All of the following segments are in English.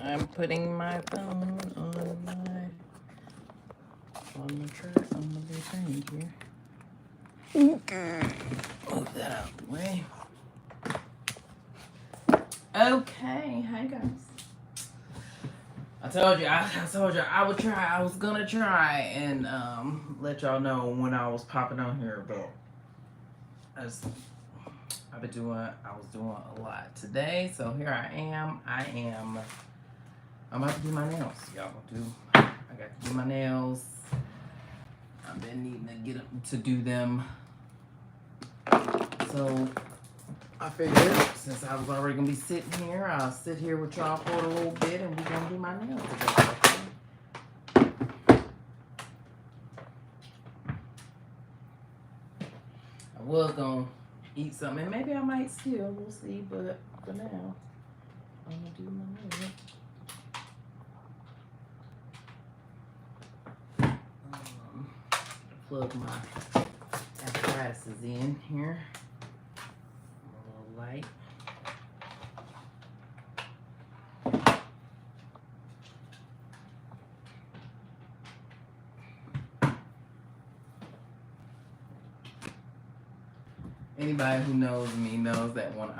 I'm putting my phone on the big thing here. Move that out the way. Okay, hi guys. I told you I would try. I was gonna try and let y'all know when I was popping on here, but I was doing a lot today. So here I am. I'm about to do my nails. Y'all I got to do my nails. I've been needing to get to do them. So I figured since I was already gonna be sitting here, I'll sit here with y'all for a little bit and we're gonna do my nails together. I was gonna eat something and maybe I might still, we'll see, but for now, I'm gonna do my nails. Plug my apparatuses in here. A little light. Anybody who knows me knows that when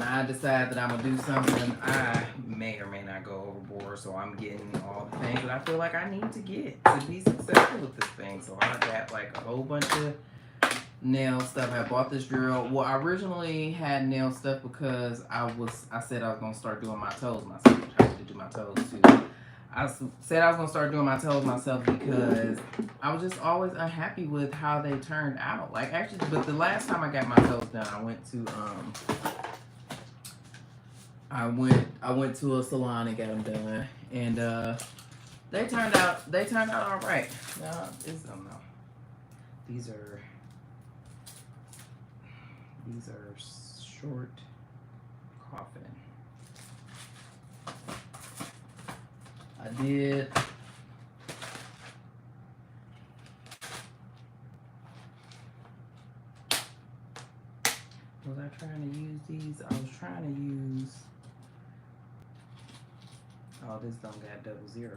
I decide that I'm gonna do something, I may or may not go overboard. So I'm getting all the things that I feel like I need to get to be successful with this thing. So I got like a whole bunch of nail stuff. I bought this drill. Well, I originally had nail stuff because I said I was gonna start doing my toes myself. I have to do my toes too. I said I was gonna start doing my toes myself because I was just always unhappy with how they turned out. Like actually, but the last time I got my toes done, I went to a salon and got them done, and they turned out all right. Now, these are short coffin. I did. Was I trying to use these? I was trying to use. Oh, this don't got 00.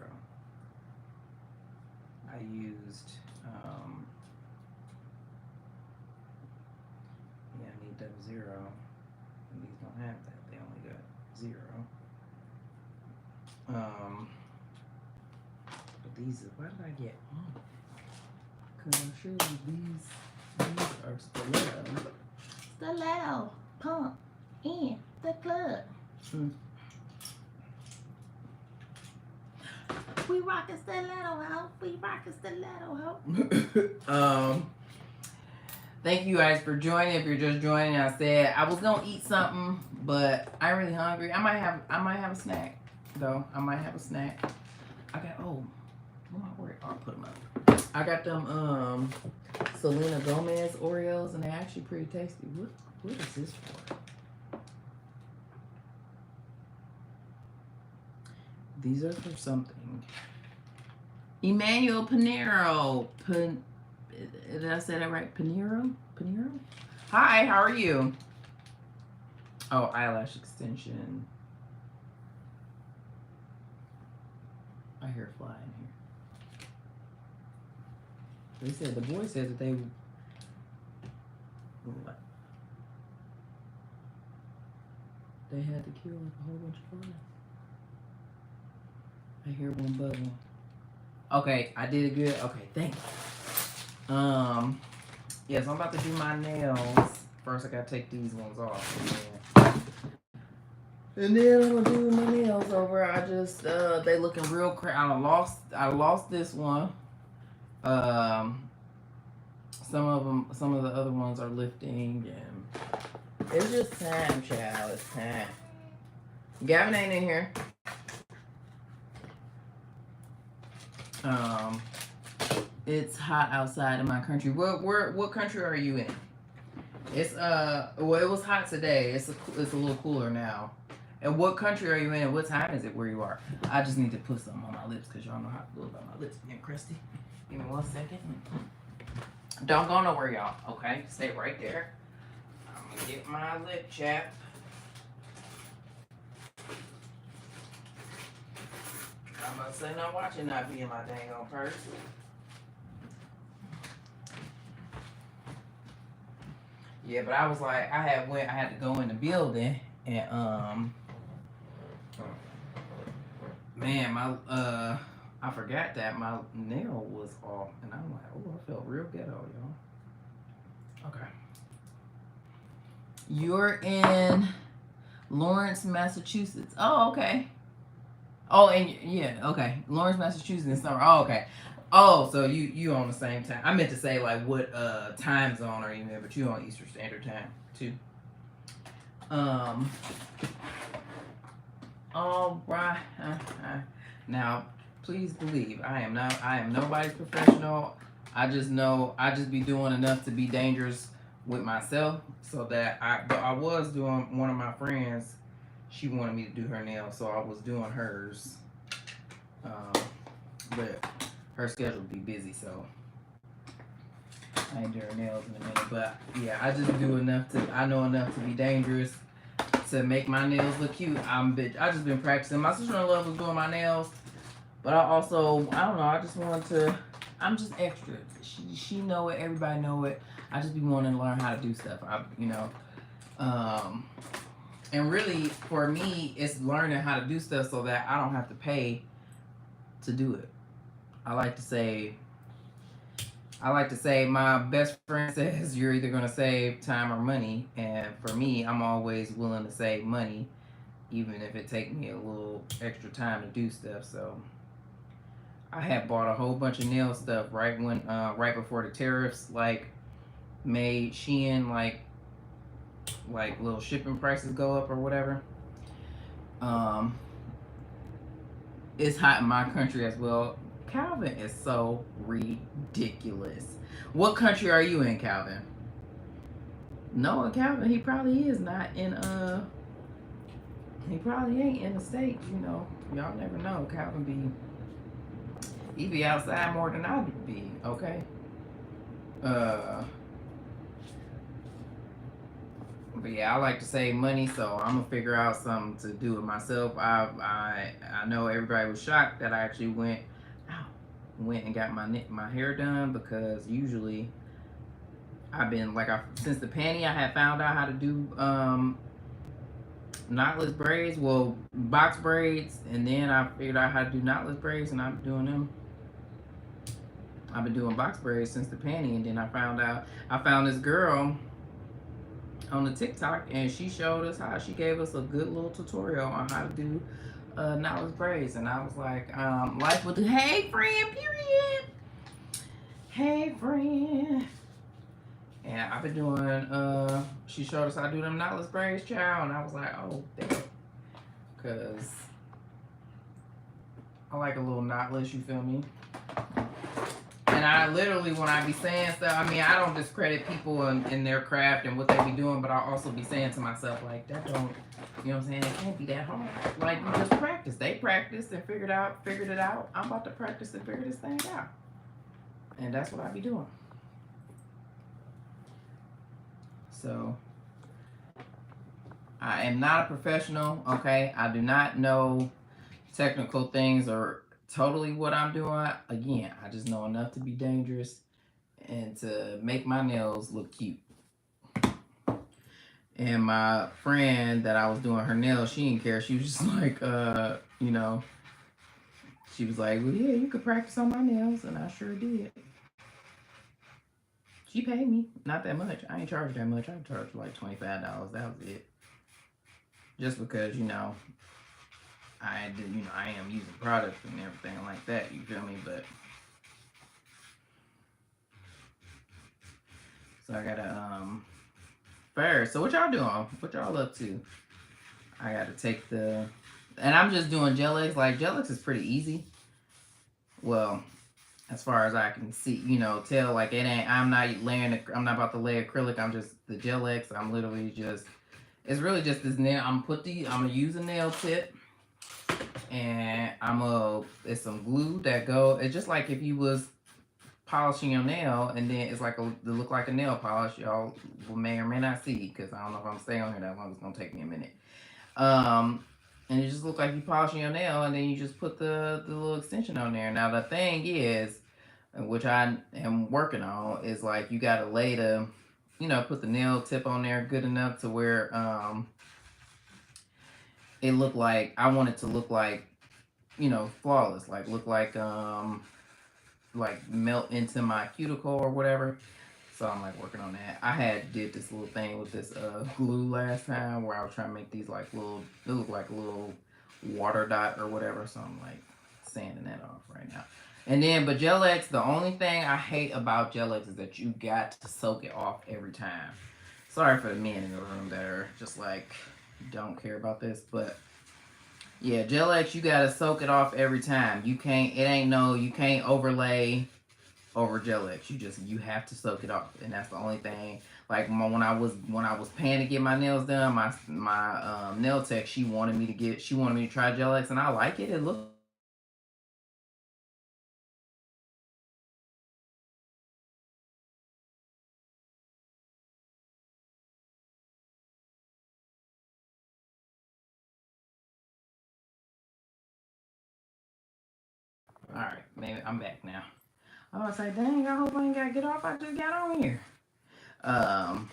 I used. Yeah, I need 00. And these don't have that. They only got 0. But these are. Why did I get? Because I'm sure these are stiletto. Stiletto, pump in the club. We rockin' stiletto ho. We rockin' stiletto ho. Thank you guys for joining. If you're just joining, I said I was gonna eat something, but I'm really hungry. I might have a snack though. I might have a snack. I got I'll put them up. I got them Selena Gomez Oreos, and they're actually pretty tasty. What is this for? These are for something. Emmanuel Pinero. Did I say that right? Pinero? Hi, how are you? Oh, eyelash extension. I hear a fly in here. They said, the boy said that they... What? They had to kill like a whole bunch of flies. I hear one bubble. Okay, I did it good. Okay, thank you. Yes, I'm about to do my nails. First, I gotta take these ones off. And then I'm gonna do my nails over. I just, they looking real crap. I lost this one. Some of the other ones are lifting, and it's just time, child. It's time. Gavin ain't in here. It's hot outside in my country. What country are you in? It's well, it was hot today. It's a little cooler now. And what country are you in? What time is it where you are? I just need to put something on my lips because y'all know how I feel about my lips being crusty. Give me 1 second. Don't go nowhere, y'all. Okay, stay right there. I'm gonna get my lip chap. say no, watch it not be in my dang on purse. Yeah, but I was like, I had to go in the building and man, I forgot that my nail was off, and I'm like, oh, I felt real ghetto, y'all. Okay. You're in Lawrence, Massachusetts. Oh, okay. Oh, and yeah, okay. Lawrence, Massachusetts in summer. Oh, okay. Oh, so you on the same time. I meant to say like what time zone are you in, but you on Eastern Standard Time too. Um all right. Now, please believe I am nobody's professional. I just be doing enough to be dangerous with myself so that I was doing one of my friends, she wanted me to do her nails, so I was doing hers. Um, but her schedule would be busy, so I ain't doing her nails in a minute. But yeah, I just do enough I know enough to be dangerous to make my nails look cute. I just been practicing. My sister-in-law was doing my nails, but I don't know. I just wanted to. I'm just extra. She know it. Everybody know it. I just be wanting to learn how to do stuff. And really for me, it's learning how to do stuff so that I don't have to pay to do it. I like to say. My best friend says you're either gonna save time or money, and for me, I'm always willing to save money, even if it takes me a little extra time to do stuff. So I had bought a whole bunch of nail stuff right before the tariffs made Shein like little shipping prices go up or whatever. Um, it's hot in my country as well. Calvin is so ridiculous. What country are you in, Calvin? No, Calvin, he probably is not in he probably ain't in the States, Y'all never know. He be outside more than I be, okay? Uh but yeah, I like to save money, so I'm gonna figure out something to do it myself. I know everybody was shocked that I actually went and got my hair done, because usually I've been since the panty I had found out how to do knotless braids, well, box braids, and then I figured out how to do knotless braids, and I've been doing box braids since the panty, and then I found this girl on the TikTok, and she showed us how. She gave us a good little tutorial on how to do knotless braids, and I was like, life with the hey friend, period. Hey friend. And I've been doing, she showed us how to do them knotless braids, child, and I was like, oh, damn. Because I like a little knotless, you feel me? And I literally, when I be saying stuff, I don't discredit people in their craft and what they be doing, but I also be saying to myself, like, that don't, you know what I'm saying? It can't be that hard. Like, you just practice. They practiced and figured it out. I'm about to practice and figure this thing out. And that's what I be doing. So, I am not a professional, okay? I do not know technical things or totally what I'm doing. Again, I just know enough to be dangerous and to make my nails look cute. And my friend that I was doing her nails, she didn't care. She was just like, she was like, well, yeah, you could practice on my nails. And I sure did. She paid me. Not that much. I ain't charged that much. I charged like $25. That was it. Just because, I am using products and everything like that. You feel me? But so I gotta first. So what y'all doing? What y'all up to? I gotta take and I'm just doing gel X. Like gel X is pretty easy. Well, as far as I can see, tell, like it ain't. I'm not about to lay acrylic. I'm just the gel X. I'm literally just. It's really just this nail. I'm gonna use a nail tip, and it's some glue that it's just like if you was polishing your nail, and then it's like it look like a nail polish. Y'all may or may not see, because I don't know if I'm staying on here that long. It's gonna take me a minute. And it just look like you polishing your nail, and then you just put the little extension on there. Now the thing is, which I am working on, is like you gotta lay the, put the nail tip on there good enough to where it look like, I want it to look like, flawless, like look like melt into my cuticle or whatever. So I'm like working on that. I had did this little thing with this glue last time where I was trying to make these like little, it look like a little water dot or whatever. So I'm like sanding that off right now. And then, but Gel X, the only thing I hate about Gel X is that you got to soak it off every time. Sorry for the men in the room that are just like, don't care about this, but yeah, Gel X, you gotta soak it off every time. You can't, it ain't no, you can't overlay over Gel X. You have to soak it off, and that's the only thing. Like when I was paying to get my nails done, my nail tech, she wanted me to try Gel X, and I like it. It looks. All right, maybe I'm back now. I was like, dang, I hope I ain't gotta get off. I just got on here. Um,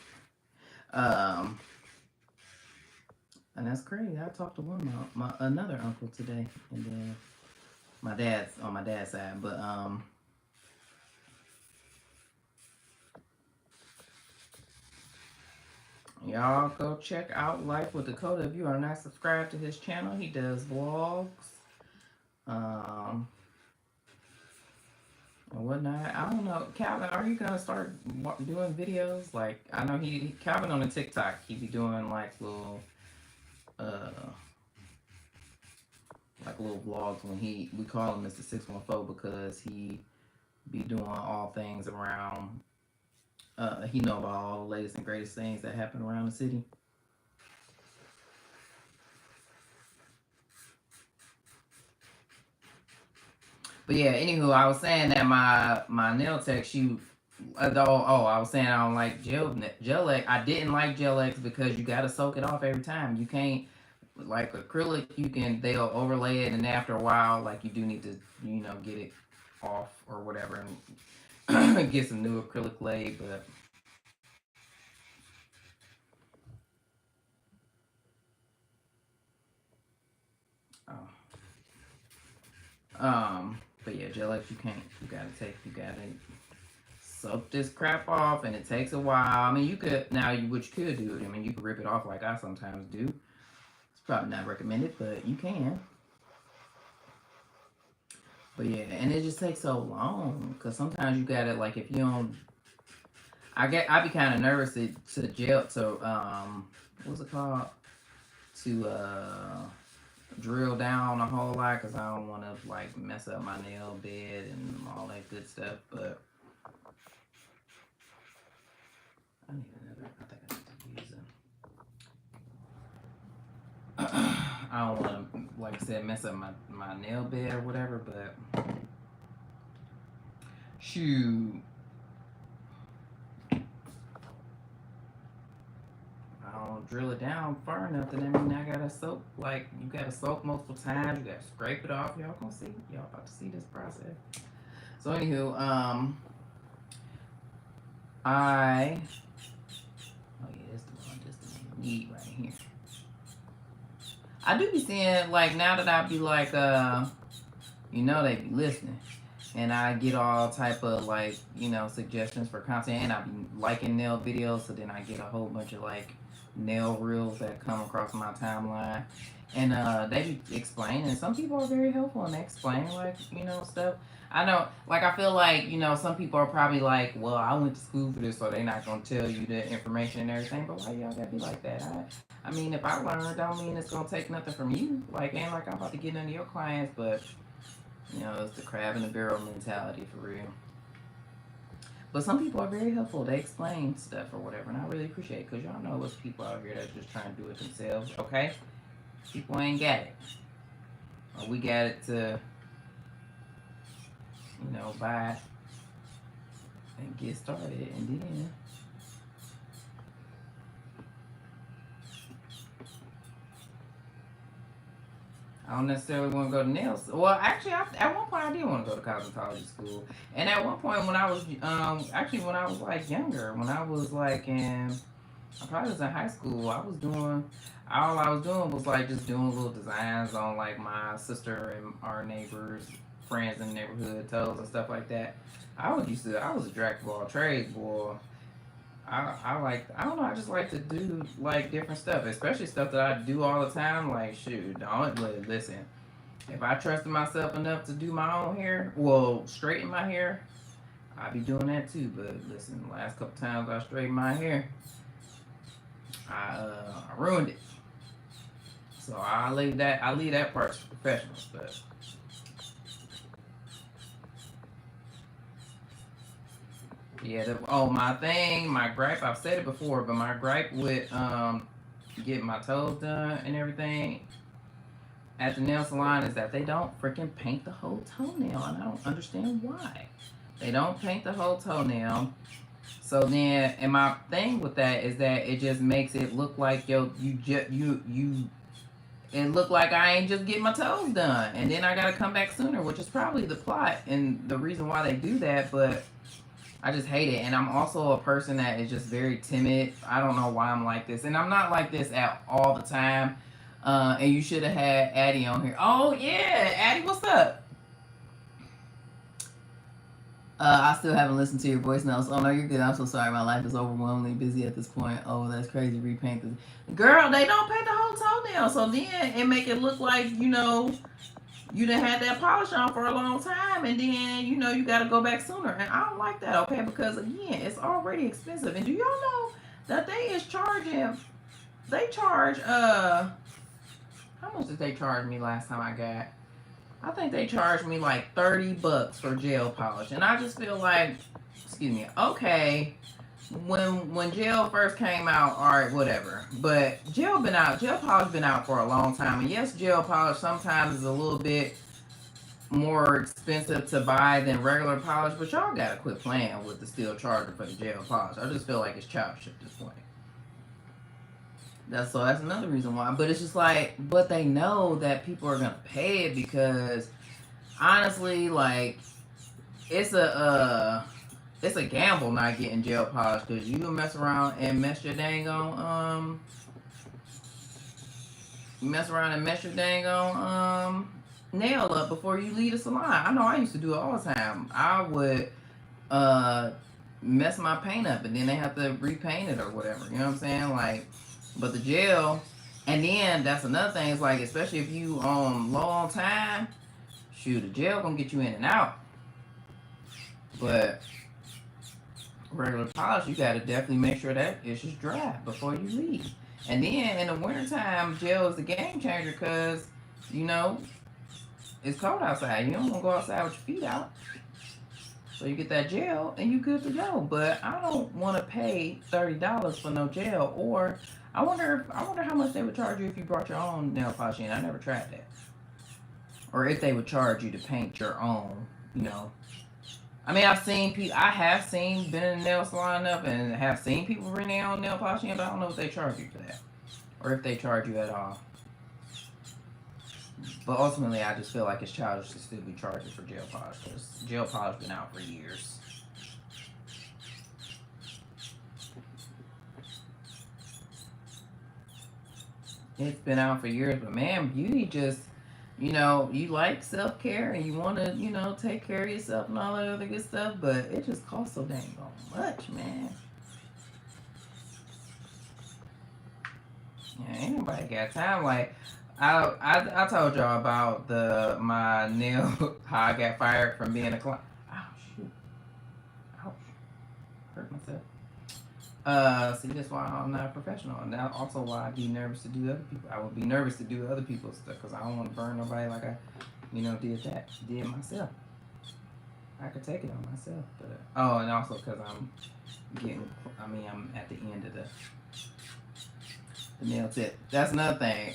um, and that's crazy. I talked to one of my another uncle today, and then my dad's on my dad's side, but y'all go check out Life with Dakota. If you are not subscribed to his channel, he does vlogs, um, and whatnot. I don't know, Calvin. Are you gonna start doing videos? Like I know Calvin on the TikTok. He be doing uh like little vlogs when we call him Mr. 614 because he be doing all things around. He know about all the latest and greatest things that happen around the city. But yeah, anywho, I was saying that my nail tech, I was saying I don't like gel X. I didn't like Gel X because you gotta soak it off every time. You can't, like acrylic. They'll overlay it, and after a while, like you do need to get it off or whatever and get some new acrylic laid. But oh, but yeah, Gel X, you gotta soak this crap off, and it takes a while. I mean, what you could do, I mean, you could rip it off like I sometimes do. It's probably not recommended, but you can. But yeah, and it just takes so long because sometimes you gotta, like, if you don't, I be kind of nervous to gel to what's it called, to drill down a whole lot because I don't want to like mess up my nail bed and all that good stuff. But I need another. I think I need to use I don't want to, like I said, mess up my nail bed or whatever. But shoot, I don't drill it down far enough, then I mean I gotta soak. Like you gotta soak multiple times. You gotta scrape it off. Y'all gonna see. Y'all about to see this process. So anywho, I oh yeah, this the one. This the one you need right here. I do be seeing like now that I be like they be listening, and I get all type of like suggestions for content, and I be liking nail videos, so then I get a whole bunch of like nail reels that come across my timeline, and they be explaining. Some people are very helpful and they explain like stuff. I know, like I feel like some people are probably like, well, I went to school for this, so they're not gonna tell you the information and everything. But why y'all gotta be like that? I mean, if I learn, don't mean it's gonna take nothing from you. Like, ain't like I'm about to get none of your clients, but it's the crab in the barrel mentality for real. But some people are very helpful. They explain stuff or whatever, and I really appreciate it because y'all know there's people out here that's just trying to do it themselves. Okay, people ain't got it. Or we got it to, buy and get started, and then I don't necessarily want to go to nails. Well, actually, at one point I did want to go to cosmetology school, and at one point when I was actually when I was like younger, when I was like in I probably was in high school. All I was doing was like just doing little designs on like my sister and our neighbors, friends in the neighborhood, toes and stuff like that. I was a jack of all trades, boy. I don't know, I just like to do like different stuff, especially stuff that I do all the time. Like shoot, don't listen. If I trusted myself enough to do my own hair, well, straighten my hair, I'd be doing that too. But listen, the last couple times I straightened my hair, I ruined it. So I leave that part to professionals. But yeah, my gripe, I've said it before, but my gripe with getting my toes done and everything at the nail salon is that they don't freaking paint the whole toenail, and I don't understand why. They don't paint the whole toenail. So then, and my thing with that is that it just makes it look like it look like I ain't just getting my toes done, and then I gotta come back sooner, which is probably the plot and the reason why they do that. But I just hate it, and I'm also a person that is just very timid. I don't know why I'm like this, and I'm not like this at all the time. And you should have had Addie on here. Oh yeah, Addie, what's up? I still haven't listened to your voice notes. Oh no, you're good. I'm so sorry. My life is overwhelmingly busy at this point. Oh, that's crazy. Repaint the girl. They don't paint the whole toenail, so then it make it look like you done had that polish on for a long time, and then you got to go back sooner. And I don't like that. Okay, because again, it's already expensive. And do y'all know that they is charging? They charge how much did they charge me last time I got? I think they charged me like $30 for gel polish, and I just feel like, excuse me, okay, when gel first came out, all right, whatever. But gel polish been out for a long time, and yes, gel polish sometimes is a little bit more expensive to buy than regular polish, but y'all gotta quit playing with the steel charger for the gel polish. I just feel like it's childish at this point. That's another reason why. But it's just like, but they know that people are gonna pay it because honestly, like it's a gamble not getting gel polish because you mess around and mess your dang on nail up before you leave the salon. I know I used to do it all the time. I would uh mess my paint up and then they have to repaint it or whatever. You know what I'm saying? Like, but the gel, and then that's another thing. It's like, especially if you low on time, shoot, the gel gonna get you in and out. But regular polish, you gotta definitely make sure that it's just dry before you leave. And then in the wintertime, gel is the game changer because you know it's cold outside. You don't want to go outside with your feet out. So you get that gel and you good to go. But I don't want to pay $30 for no gel. Or I wonder how much they would charge you if you brought your own nail polish in. I never tried that. Or if they would charge you to paint your own. You know. I mean, I have seen, been in a nail salon enough and have seen people bring their own nail polish in, but I don't know if they charge you for that. Or if they charge you at all. But ultimately, I just feel like it's childish to still be charging for gel polish because gel polish been out for years. It's been out for years, but man, beauty just, you like self care and you want to, take care of yourself and all that other good stuff, but it just costs so dang much, man. Yeah, ain't nobody got time. Like, I told y'all about my nail how I got fired from being a client. Oh shoot! Ouch! Hurt myself. See, that's why I'm not a professional, and that also why I'd be nervous to do other people. I would be nervous to do other people's stuff because I don't want to burn nobody like I, did myself. I could take it on myself, but and also because I'm at the end of the nail tip. That's another thing.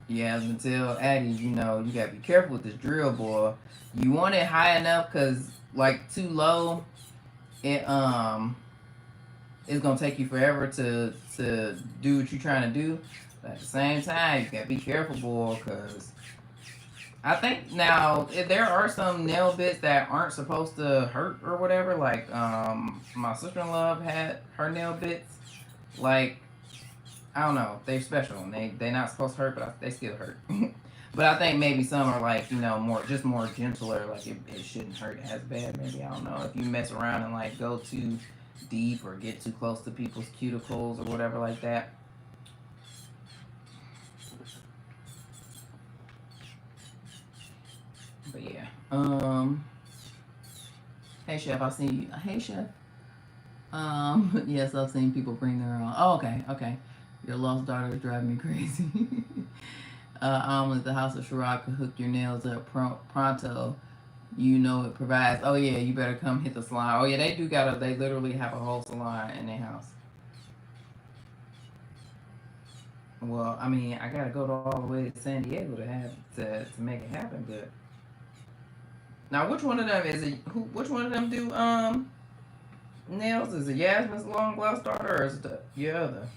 Yeah, until Addie, you gotta be careful with this drill, boy. You want it high enough, cause like too low, it it's gonna take you forever to do what you're trying to do. But at the same time, you gotta be careful, boy, because I think now there are some nail bits that aren't supposed to hurt or whatever. Like my sister-in-law had her nail bits. Like I don't know, they're special and they not supposed to hurt, but they still hurt. But I think maybe some are like more gentler. Like it shouldn't hurt as bad. Maybe I don't know if you mess around and like go too deep or get too close to people's cuticles or whatever like that. But yeah. Hey chef, I see you. Hey chef. Yes, I've seen people bring their own. Oh, okay, okay. Your lost daughter is driving me crazy. At the house of Shiraka could hook your nails up pronto. You know it provides. Oh yeah, you better come hit the salon. Oh yeah, they do gotta. They literally have a whole salon in their house. Well, I mean, I gotta go to all the way to San Diego to make it happen. But now, which one of them is it? Which one of them do nails? Is it Yasmin's long lost daughter, or is it your other?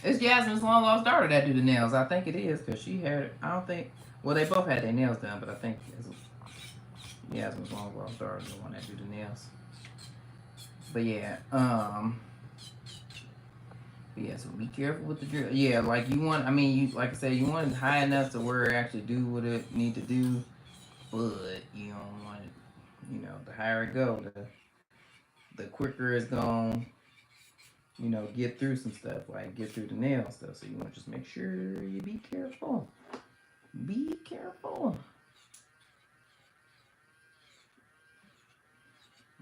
It's Yasmin's long lost daughter that do the nails. I think it is because she had. I don't think. Well, they both had their nails done, but I think Yasmin's long lost daughter is the one that do the nails. But yeah, yeah. So be careful with the drill. Yeah, like you want. I mean, you like I said, you want it high enough to where it actually do what it need to do, but you don't want it. You know, the higher it go, the quicker it's gonna get through some stuff, like get through the nail stuff. So you want to just make sure you be careful. Be careful.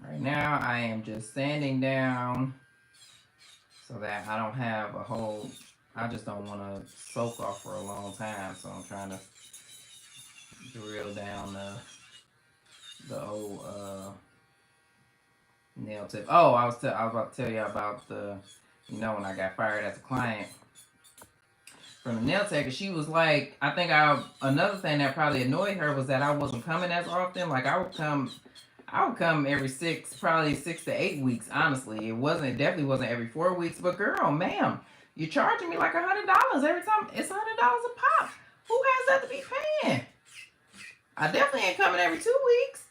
Right now, I am just sanding down so that I don't have a whole. I just don't want to soak off for a long time, so I'm trying to drill down the old nail tip. Oh, I was about to tell you about when I got fired as a client from the nail tech. She was like, I think another thing that probably annoyed her was that I wasn't coming as often. Like I would come every probably 6 to 8 weeks. Honestly, it definitely wasn't every 4 weeks. But girl, ma'am, you're charging me like $100 every time. It's $100 a pop. Who has that to be paying? I definitely ain't coming every 2 weeks.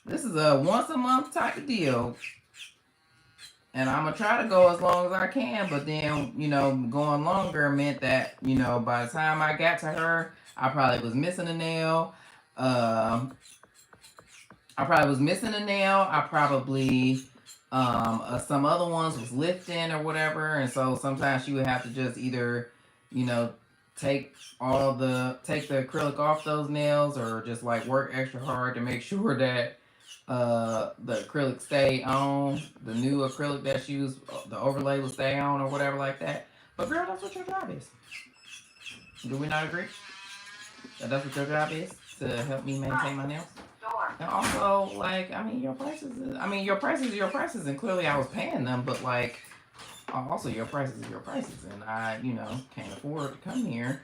This is a once a month type of deal. And I'm gonna try to go as long as I can, but then, going longer meant that, by the time I got to her, I probably was missing a nail. I probably was missing a nail. I probably some other ones was lifting or whatever, and so sometimes she would have to just either, take the acrylic off those nails, or just like work extra hard to make sure that the acrylic stay on, the new acrylic that she was, the overlay will stay on or whatever like that. But girl, that's what your job is. Do we not agree? That's what your job is, to help me maintain my nails? And also, like, I mean, your prices are your prices, and clearly I was paying them, but like, also your prices are your prices, and I, can't afford to come here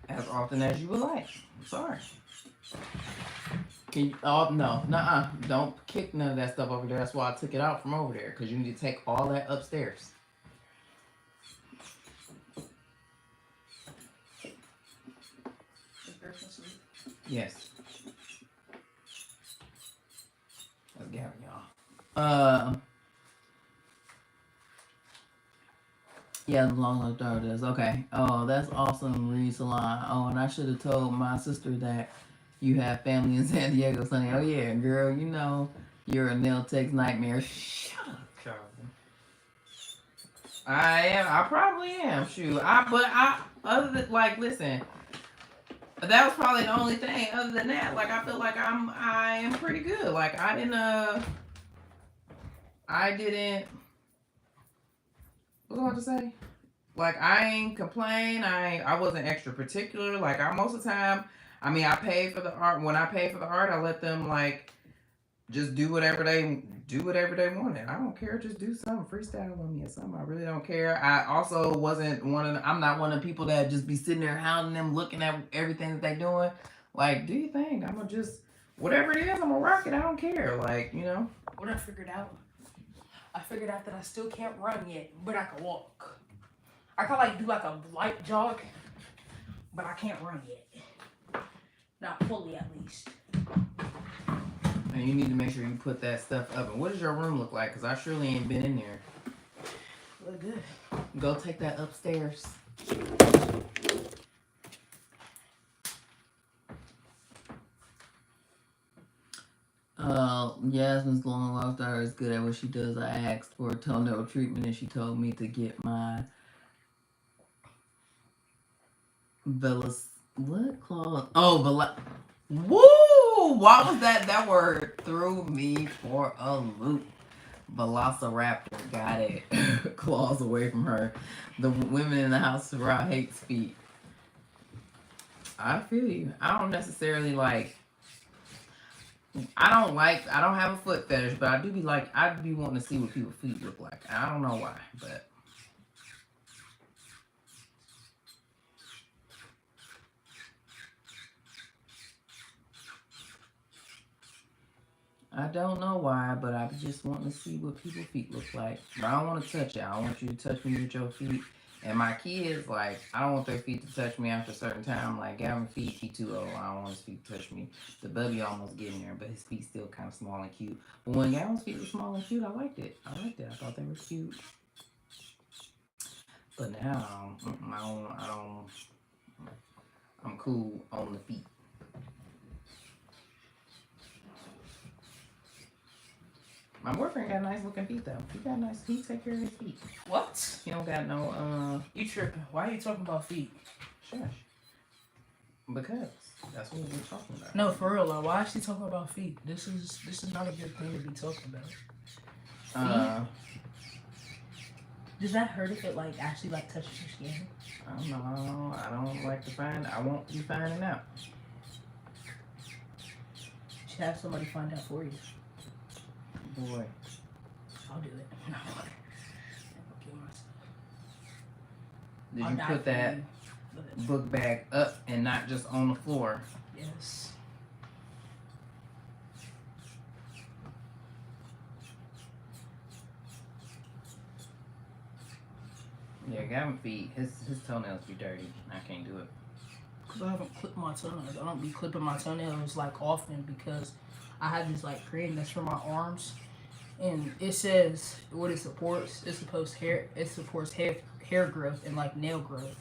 as often as you would like. I'm sorry. Can you, oh no, nuh-uh. Don't kick none of that stuff over there. That's why I took it out from over there, because you need to take all that upstairs. Yes. That's Gavin, y'all. Yeah, the long lost daughter does. Okay. Oh, that's awesome, Reed Salon. Oh, and I should have told my sister that you have family in San Diego, Sonny. Oh yeah, girl, you're a nail tech's nightmare. Shut up, Charlie. I am. I probably am. Shoot. Other than, like, listen, that was probably the only thing. Other than that, like, I feel like I am pretty good. Like, I didn't. What was I about to say? Like, I ain't complain. I wasn't extra particular. Like, most of the time, I mean, I paid for the art. When I paid for the art, I let them, like, just do whatever they wanted. I don't care. Just do something, freestyle on me or something. I really don't care. I also wasn't I'm not one of the people that just be sitting there hounding them, looking at everything that they doing. Like, do your thing. I'm gonna just, whatever it is, I'm gonna rock it. I don't care. Like, you know. What I figured out that I still can't run yet, but I can walk. I can like do like a light jog, but I can't run yet. Not fully, at least. And you need to make sure you put that stuff up. And what does your room look like? Because I surely ain't been in there. Look good. Go take that upstairs. Yasmin's long lost daughter is good at what she does. I asked for toenail treatment and she told me to get my what clause? Oh, woo! Why was that? That word threw me for a loop. Velociraptor, got it. Claws away from her. The women in the house around hates feet. I feel you. I don't necessarily like. I don't have a foot fetish, but I'd be wanting to see what people's feet look like. I don't know why, but. I don't know why, but I just want to see what people's feet look like. But I don't want to touch it. I want you to touch me with your feet. And my kids, like, I don't want their feet to touch me after a certain time. Like, Gavin's feet, he too old. I don't want his feet to touch me. The Bubby almost getting there, but his feet still kind of small and cute. But when Gavin's feet were small and cute, I liked it. I thought they were cute. But now, I'm cool on the feet. My boyfriend got nice looking feet though. He take care of his feet. What? He don't got no You tripping. Why are you talking about feet? Shush. Because that's what we're talking about. No, for real, like, why is she talking about feet? This is not a good thing to be talking about. Does that hurt if it like actually like touches your skin? I don't know. I don't like to find. I won't be finding out. You should have somebody find out for you. Boy. I'll do it. No. Did you put that book bag up and not just on the floor? Yes. Yeah, Gavin feet. His toenails be dirty. I can't do it. Cause I haven't clipped my toenails. I don't be clipping my toenails like often because I have this like cream that's for my arms, and it says what it supports. It supports hair growth and like nail growth.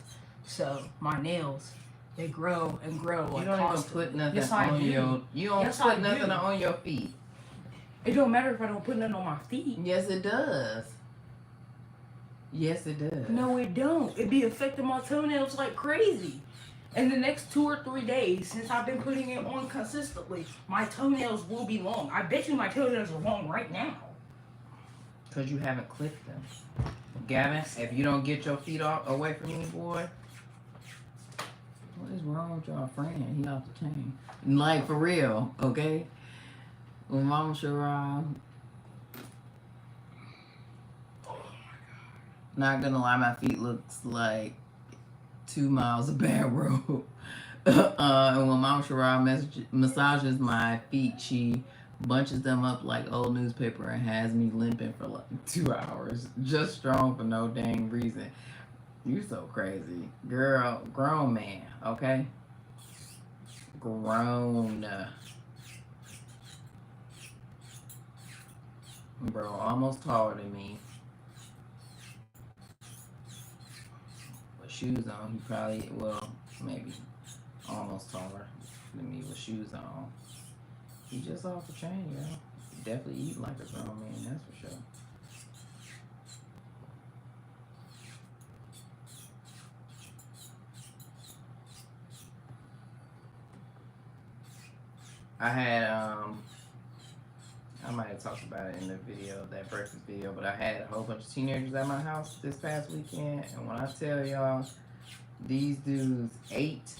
So my nails, they grow and grow. You don't even put nothing on your. You don't put nothing on your feet. It don't matter if I don't put nothing on my feet. Yes, it does. Yes, it does. No, it don't. It be affecting my toenails like crazy. In the next 2 or 3 days, since I've been putting it on consistently, my toenails will be long. I bet you my toenails are long right now. Because you haven't clipped them. Gavin, if you don't get your feet away from me, boy, what is wrong with your friend? He off the chain. Like, for real, okay? When Mama Shara... Not gonna lie, my feet looks like 2 miles of bad road. And when Mama Shara massages my feet, she bunches them up like old newspaper and has me limping for like 2 hours. Just strong for no dang reason. You so crazy. Girl, grown man, okay? Grown. Bro, almost taller than me. Shoes on, he probably, well, maybe almost taller than me with shoes on. He just off the chain, yo. Definitely eat like a grown man, that's for sure. I had, I might have talked about it in the video, that breakfast video, but I had a whole bunch of teenagers at my house this past weekend, and when I tell y'all, these dudes ate,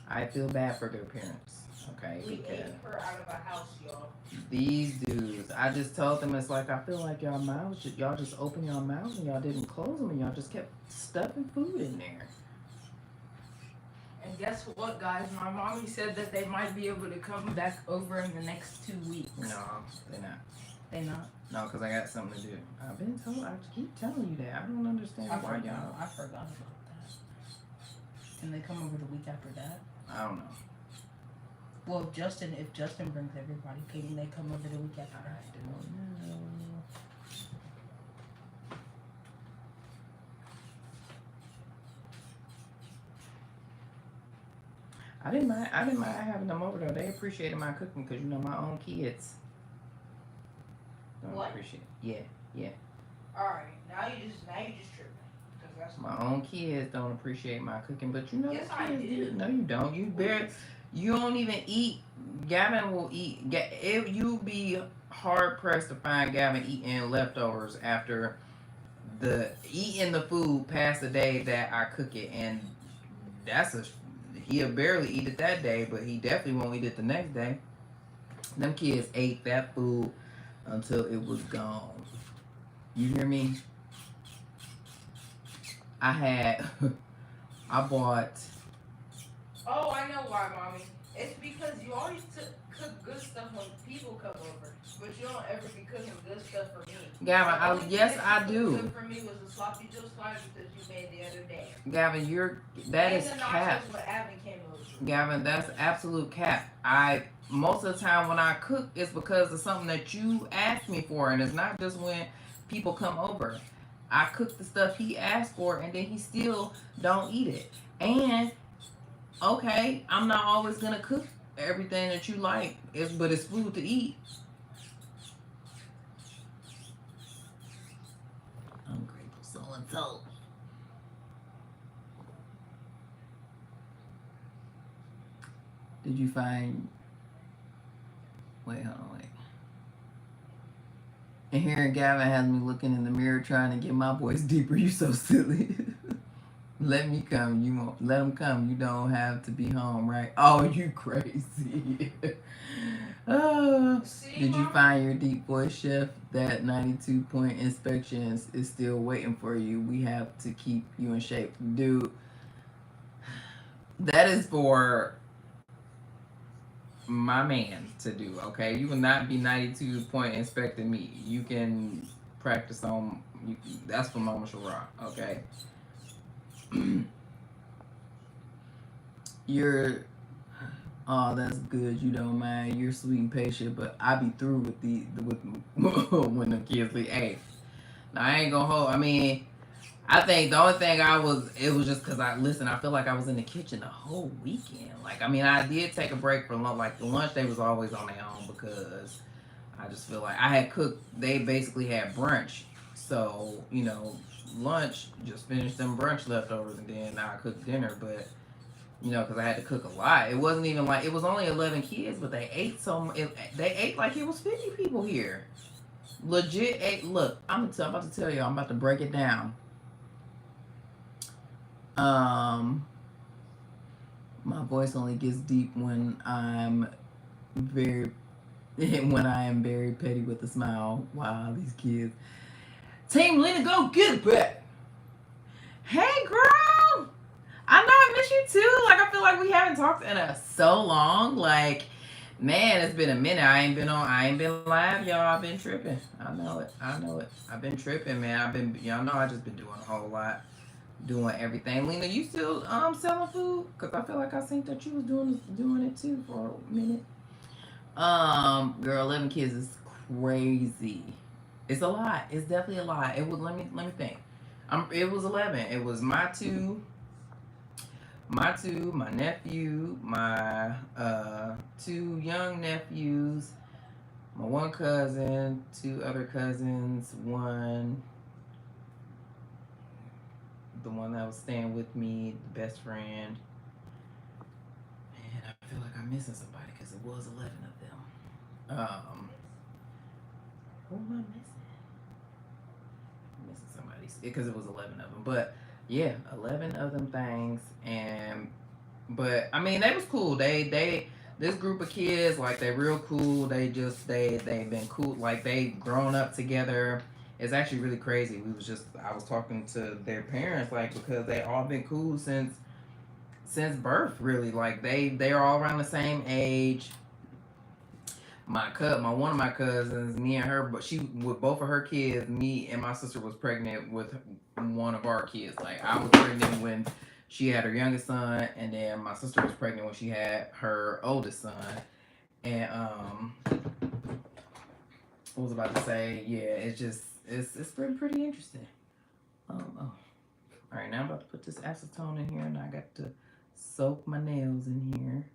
I feel bad for their parents, okay? We ate her out of the house, y'all. These dudes, I just told them, it's like, I feel like y'all just opened your mouths and y'all didn't close them, and y'all just kept stuffing food in there. And guess what, guys? My mommy said that they might be able to come back over in the next 2 weeks. No, they're not. They not? No, because I got something to do. I've been told. I keep telling you that. I don't understand why y'all. I forgot about that. Can they come over the week after that? I don't know. Well, if Justin brings everybody, can they come over the week after that? I don't know. I didn't mind having them over though. They appreciated my cooking because my own kids don't appreciate it. Yeah. Alright, now you just tripping. Cause that's my own kids don't appreciate my cooking, but yes, I do. No, you don't. You don't even eat. Gavin will eat. If you be hard pressed to find Gavin eating leftovers after eating the food past the day that I cook it, and he'll barely eat it that day, but he definitely won't eat it the next day. Them kids ate that food until it was gone. You hear me? I bought. Oh, I know why, Mommy. It's because you always cook good stuff when people come over, but you don't ever be cooking good stuff for me. Gavin, yes, I do. Good for me was the sloppy Joe slider that you made the other day. Gavin, that is cap. Gavin, that's absolute cap. Most of the time when I cook, it's because of something that you asked me for, and it's not just when people come over. I cook the stuff he asked for, and then he still don't eat it. And okay, I'm not always gonna cook everything that you like, but it's food to eat. Ungrateful so and so. Did you find? Wait, hold on, wait. And here Gavin has me looking in the mirror trying to get my voice deeper. You so silly. Let me come. You won't let him come. You don't have to be home, right? Oh, you crazy. Did you find your deep voice, chef? That 92-point inspection is still waiting for you. We have to keep you in shape, dude. That is for my man to do. Okay, you will not be 92-point inspecting me. You can practice on. That's for Mama Shara. Okay. Oh, that's good. You don't mind. You're sweet and patient, but I be through with when the kids leave. Hey, now I ain't gonna hold. I mean, I think the only thing it was just because I feel like I was in the kitchen the whole weekend. Like, I mean, I did take a break for lunch. Like, the lunch day was always on their own because I just feel like I had cooked. They basically had brunch, so lunch, just finished them brunch leftovers, and then I cooked dinner. But because I had to cook a lot. It wasn't even like it was only 11 kids, but they ate they ate like it was 50 people here. Legit ate. Look, I'm about to tell you. I'm about to break it down. My voice only gets deep when I am very petty with a smile. Wow, these kids. Team Lena, go get it back. Hey, girl. I know I miss you too. Like, I feel like we haven't talked in so long. Like, man, it's been a minute. I ain't been live, y'all. I've been tripping. I know it. I've been tripping, man. Y'all know I just been doing a whole lot. Doing everything. Lena, you still selling food? Because I feel like I think that you was doing it too for a minute. Girl, 11 kids is crazy. It's a lot. It's definitely a lot. It was. Let me think. It was 11. It was my two, my nephew, my two young nephews, my one cousin, two other cousins, the one that was staying with me, the best friend. And I feel like I'm missing somebody because it was 11 of them. Who am I missing? I'm missing somebody because it was 11 of them. But yeah, 11 of them things. But I mean, they was cool. This group of kids, like, they real cool. They've been cool. Like, they grown up together. It's actually really crazy. I was talking to their parents, like, because they all been cool since since birth, really. Like they're all around the same age. One of my cousins, me and her, but she with both of her kids, me and my sister was pregnant with one of our kids. Like I was pregnant when she had her youngest son, and then my sister was pregnant when she had her oldest son. And I was about to say, yeah, it's been pretty interesting. Oh. All right, now I'm about to put this acetone in here, and I got to soak my nails in here.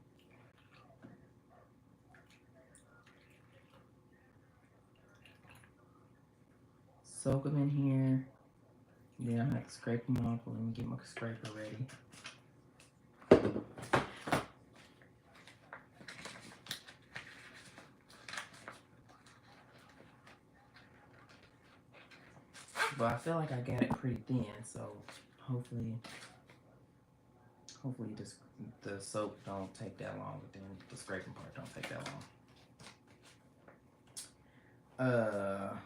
Soak them in here. Then I'm gonna scrape them off. Let me get my scraper ready. But I feel like I got it pretty thin, so hopefully this the soap don't take that long, but then the scraping part don't take that long.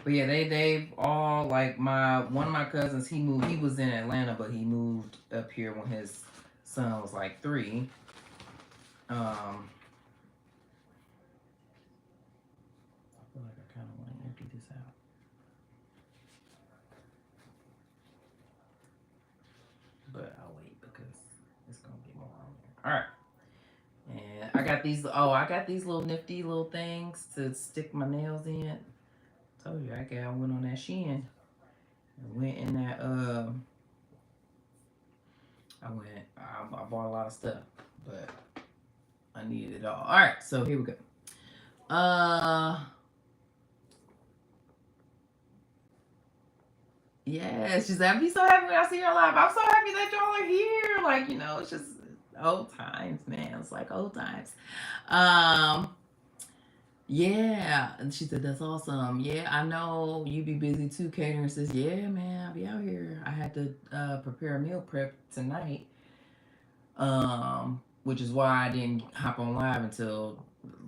But yeah, they've all like one of my cousins. He was in Atlanta, but he moved up here when his son was like 3. I feel like I kind of want to empty this out. But I'll wait because it's gonna get more on there. All right. And I got these. Oh, I got these little nifty little things to stick my nails in. Told you I went on that Shein. I went in that. I bought a lot of stuff, but I needed it all. All right, so here we go. Yeah, she's like, I'm so happy when I see your live. I'm so happy that y'all are here. Like, it's just old times, man. It's like old times. Yeah. And she said, that's awesome. Yeah, I know you be busy too, catering. Says, yeah, man, I'll be out here. I had to prepare a meal prep tonight. Which is why I didn't hop on live until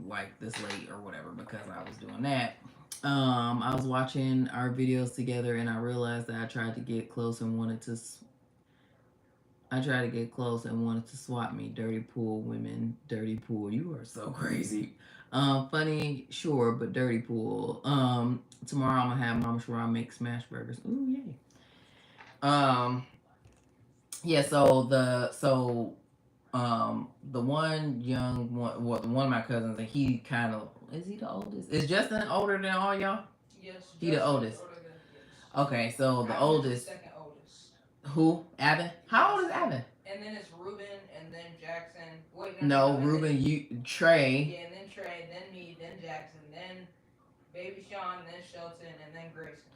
like this late or whatever, because I was doing that. I was watching our videos together and I realized that I tried to get close and wanted to swap me. Dirty pool women, dirty pool. You are so crazy. Funny, sure, but dirty pool. Tomorrow I'm gonna have Mama Shara make smash burgers. Ooh, yay. Yeah. The one of my cousins, and he kind of is he the oldest? Is Justin older than all y'all? Yes, he the oldest. Yes. Okay, so the oldest. Second oldest. Who? Avin? How old is Avin? And then it's Ruben, and then Jackson. Wait, no, Ruben, Trey. Yeah, and then Trey, then me, then Jackson, then Baby Sean, then Shelton, and then Grayson.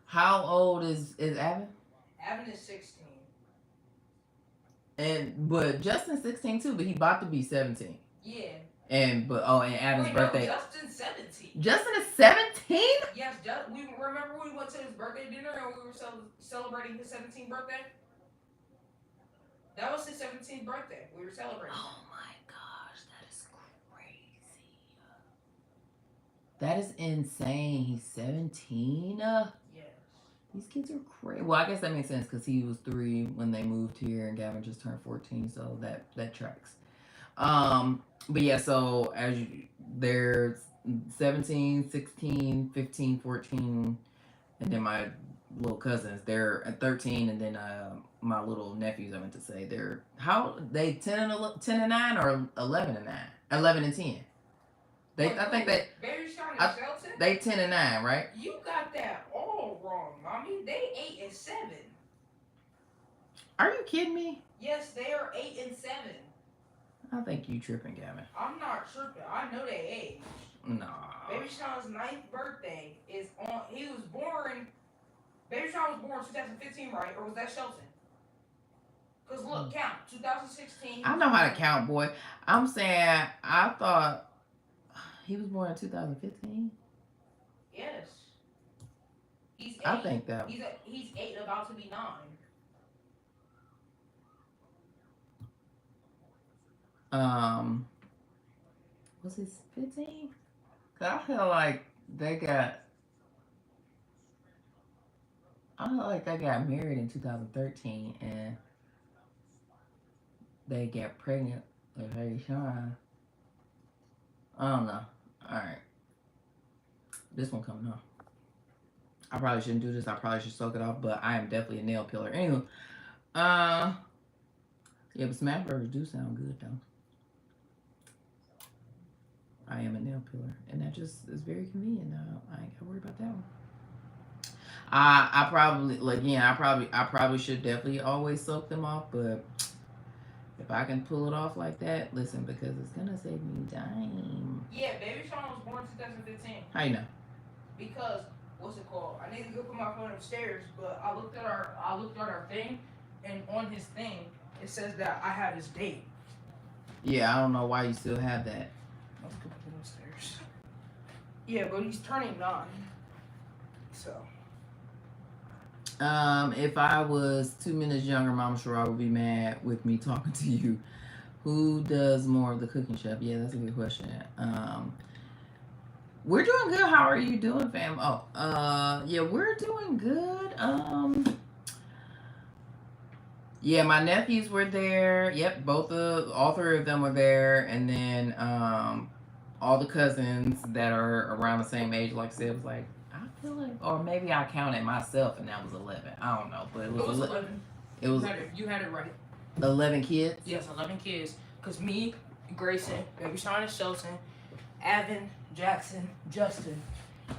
How old is Avin? Avin is 16. But Justin's 16 too, but he about to be 17. Yeah. And Avin's birthday. No, Justin's 17. Justin is 17? Yes, we remember we went to his birthday dinner and we were celebrating his 17th birthday. That was his 17th birthday. We were celebrating. Oh my gosh, that is crazy. That is insane. He's 17. Yes. These kids are crazy. Well, I guess that makes sense because he was 3 when they moved here, and Gavin just turned 14, so that tracks. But yeah, so they're 17, 16, 15, 14, and then my little cousins, they're at 13, and then my little nephews, I meant to say, they're 10 and 9 or 11 and 9, 11 and 10. They 10 and 9, right? You got that all wrong, mommy. They 8 and 7. Are you kidding me? Yes, they are 8 and 7. I think you tripping, Gavin. I'm not tripping. I know their age. Nah. Baby Sean's 9th birthday is on. He was born. Baby Sean was born 2015, right? Or was that Shelton? Because look, count 2016. I know how to count, boy. I'm saying I thought he was born in 2015. Yes. He's 8. I think that he's 8, about to be 9. Was he 15? Cause I feel like they got married in 2013, and they get pregnant with Hey Sean. I don't know. Alright. This one coming off. I probably shouldn't do this. I probably should soak it off, but I am definitely a nail peeler. Anyway, yeah, but smash burgers do sound good though. I am a nail peeler, and that just is very convenient now. I ain't gotta worry about that one. I probably like again. I probably should definitely always soak them off, but if I can pull it off like that, listen, because it's gonna save me time. Yeah, baby Sean was born 2015. How you know? Because what's it called? I need to go put my phone upstairs, but I looked at our thing, and on his thing it says that I have his date. Yeah, I don't know why you still have that. Let's go put it upstairs. Yeah, but he's turning 9. So. If I was 2 minutes younger, Mama Shara would be mad with me talking to you. Who does more of the cooking, chef? Yeah, that's a good question. We're doing good. How are you doing, fam? Oh, yeah, we're doing good. Yeah, my nephews were there. Yep, all 3 of them were there, and then all the cousins that are around the same age, like I said, was like, I feel like, or maybe I counted myself, and that was 11. I don't know, but it was 11. It was. You had it right. 11 kids. Yes, 11 kids. Cause me, Grayson, baby Sean and Shelton, Avin, Jackson, Justin,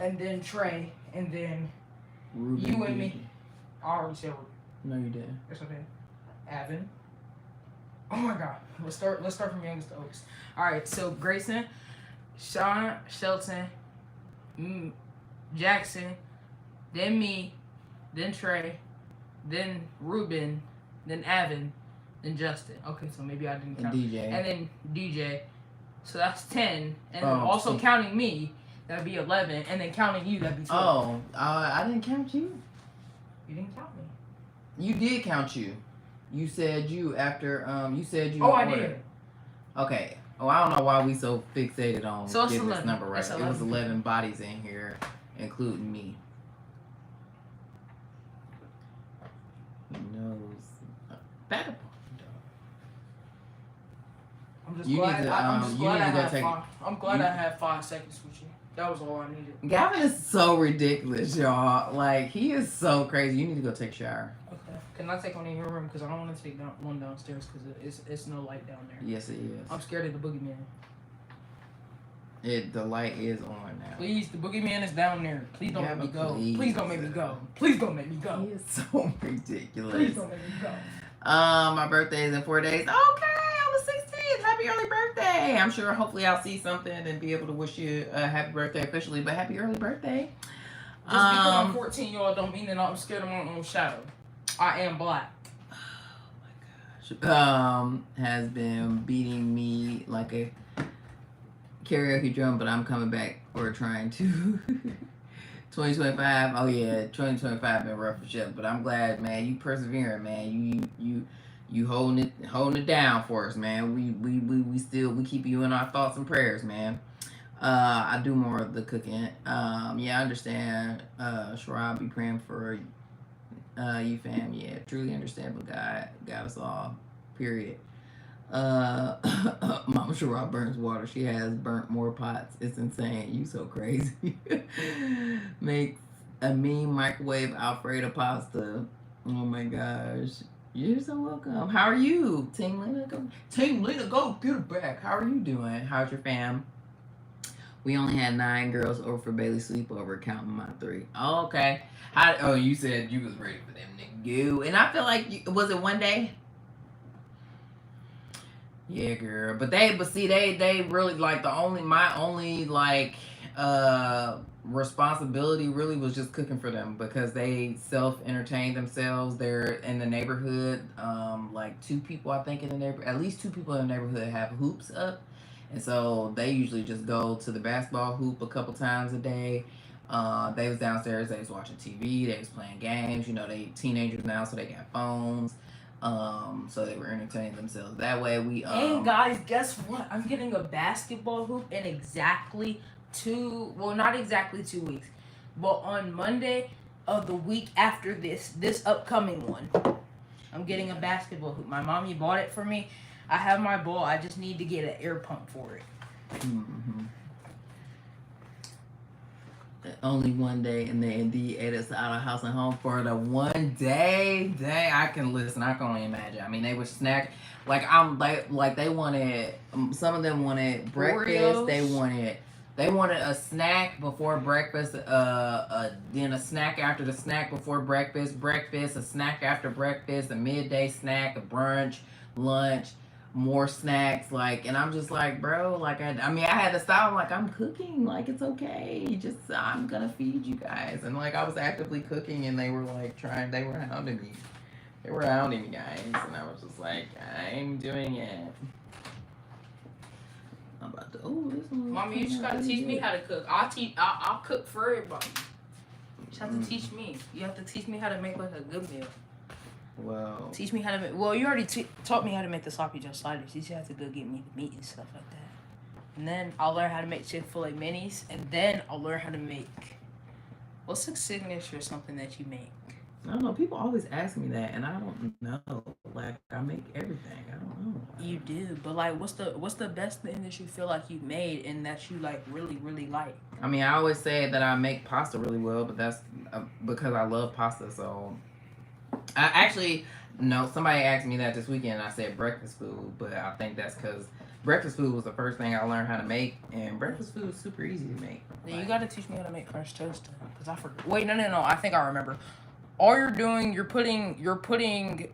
and then Trey, and then Ruben, you and me. I already said Ruben. No, you didn't. That's okay. Avin. Oh my God. Let's start from youngest to oldest. All right. So Grayson, Sean, Shelton, Jackson, then me, then Trey, then Ruben, then Avin, then Justin. Okay, so maybe I didn't count. DJ. And then DJ. So that's 10. And then Oh, also see. counting me, that'd be 11. And then counting you, that'd be 12. Oh, I didn't count you. You didn't count me. You did count you. You said you after you said you. Oh, I ordered. did. Okay. Oh, I don't know why we so fixated on So it's getting 11. this number right. It's It was 11. 11 bodies in here, including me. Who knows? Back up. I'm just You glad, need to, I'm just you glad need I to go had take- 5. I'm glad I had 5 seconds with you. That was all I needed. Gavin is so ridiculous, y'all. Like, he is so crazy. You need to go take a shower. Okay. Can I take one in your room? Because I don't want to take one downstairs because it's no light down there. Yes, it is. I'm scared of the boogeyman. The light is on now. Please, the boogeyman is down there. Please don't Yeah, make me but go. please. Please don't make me go. Please don't make me go. He is so ridiculous. Please don't make me go. My birthday is in 4 days. Okay, on the 16th. Happy early birthday. I'm sure hopefully I'll see something and be able to wish you a happy birthday officially, but happy early birthday. Just because I'm 14, y'all, don't mean that I'm scared of my own shadow. I am black. Has been beating me like a karaoke drum, but I'm coming back or trying to. 2025. Oh yeah, 2025 been rough for sure, but I'm glad, man. You persevering, man. You holding it down for us, man. We keep you in our thoughts and prayers, man. I do more of the cooking. Yeah, I understand. Sharab, be praying for you, fam. Yeah, truly understand, but God got us all. Period. Mama Sharab burns water. She has burnt more pots. It's insane. You so crazy. Make a mean microwave Alfredo pasta. Oh my gosh. You're so welcome. How are you? Team Lena, go get it back. How are you doing? How's your fam? We only had 9 girls over for Bailey's sleepover, counting my 3. Oh, okay. You said you was ready for them to go. And I feel like, was it one day? Yeah, girl. But see, they really, like, my only, like, responsibility really was just cooking for them because they self-entertain themselves. They're in the neighborhood. Like, 2 people, I think, in the neighborhood, at least 2 people in the neighborhood have hoops up. And so they usually just go to the basketball hoop a couple times a day. They was downstairs, they was watching TV, they was playing games. You know, they teenagers now, so they got phones. So they were entertaining themselves that way. And guys, guess what? I'm getting a basketball hoop in exactly not exactly 2 weeks, but on Monday of the week after this upcoming one, I'm getting a basketball hoop. My mommy bought it for me. I have my ball. I just need to get an air pump for it. Mm-hmm. Only one day, and then D ate us out of house and home for the one day. Dang, I can listen. I can only imagine. I mean, they were snack. Like they wanted. Some of them wanted breakfast. Oreos. They wanted a snack before breakfast. Then a snack after the snack before breakfast. Breakfast, a snack after breakfast, a midday snack, a brunch, lunch, more snacks, like, and I'm just like, bro, like, I mean, I had to stop. I'm like, I'm cooking, like, it's okay, just, I'm gonna feed you guys. And like, I was actively cooking, and they were like they were hounding me, guys, and I was just like, I'm doing it. I'm about to, oh, this one, Mommy, you just gotta teach me how to cook. I'll cook for everybody. You just have to teach me. You have to teach me how to make like a good meal. Well, teach me how to make. Well, you already taught me how to make the sloppy Joe sliders. You just have to go get me the meat and stuff like that. And then I'll learn how to make Chick-fil-A minis, and then I'll learn how to make. What's the signature something that you make? I don't know. People always ask me that, and I don't know. Like, I make everything. I don't know. You do, but like, what's the best thing that you feel like you made and that you like really like? I mean, I always say that I make pasta really well, but that's because I love pasta. So, I actually no. Somebody asked me that this weekend, and I said breakfast food, but I think that's because breakfast food was the first thing I learned how to make, and breakfast food is super easy to make. Then you gotta teach me how to make French toast, because I forgot. Wait, no. I think I remember. All you're doing, you're putting,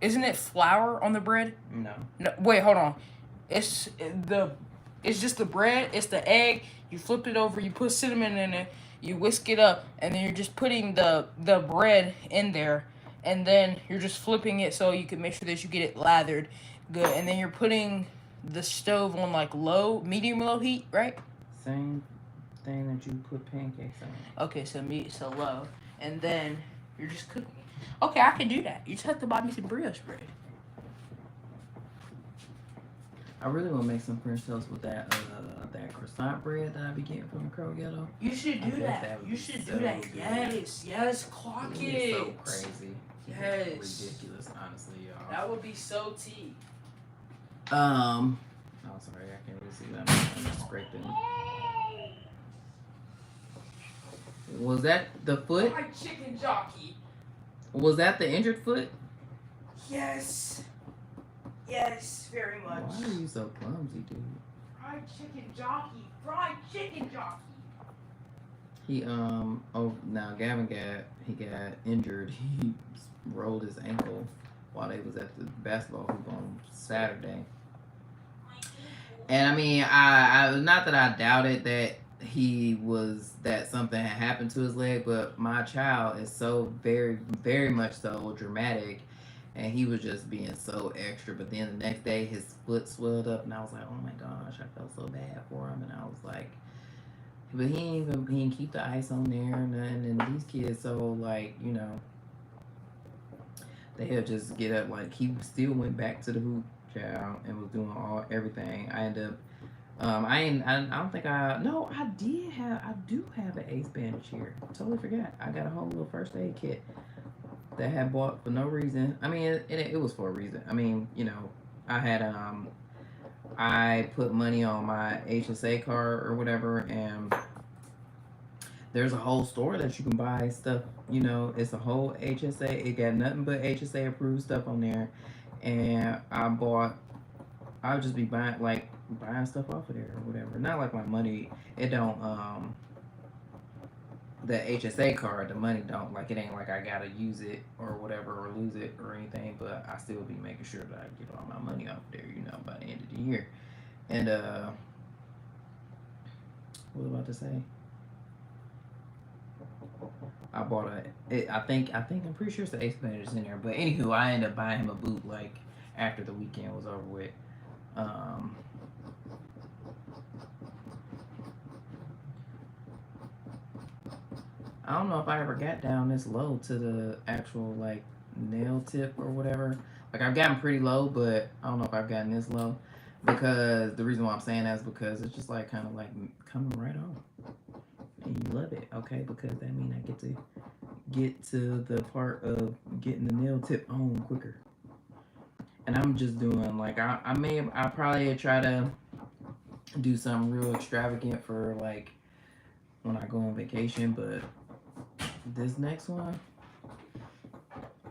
isn't it flour on the bread? No. No, wait, hold on. It's just the bread. It's the egg. You flip it over. You put cinnamon in it. You whisk it up, and then you're just putting the bread in there, and then you're just flipping it so you can make sure that you get it lathered good, and then you're putting the stove on like medium low heat, right? Same thing that you put pancakes on. Okay, so low, and then you're just cooking. Okay, I can do that. You just have to buy me some brioche bread. I really want to make some French toast with that croissant bread that I be getting from the Crow Ghetto. You should do that. You should do that. Good. Yes, clock it. It's so crazy. Yes. It's ridiculous, honestly, y'all. That would be so tea. Oh, sorry, I can't really see that. I'm scraping. Was that the foot? My chicken jockey. Was that the injured foot? Yes. Yes, very much. Why are you so clumsy, dude? Fried chicken jockey. Fried chicken jockey. He now Gavin got injured. He rolled his ankle while they was at the basketball hoop on Saturday. And I mean, I not that I doubted that that something had happened to his leg, but my child is so very, very much so dramatic, and he was just being so extra. But then the next day, his foot swelled up, and I was like, oh my gosh, I felt so bad for him. And I was like, but he didn't keep the ice on there, and these kids, so like, you know, they'll just get up. Like, he still went back to the hoop, child, and was doing everything. I ended up. I don't think I do have an ace bandage here. Totally forgot. I got a whole little first aid kit that I had bought for no reason. I mean, it was for a reason. I mean, you know, I had I put money on my HSA card or whatever, and there's a whole store that you can buy stuff. You know, it's a whole HSA. It got nothing but HSA approved stuff on there, and I would just be buying stuff off of there or whatever. Not like my money. It don't. The HSA card, the money don't, like, it ain't like I gotta use it or whatever or lose it or anything. But I still be making sure that I get all my money off there. You know, by the end of the year. And what was I about to say? I bought I'm pretty sure it's the ace bandage in there. But anywho, I ended up buying him a boot like after the weekend was over with. I don't know if I ever got down this low to the actual like nail tip or whatever. Like, I've gotten pretty low, but I don't know if I've gotten this low, because the reason why I'm saying that is because it's just like kind of like coming right off, and you love it, okay? Because that means I get to the part of getting the nail tip on quicker. And I'm just doing like I probably try to do something real extravagant for like when I go on vacation, but this next one,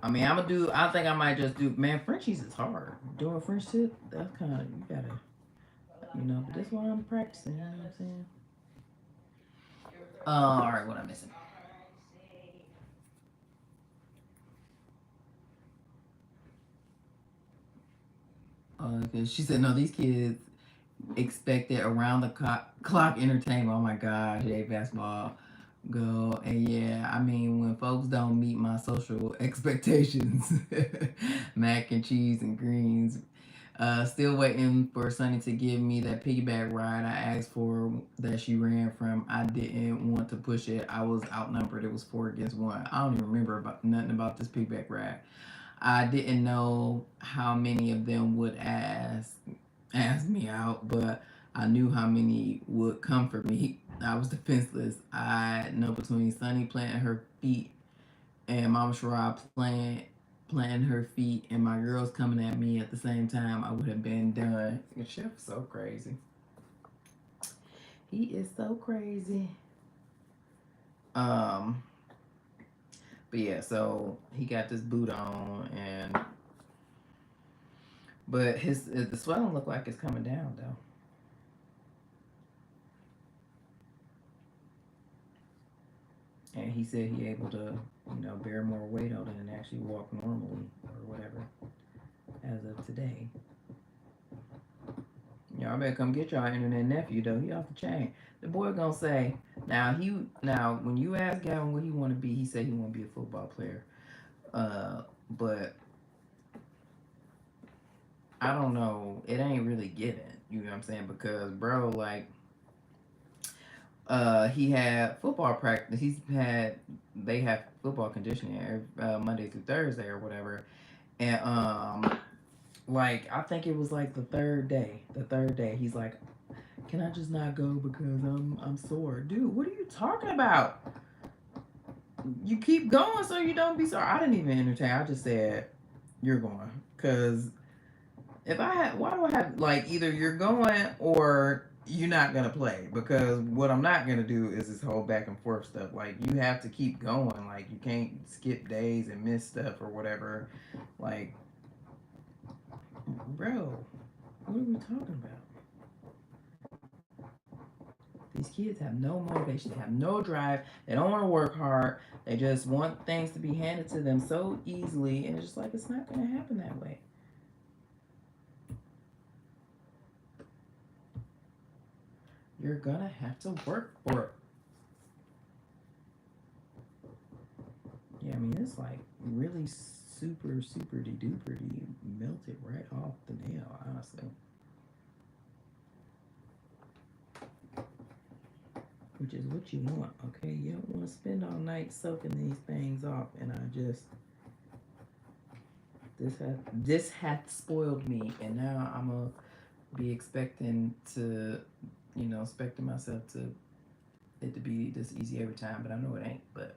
I mean, I think I might just do. Man, Frenchies is hard. Doing French tip, that's kind of you gotta, But this one I'm practicing. You know what I'm saying? All right, what I'm missing? She said no. These kids expected around the clock entertainment. Oh my gosh, yay basketball, go and yeah. I mean, when folks don't meet my social expectations, mac and cheese and greens. Still waiting for Sunny to give me that piggyback ride I asked for that she ran from. I didn't want to push it. I was outnumbered. It was 4 against 1. I don't even remember about nothing about this piggyback ride. I didn't know how many of them would ask me out, but I knew how many would come for me. I was defenseless. I know between Sunny planting her feet and Mama Sherrod planting her feet and my girls coming at me at the same time, I would have been done. The chef is so crazy. He is so crazy. But yeah, so he got this boot on but the swelling look like it's coming down though. And he said he able to, bear more weight on it and actually walk normally or whatever as of today. Y'all better come get y'all internet nephew though. He off the chain. The boy gonna say now when you ask Gavin what he want to be, he said he want to be a football player. But I don't know. It ain't really given. You know what I'm saying? Because bro, like, he had football practice. They have football conditioning every, Monday through Thursday or whatever, and like I think it was like the third day. The third day, he's like, "Can I just not go because I'm sore, dude? What are you talking about? You keep going so you don't be sore." I didn't even entertain. I just said, "You're going," because if I had, why do I have like either you're going or you're not gonna play? Because what I'm not gonna do is this whole back and forth stuff. Like you have to keep going. Like you can't skip days and miss stuff or whatever. Like, bro, what are we talking about? These kids have no motivation, they have no drive, they don't want to work hard, they just want things to be handed to them so easily, and it's just like it's not gonna happen that way. You're gonna have to work for it. Yeah, I mean it's like really super de duper melted right off the nail, honestly. Which is what you want, okay? You don't want to spend all night soaking these things off, and this hath spoiled me, and now I'm gonna be expecting myself to it to be this easy every time, but I know it ain't. But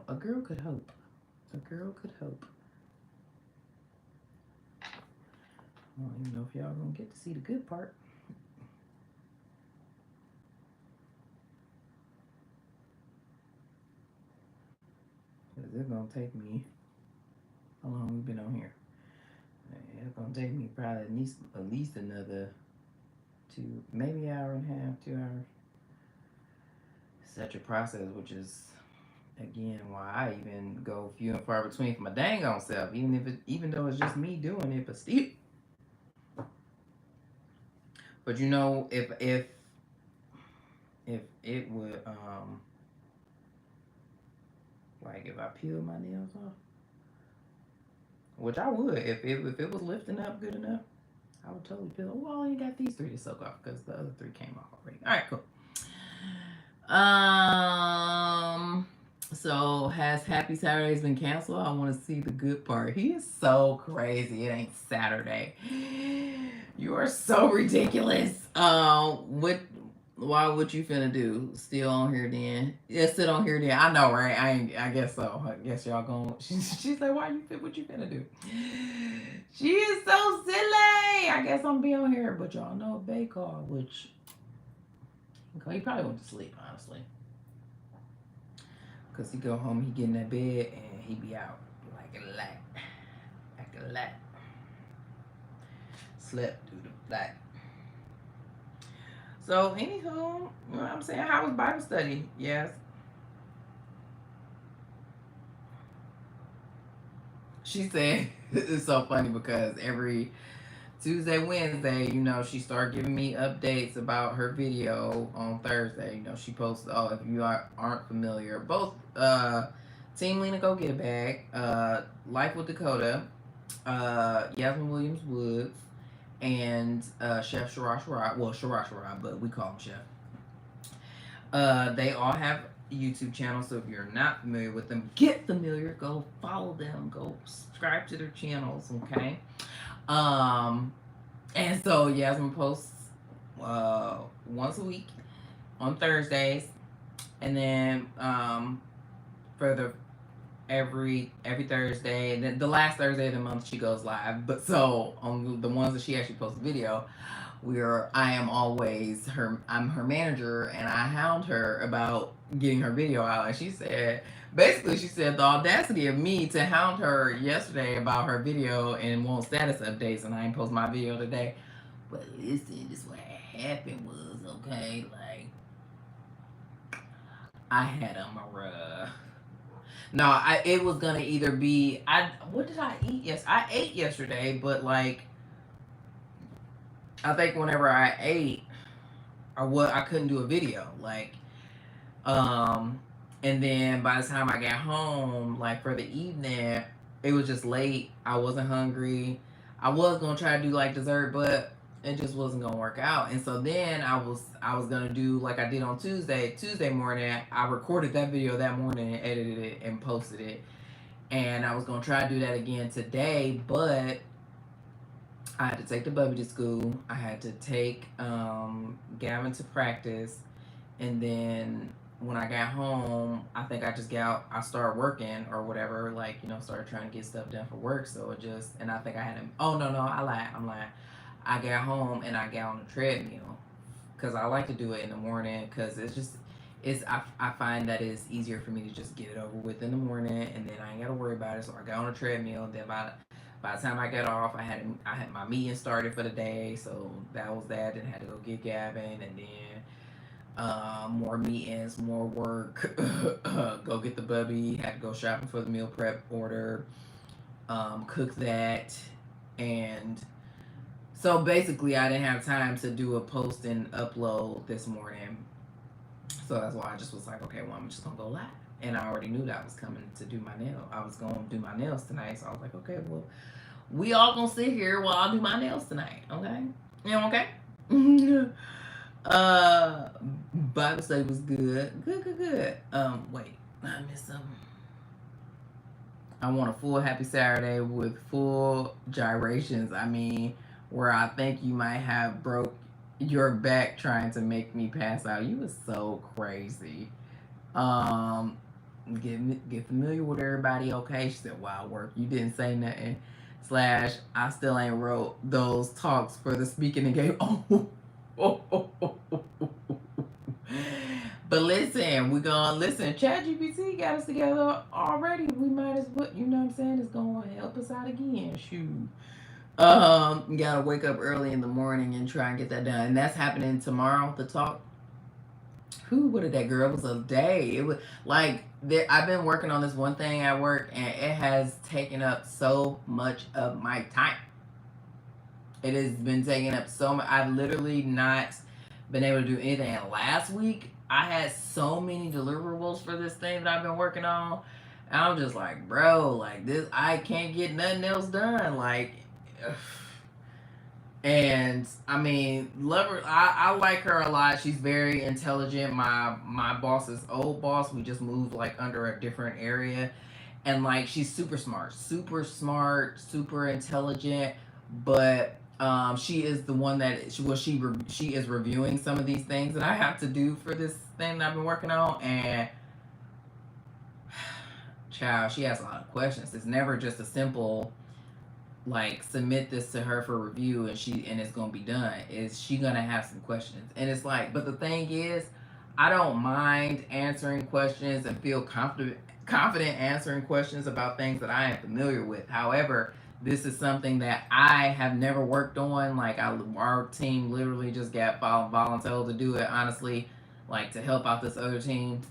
a girl could hope. A girl could hope. I don't even know if y'all gonna get to see the good part. Cause it's gonna take me. How long we been on here? It's gonna take me probably at least another maybe hour and a half, 2 hours. Such a process, which is again why I even go few and far between for my dang on self, even though it's just me doing it, but still. But if it would like if I peel my nails off, which I would if it was lifting up good enough, I would totally peel. Well, I only got these 3 to soak off because the other 3 came off already. All right, cool. So has Happy Saturdays been canceled? I want to see the good part. He is so crazy. It ain't Saturday. You are so ridiculous. What? Why what you finna do? Still on here then? Yeah, sit on here then. I know, right? I guess so. I guess y'all going. She's like, why you fit? What you finna do? She is so silly. I guess I'm be on here, but y'all know Bay called, which he probably went to sleep, honestly, cause he go home, he get in that bed, and he be out like a lot. Slept through the night. So, anywho, you know what I'm saying? How was Bible study? Yes. She said, it's so funny because every Tuesday, Wednesday, she started giving me updates about her video on Thursday. She posted, oh, if you aren't familiar, both Team Lena Go Get a Bag, Life with Dakota, Yasmin Williams Woods, and Chef Shara Shara. Well, Shara Shara, but we call him Chef. They all have YouTube channels, so if you're not familiar with them, get familiar. Go follow them. Go subscribe to their channels, okay? And so Yasmin posts once a week on Thursdays, and then for the every Thursday, and then the last Thursday of the month she goes live. But so on the ones that she actually posts video, I am always I'm her manager, and I hound her about getting her video out. And she said the audacity of me to hound her yesterday about her video and want status updates, and I ain't post my video today. But listen, this what happened was, okay, like I had no, it was gonna either be what did I eat? Yes, I ate yesterday, but like I think whenever I ate, I couldn't do a video. Like, and then by the time I got home, like for the evening, it was just late. I wasn't hungry. I was gonna try to do like dessert, but it just wasn't gonna work out. And so then I was gonna do like I did on Tuesday morning. I recorded that video that morning and edited it and posted it. And I was gonna try to do that again today, but I had to take the bubby to school. I had to take Gavin to practice, and then when I got home, I think I started working or whatever, like started trying to get stuff done for work. So and I think I had oh no, I lied. I'm lying. I got home and I got on the treadmill because I like to do it in the morning because I find that it's easier for me to just get it over with in the morning, and then I ain't gotta worry about it. So I got on the treadmill. Then by the time I got off, I had my meeting started for the day, so that was that. Then I had to go get Gavin, and then more meetings, more work. Go get the bubby. Had to go shopping for the meal prep order. Cook that, and so basically, I didn't have time to do a post and upload this morning. So that's why I just was like, okay, well, I'm just gonna go live. And I already knew that I was coming to do my nail. I was gonna do my nails tonight, so I was like, okay, well, we all gonna sit here while I do my nails tonight, okay? Yeah, okay. Bible study was good. Good. Wait, I missed something. I want a full happy Saturday with full gyrations. I mean, where I think you might have broke your back trying to make me pass out. You was so crazy. Get familiar with everybody, okay? She said, wow, work. You didn't say nothing. / I still ain't wrote those talks for the speaking engagement. But listen, we're gonna listen. ChatGPT got us together already. We might as well, you know what I'm saying? It's gonna help us out again. Shoot. Gotta wake up early in the morning and try and get that done. And that's happening tomorrow, the talk. What did that girl? It was a day. It was like I've been working on this one thing at work, and it has taken up so much of my time. It has been taking up so much. I've literally not been able to do anything. And last week, I had so many deliverables for this thing that I've been working on. And I'm just like, bro, like this, I can't get nothing else done. Like, and I mean, love her. I like her a lot. She's very intelligent. My boss's old boss, we just moved like under a different area, and like she's super smart, super intelligent. But She is the one that she is reviewing some of these things that I have to do for this thing that I've been working on, and child, she has a lot of questions. It's never just a simple like submit this to her for review and it's gonna be done. Is she gonna have some questions? And it's like, but the thing is, I don't mind answering questions and feel confident answering questions about things that I am familiar with. However, this is something that I have never worked on. Like our team literally just got volunteered to do it. Honestly, like to help out this other team.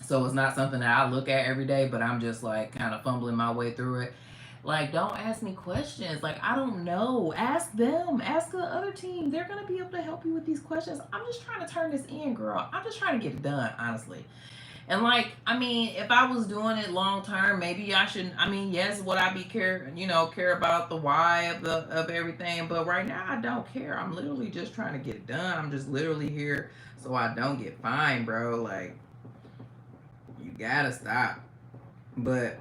So it's not something that I look at every day, but I'm just like kind of fumbling my way through it. Like, don't ask me questions. Like, I don't know. Ask them. Ask the other team. They're gonna be able to help you with these questions. I'm just trying to turn this in, girl. I'm just trying to get it done, honestly. And like, I mean, if I was doing it long term, maybe I shouldn't. I mean, yes, would I be care about the why of everything? But right now, I don't care. I'm literally just trying to get it done. I'm just literally here so I don't get fined, bro. Like, you gotta stop. But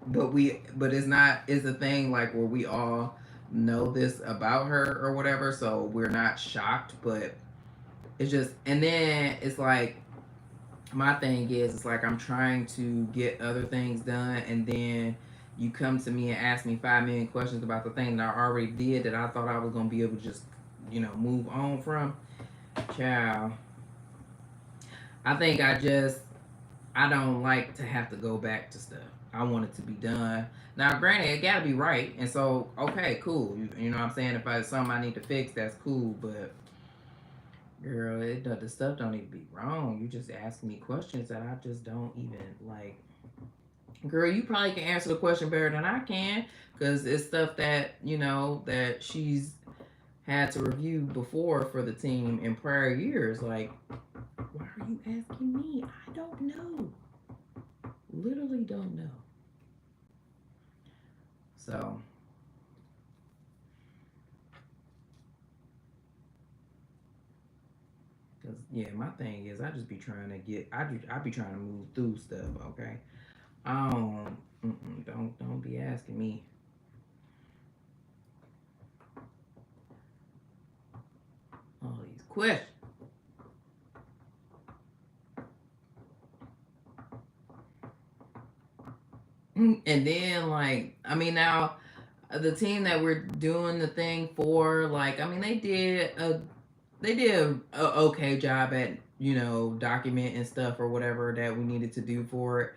but it's a thing like where we all know this about her or whatever, so we're not shocked, but it's just, and then it's like my thing is it's like I'm trying to get other things done, and then you come to me and ask me 5 million questions about the thing that I already did that I thought I was gonna be able to just move on from. Child, I think I don't like to have to go back to stuff. I want it to be done. Now, granted, it gotta be right, and so okay, cool. You know what I'm saying? If it's something I need to fix, that's cool. But girl, the stuff don't even be wrong. You just ask me questions that I just don't even like. Girl, you probably can answer the question better than I can, because it's stuff that that she's had to review before for the team in prior years. Like, why are you asking me? I don't know. Literally don't know. So, cause yeah, my thing is I just be trying to I be trying to move through stuff. Okay, don't be asking me all these questions. And then like, I mean, now the team that we're doing the thing for, like, I mean, they did a okay job at documenting stuff or whatever that we needed to do for it,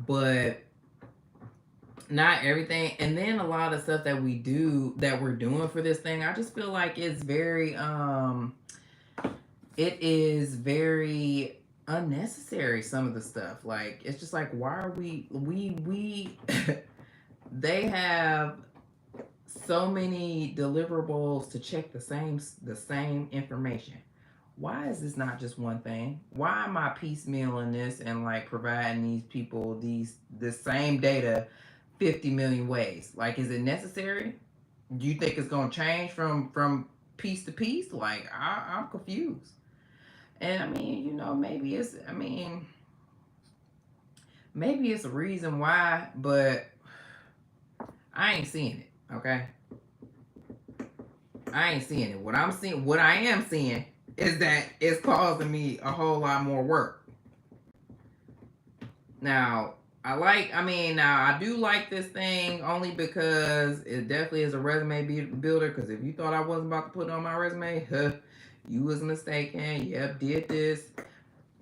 but not everything. And then a lot of stuff that we're doing for this thing, I just feel like it is very unnecessary. Some of the stuff, like, it's just like, why are we they have so many deliverables to check the same information. Why is this not just one thing? Why am I piecemealing this and like providing these people the same data 50 million ways? Like, is it necessary? Do you think it's gonna change from piece to piece? Like, I'm confused. And I mean, maybe it's a reason why, but I ain't seeing it. Okay, I ain't seeing it. What I am seeing is that it's causing me a whole lot more work. Now, I do like this thing only because it definitely is a resume builder. Because if you thought I wasn't about to put it on my resume, you was mistaken. Yep, did this.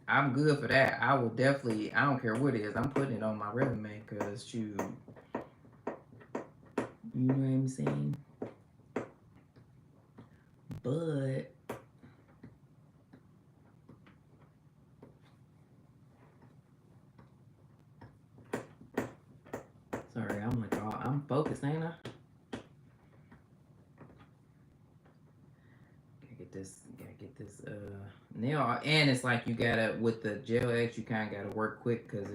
I'm good for that. I will definitely, I don't care what it is, I'm putting it on my resume because you know what I'm saying? But sorry, I'm focused, ain't I? Gotta get this nail, and it's like you gotta, with the gel X, you kind of gotta work quick, because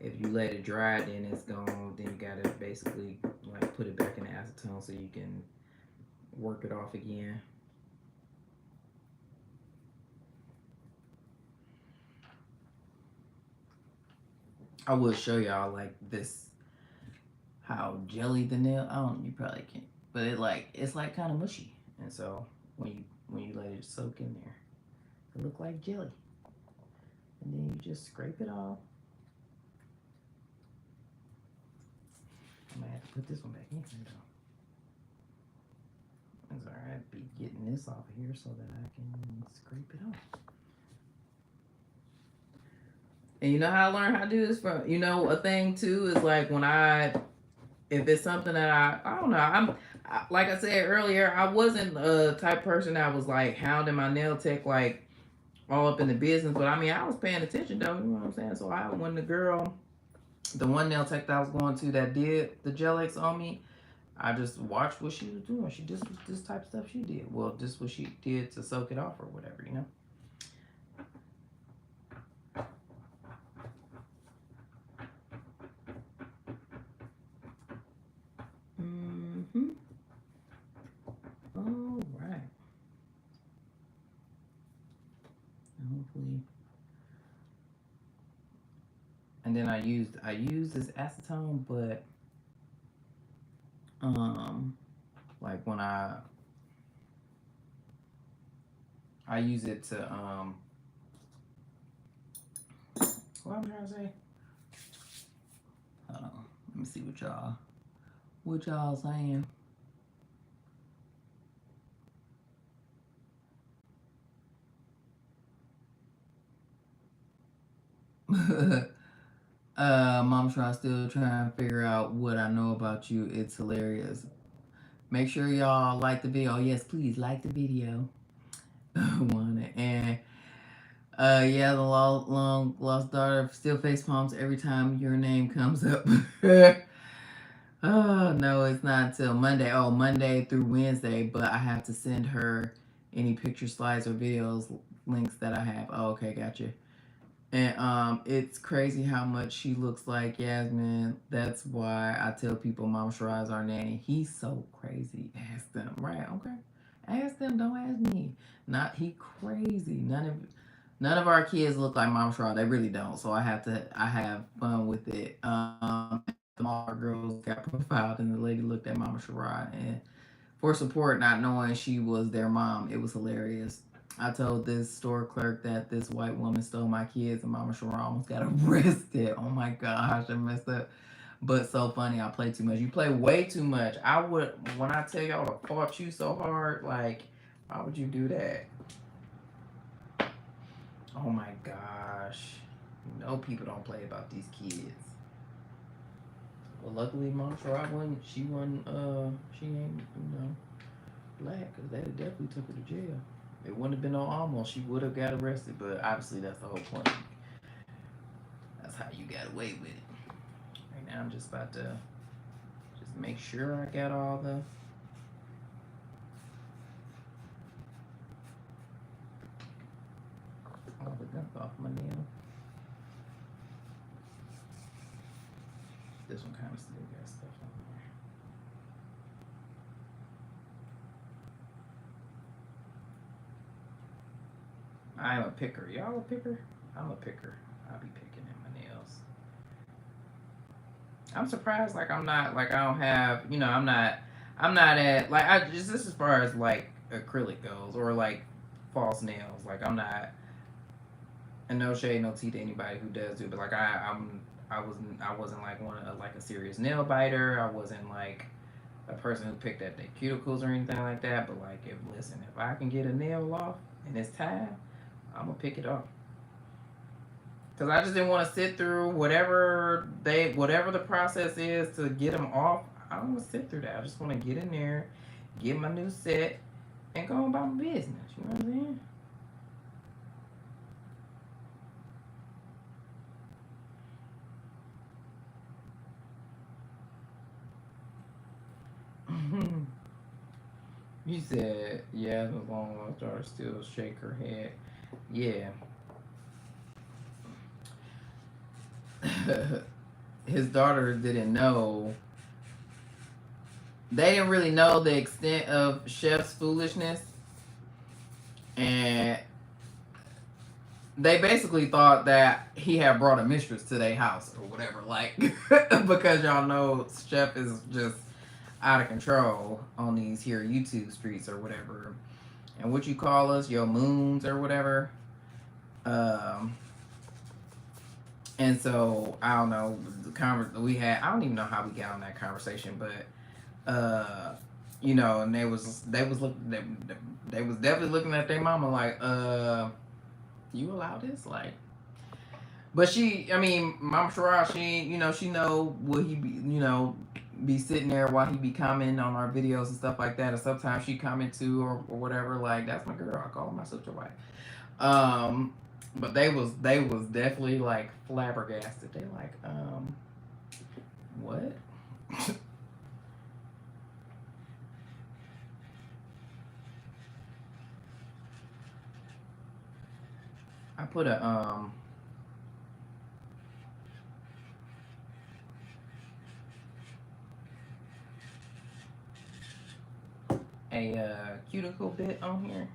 if you let it dry, then it's gone. Then you gotta basically like put it back in the acetone so you can work it off again. I will show y'all like this, how jelly the nail. I don't. You probably can't. but it's like kind of mushy, and so when you let it soak in there, it look like jelly, and then you just scrape it off. I might have to put this one back in here though. It's alright, be getting this off of here so that I can scrape it off. And you know how I learned how to do this from, a thing too is like if it's something that I don't know, like I said earlier, I wasn't a type person that was like hounding my nail tech like all up in the business, but I mean, I was paying attention though, you know what I'm saying? So when the one nail tech that I was going to that did the gel X on me, I just watched what she was doing. She just this type of stuff she did. Well, just what she did to soak it off or whatever, you know? Mm-hmm. All right. Hopefully. And then I used this acetone, but like when I use it to what I'm trying to say. Hold on. Let me see what y'all saying. Mom Try still trying to figure out what I know about you. It's hilarious. Make sure y'all like the video. Yes, please like the video. And yeah, the long lost daughter still face palms every time your name comes up. Oh no, it's not until Monday. Oh, Monday through Wednesday, but I have to send her any picture slides or videos links that I have. Oh, okay, gotcha. And it's crazy how much she looks like Yasmin. That's why I tell people Mama Shiraz our nanny. He's so crazy. Ask them, right? Okay, ask them. Don't ask me. Not he crazy. None of our kids look like Mama Shiraz. They really don't. So I have fun with it. All our girls got profiled, and the lady looked at Mama Shiraz and for support, not knowing she was their mom. It was hilarious. I told this store clerk that this white woman stole my kids, and Mama Sharon almost got arrested. Oh my gosh, I messed up. But so funny, I play too much. You play way too much. When I tell y'all to fought you so hard, like, why would you do that? Oh my gosh. You know people don't play about these kids. Well, luckily, Mama Sharon she ain't, black, because they definitely took her to jail. It wouldn't have been no almost. She would have got arrested, but obviously that's the whole point. That's how you got away with it. Right now I'm just about to just make sure I got all the gunk off my nail. This one kind of still got stuff on there. I'm a picker. Y'all a picker? I'm a picker. I'll be picking in my nails. I'm surprised like I'm not like I don't have I'm not at like I just this as far as like acrylic goes or like false nails. Like I'm not and no shade, no tea to anybody who does do it, but like I wasn't like like a serious nail biter. I wasn't like a person who picked at their cuticles or anything like that. But like if I can get a nail off and it's time, I'm gonna pick it off. Cause I just didn't want to sit through whatever the process is to get them off. I don't want to sit through that. I just want to get in there, get my new set, and go about my business. You know what I'm saying? You said, yeah, the long lost daughter still shake her head. Yeah. His daughter didn't know. They didn't really know the extent of Chef's foolishness. And they basically thought that he had brought a mistress to their house or whatever. Like, because y'all know Chef is just out of control on these here YouTube streets or whatever. And what you call us, your moons or whatever. Um, and so I don't know we had. I don't even know how we got on that conversation, but you know, and they was definitely looking at their mama like, you allow this, like. But she, I mean, Mama Shara, she, you know, she know what he be, you know, be sitting there while he be commenting on our videos and stuff like that. And sometimes she comment too or whatever. Like, that's my girl. I call my sister wife. Um, but they was definitely like flabbergasted. They like, what? I put a cuticle bit on here.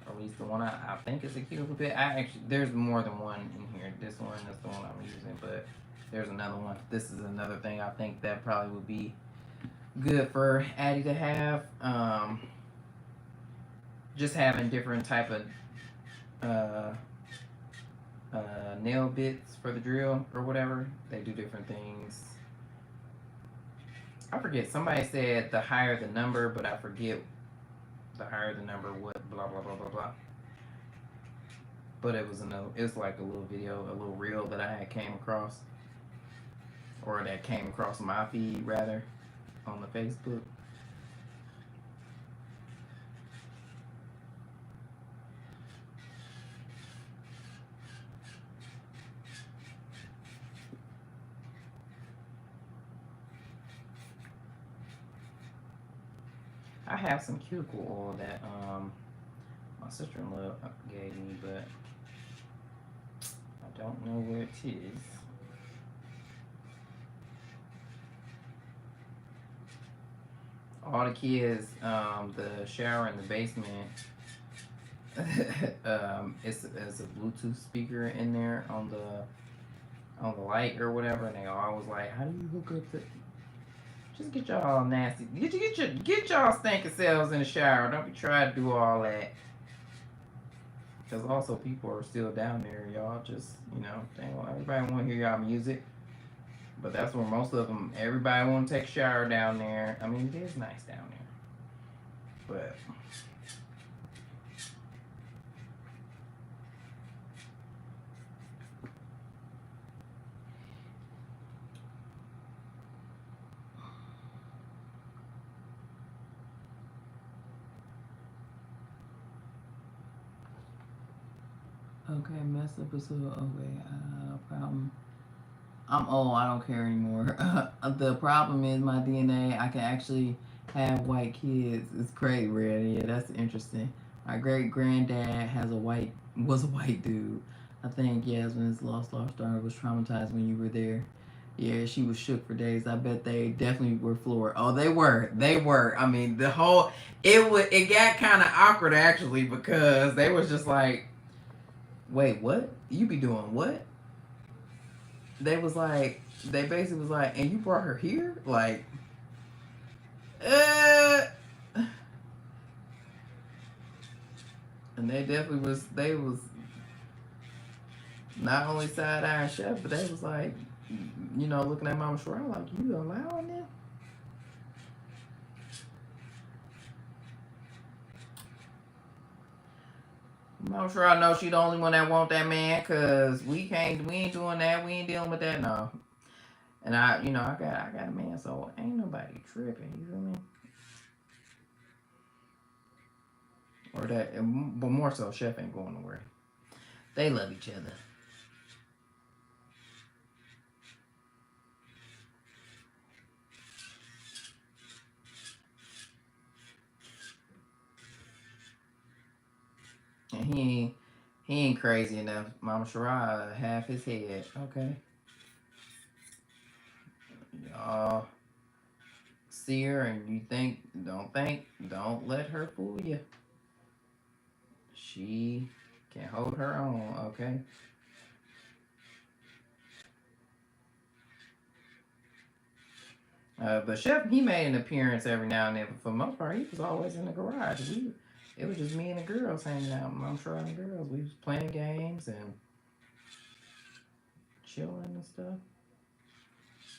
Or at least the one I think is a cuticle bit. I actually there's more than one in here. This one is the one I'm using, but there's another one. This is another thing I think that probably would be good for Addie to have. Just having different type of uh, nail bits for the drill or whatever. They do different things. I forget. Somebody said the higher the number, but I forget the higher the number what blah blah blah blah blah. But it was another. It was like a little video, a little reel that I had came across, or that came across my feed rather, on the Facebook. I have some cuticle oil that my sister-in-law gave me, but I don't know where it is. All the kids, the shower in the basement, it's a Bluetooth speaker in there on the light or whatever, and they always like, how do you hook up the? Just get y'all nasty. Get y'all stinking selves in the shower. Don't be trying to do all that. Because also people are still down there, y'all. Just everybody want to hear y'all music, but that's where most of them. Everybody want to take a shower down there. I mean, it is nice down there, but. Okay, mess up is okay. Problem. I'm old. I don't care anymore. The problem is my DNA. I can actually have white kids. It's crazy, Red. Yeah, that's interesting. My great granddad was a white dude. I think Yasmin's lost daughter was traumatized when you were there. Yeah, she was shook for days. I bet they definitely were floored. Oh, they were. They were. I mean, it got kind of awkward actually because they was just like, wait, what? You be doing what? They basically was like, and you brought her here? Like, uh. And they was not only side eye chef, but they was like, looking at Mama Shura like, you allowing them? Mama Shura know she the only one that want that man, cause we ain't doing that, we ain't dealing with that, no. And I got a man, so ain't nobody tripping, you feel me? Or that, but more so, Chef ain't going nowhere. They love each other. And he ain't crazy enough. Mama Shara half his head. Okay. Y'all see her and you don't let her fool you. She can hold her own, okay? The chef, he made an appearance every now and then, but for the most part, he was always in the garage. It was just me and the girls hanging out. I'm sure the girls, we was playing games and chilling and stuff.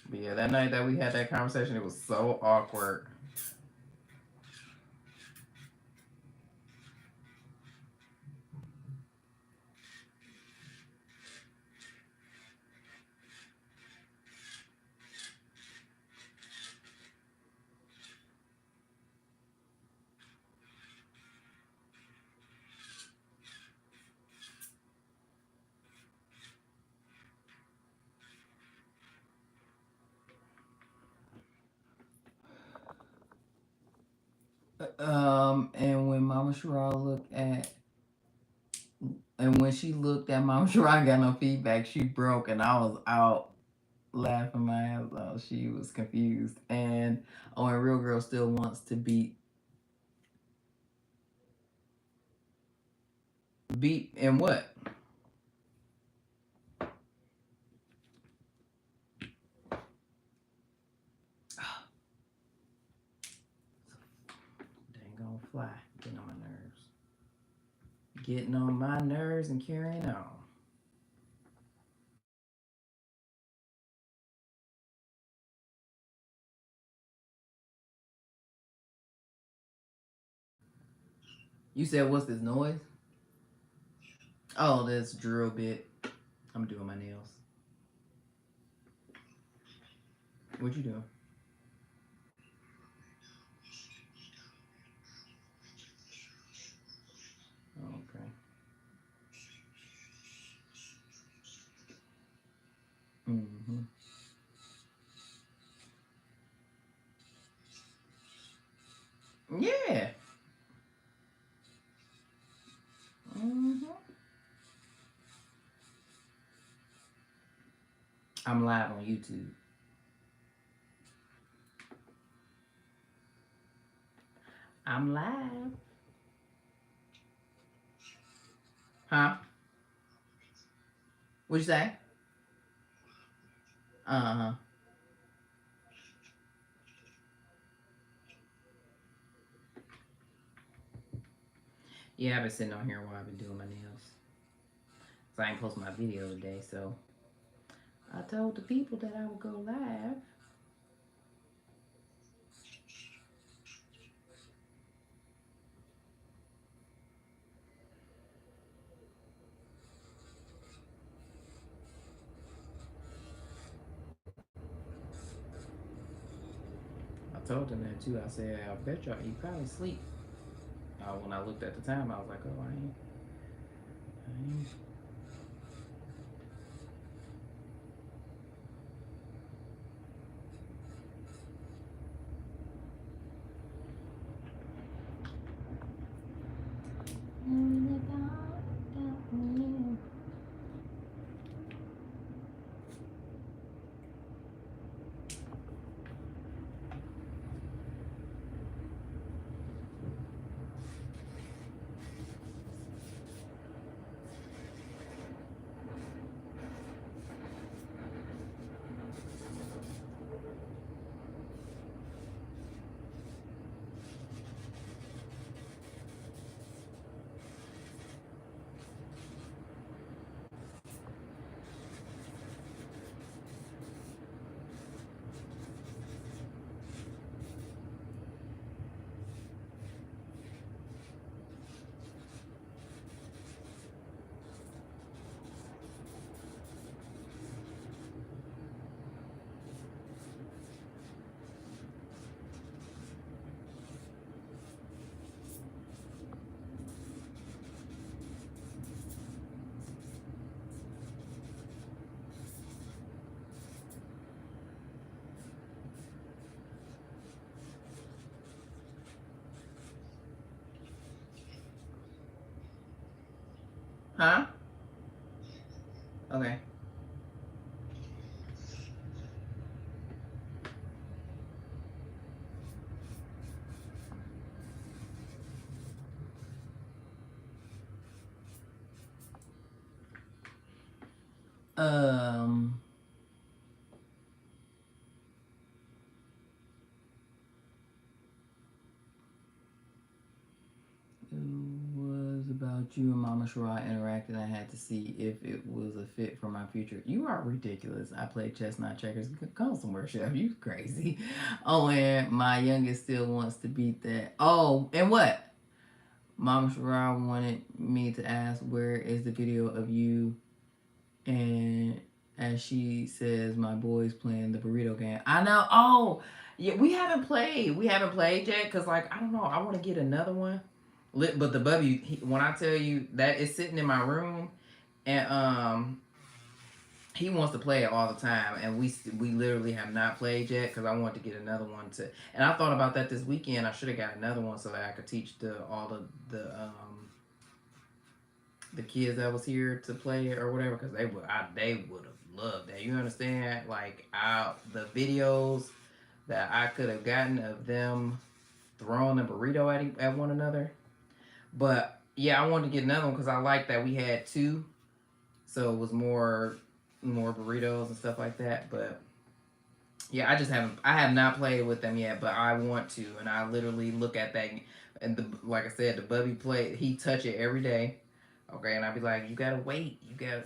But yeah, that night that we had that conversation, it was so awkward. And when Mama Shara looked at, and when she looked at Mama Shara, got no feedback, she broke, and I was out laughing my ass off. She was confused. And and Real Girl still wants to beat and what? Dang gonna fly. Getting on my nerves. Getting on my nerves and carrying on. You said what's this noise? Oh, this drill bit. I'm doing my nails. What you doing? Okay. Mm-hmm. Yeah. Mm-hmm. I'm live on YouTube. I'm live. Huh? What'd you say? Uh-huh. Yeah, I've been sitting on here while I've been doing my nails. So I ain't post my video today, so I told the people that I would go live. I told them that too. I said, I bet y'all you probably sleep. When I looked at the time, I was like, oh, I ain't. Huh? Okay. Um. But you and Mama Shirai interacted. I had to see if it was a fit for my future. You are ridiculous. I play chess, not checkers. Come somewhere, chef. You crazy. Oh, and my youngest still wants to beat that. Oh, and what? Mama Shirai wanted me to ask where is the video of you, and as she says, my boy's playing the burrito game. I know. Oh, yeah, we haven't played. We haven't played yet because, like, I don't know. I want to get another one. But the Bubby, when I tell you that it's sitting in my room, and he wants to play it all the time, and we literally have not played yet because I want to get another one to. And I thought about that this weekend. I should have got another one so that I could teach the kids that was here to play it or whatever because they would have loved that. You understand? Like the videos that I could have gotten of them throwing a burrito at one another. But yeah, I wanted to get another one because I like that we had two, so it was more burritos and stuff like that. But yeah, I have not played with them yet, but I want to, and I literally look at that, and like I said, the Bubby he touch it every day. Okay, and I'd be like, you gotta wait, you gotta,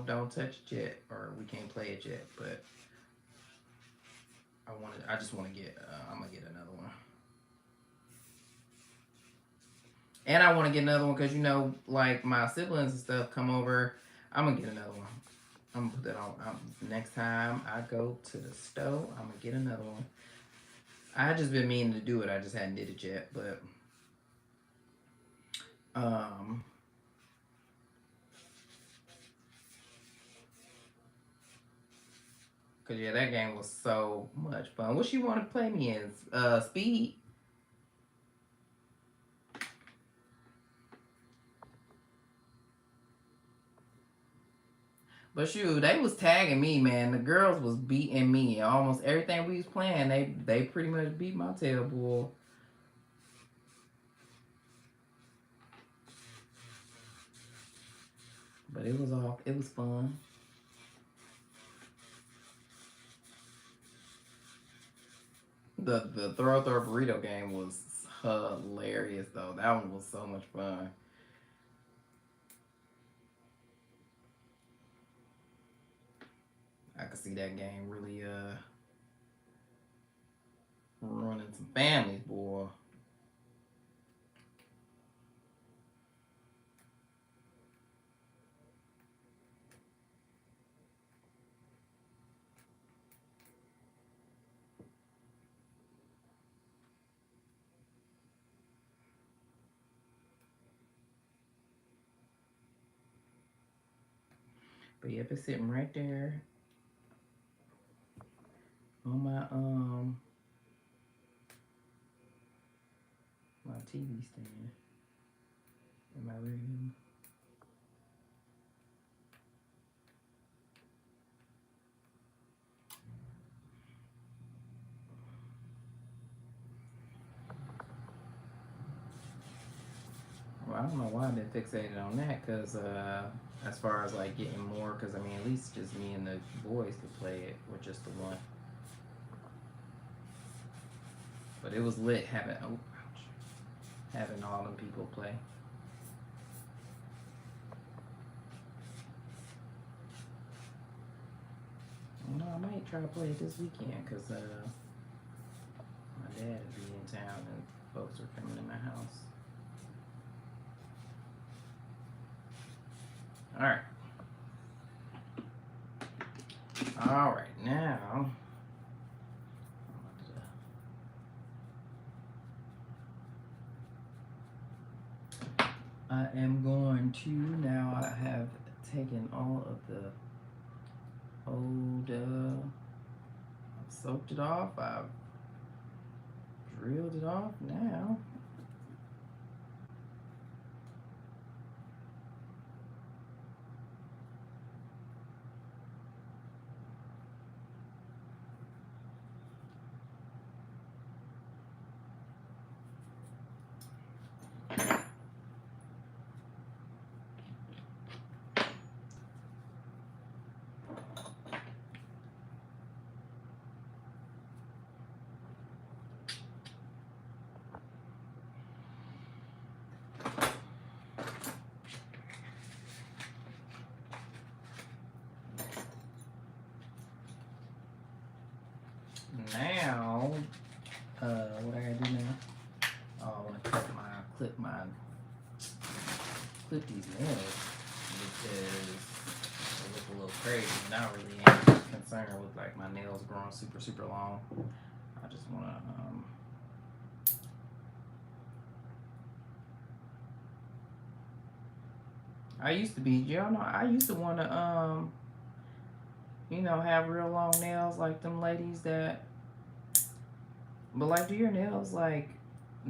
don't touch it yet, or we can't play it yet. But I just want to get, I'm gonna get another one. And I want to get another one because, like my siblings and stuff come over. I'm going to get another one. I'm going to put that on. Next time I go to the store, I'm going to get another one. I just been meaning to do it. I just hadn't did it yet. But, because, yeah, that game was so much fun. What you want to play me in? Speed? But shoot, they was tagging me, man. The girls was beating me. Almost everything we was playing, they pretty much beat my tail, boy. But it was fun. The throw burrito game was hilarious though. That one was so much fun. I could see that game really running some families, boy. But yep, it's sitting right there on my TV stand in my room. Well, I don't know why I've been fixated on that, because as far as like getting more, because I mean, at least just me and the boys could play it with just the one. But it was lit having all them people play. No, I might try to play it this weekend because my dad will be in town and folks are coming to my house. All right, now I am going to, now I have taken all of the old, I've soaked it off, I've drilled it off. Now clip these nails because they look a little crazy, and I really ain't concerned with like my nails growing super long. I just want to I used to be, y'all know, I used to want to you know, have real long nails like them ladies that, but like, do your nails like,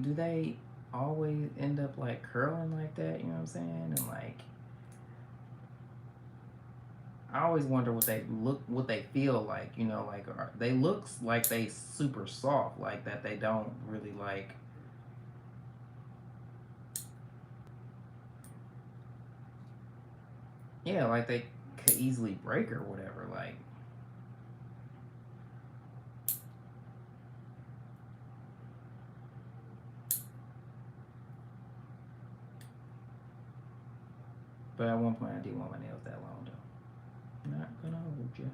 do they always end up like curling like that? You know what I'm saying? And like, I always wonder what they feel like. You know, like they looks like they super soft, like that they don't really like. Yeah, like they could easily break or whatever. Like, but at one point I did want my nails that long though. Not gonna hold you.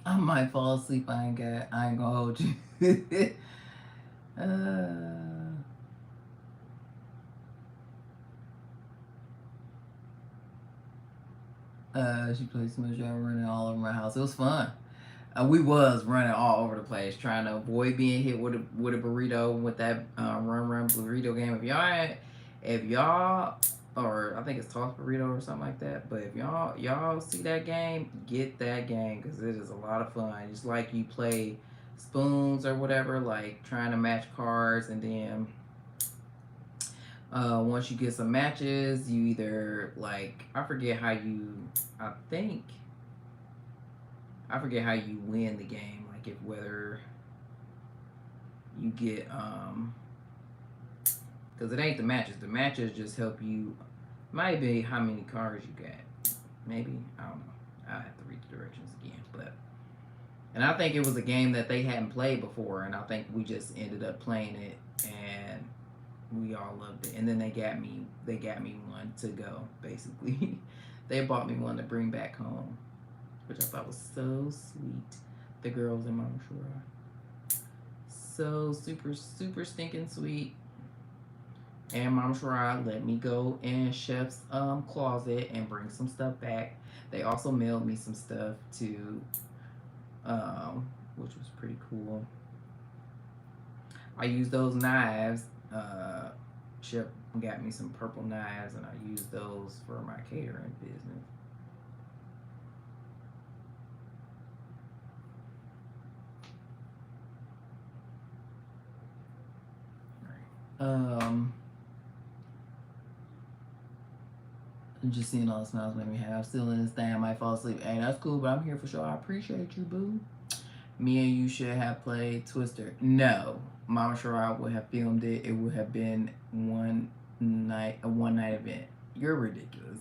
I might fall asleep. I ain't gonna hold you. She played so much running all over my house. It was fun. We was running all over the place trying to avoid being hit with a burrito with that run burrito game. If y'all, or I think it's toss burrito or something like that. But if y'all see that game, get that game because it is a lot of fun. It's like you play spoons or whatever, like trying to match cards, and then once you get some matches, you either like I forget how you win the game. Like if whether you get because it ain't the matches. The matches just help you. Might be how many cards you got. Maybe I don't know. I have to read the directions again. But and I think it was a game that they hadn't played before, and I think we just ended up playing it, and we all loved it. And then they got me one to go. Basically, they bought me one to bring back home, which I thought was so sweet. The girls in Mama Shura. So super stinking sweet. And Mama Shura let me go in Chef's closet and bring some stuff back. They also mailed me some stuff too, which was pretty cool. I used those knives. Chef got me some purple knives, and I used those for my catering business. Just seeing all the smiles made me happy. I'm still in this thing. I might fall asleep. Hey, that's cool, but I'm here for sure. I appreciate you, boo. Me and you should have played Twister. No, Mama Shara would have filmed it. It would have been a one night event. You're ridiculous.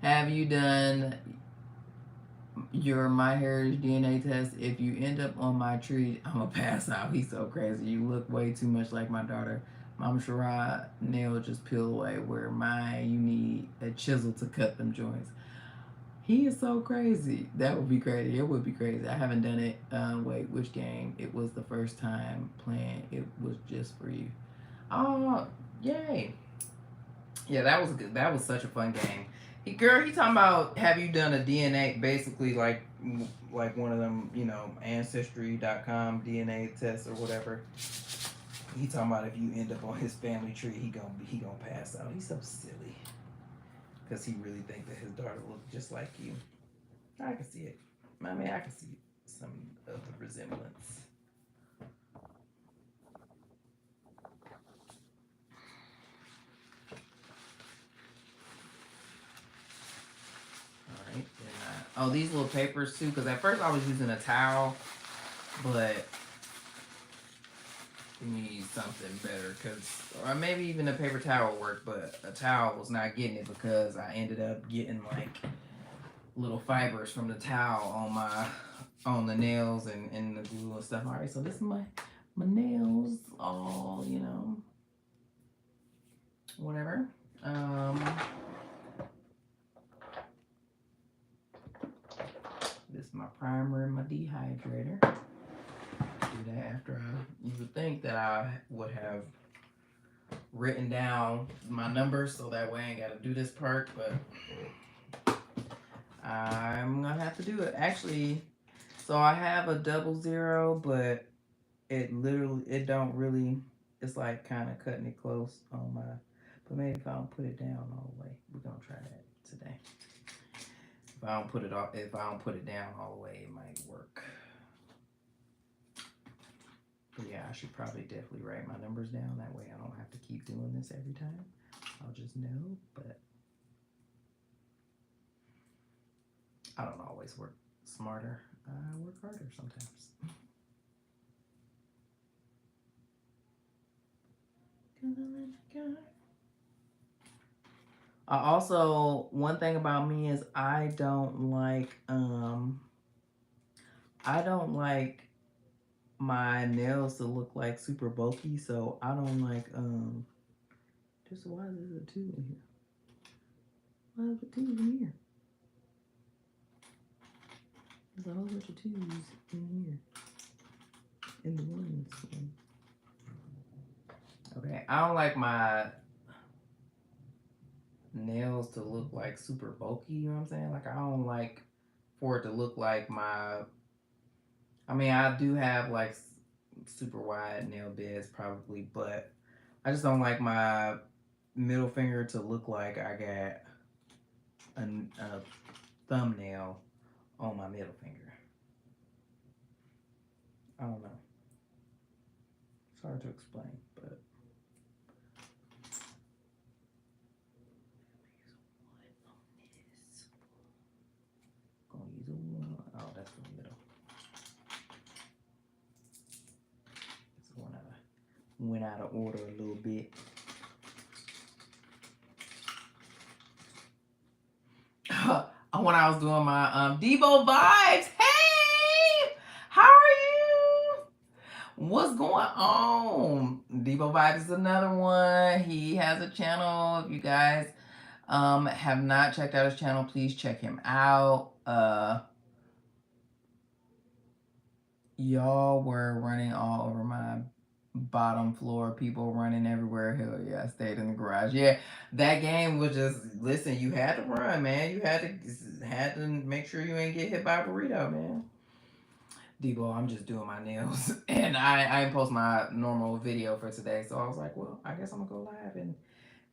Have you done your MyHeritage DNA test? If you end up on my tree, I'm gonna pass out. He's so crazy. You look way too much like my daughter. Mama Shara nail just peel away. Where mine, you need a chisel to cut them joints. He is so crazy. That would be crazy. It would be crazy. I haven't done it. Wait, which game? It was the first time playing. It was just for you. Oh, yay. Yeah, that was good. That was such a fun game. He talking about, have you done a DNA, basically like one of them, you know, ancestry.com DNA tests or whatever. He talking about if you end up on his family tree, he gonna pass out. He's so silly. Because he really think that his daughter looked just like you. I can see it. I mean, I can see some of the resemblance. Alright. Oh, these little papers too, because at first I was using a towel, but need something better, or maybe even a paper towel work, but a towel was not getting it because I ended up getting like little fibers from the towel on the nails and the glue and stuff. All right, so this is my nails, all whatever. This is my primer and my dehydrator. Do that after you would think that I would have written down my numbers so that way I ain't got to do this part, but I'm gonna have to do it. Actually, so I have a 00, but it don't really, it's like kind of cutting it close on my, but maybe if I don't put it down all the way, we're gonna try that today. If I don't put it down all the way, it might work. But yeah, I should probably definitely write my numbers down. That way I don't have to keep doing this every time. I'll just know, but I don't always work smarter. I work harder sometimes. Also, one thing about me is I don't like my nails to look like super bulky, so I don't like just why is there a tube in here? Why is the tube in here? There's a whole bunch of tubes in here. In the ones. Okay, I don't like my nails to look like super bulky, you know what I'm saying? Like I don't like for it to look like I do have like super wide nail beds probably, but I just don't like my middle finger to look like I got a thumbnail on my middle finger. I don't know. It's hard to explain, but gonna use a one. Oh, that's the middle. This one went out of order a little bit. When I was doing my Debo vibes. Hey, how are you? What's going on? Debo vibes is another one. He has a channel. If you guys have not checked out his channel, please check him out. Y'all were running all over my bottom floor, people running everywhere. Hell yeah, I stayed in the garage. Yeah, that game was just, listen, you had to run, man. You had to make sure you ain't get hit by a burrito, man. Debo, I'm just doing my nails, and I didn't post my normal video for today, so I was like, well, I guess I'm gonna go live, and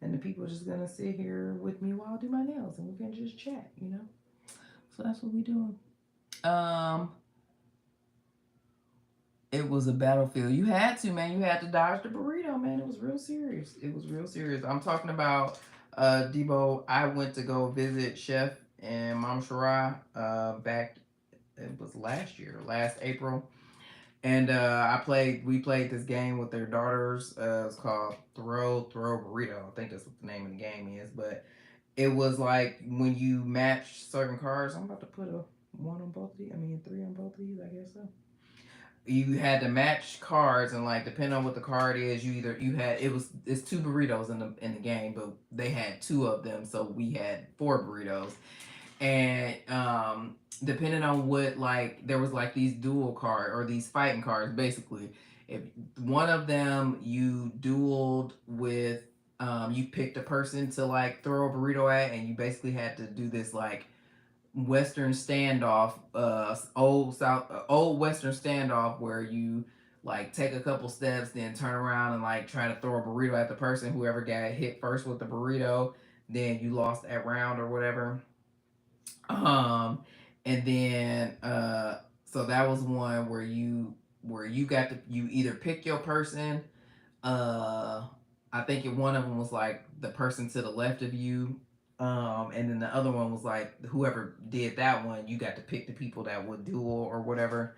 the people are just gonna sit here with me while I do my nails, and we can just chat, So that's what we doing. It was a battlefield. You had to, man. You had to dodge the burrito, man. It was real serious. I'm talking about Debo. I went to go visit Chef and Mom Shirai back. It was last April, and we played this game with their daughters. It's called Throw Burrito. I think that's what the name of the game is. But it was like when you match certain cards. I'm about to put a 1 on both of these. 3 on both of these. I guess so. You had to match cards, and like depending on what the card is, it's 2 burritos in the game, but they had 2 of them, so we had 4 burritos. And depending on what, like, there was like these dual card or these fighting cards basically. If one of them you dueled with, you picked a person to like throw a burrito at, and you basically had to do this like Western standoff, old Western standoff, where you like take a couple steps, then turn around and like try to throw a burrito at the person. Whoever got hit first with the burrito, then you lost that round or whatever. And then so that was one where you you either pick your person. I think one of them was like the person to the left of you. And then the other one was like whoever did that one, you got to pick the people that would duel or whatever.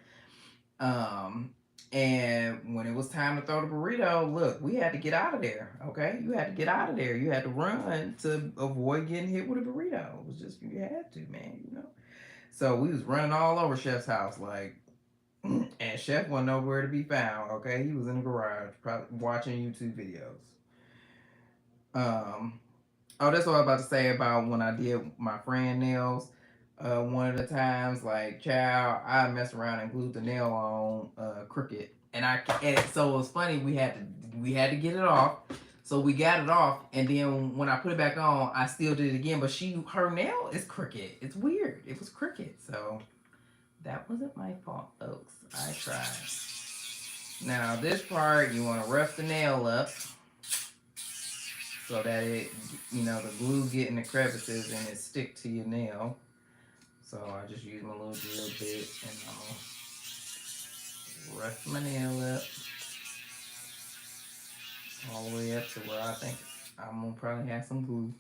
And when it was time to throw the burrito, look, we had to get out of there. Okay, you had to get out of there. You had to run to avoid getting hit with a burrito. It was just you had to, man. You know. So we was running all over Chef's house, like, and Chef wasn't nowhere to be found. Okay, he was in the garage, probably watching YouTube videos. Um, Oh, that's what I was about to say about when I did my friend nails. One of the times, like, child, I messed around and glued the nail on crooked, and so it was funny. We had to get it off, so we got it off, and then when I put it back on, I still did it again. But her nail is crooked. It's weird. It was crooked, so that wasn't my fault, folks. I tried. Now this part, you want to rough the nail up so that the glue get in the crevices and it stick to your nail. So I just use my little drill bit and I'll rough my nail up all the way up to where I think I'm gonna probably have some glue.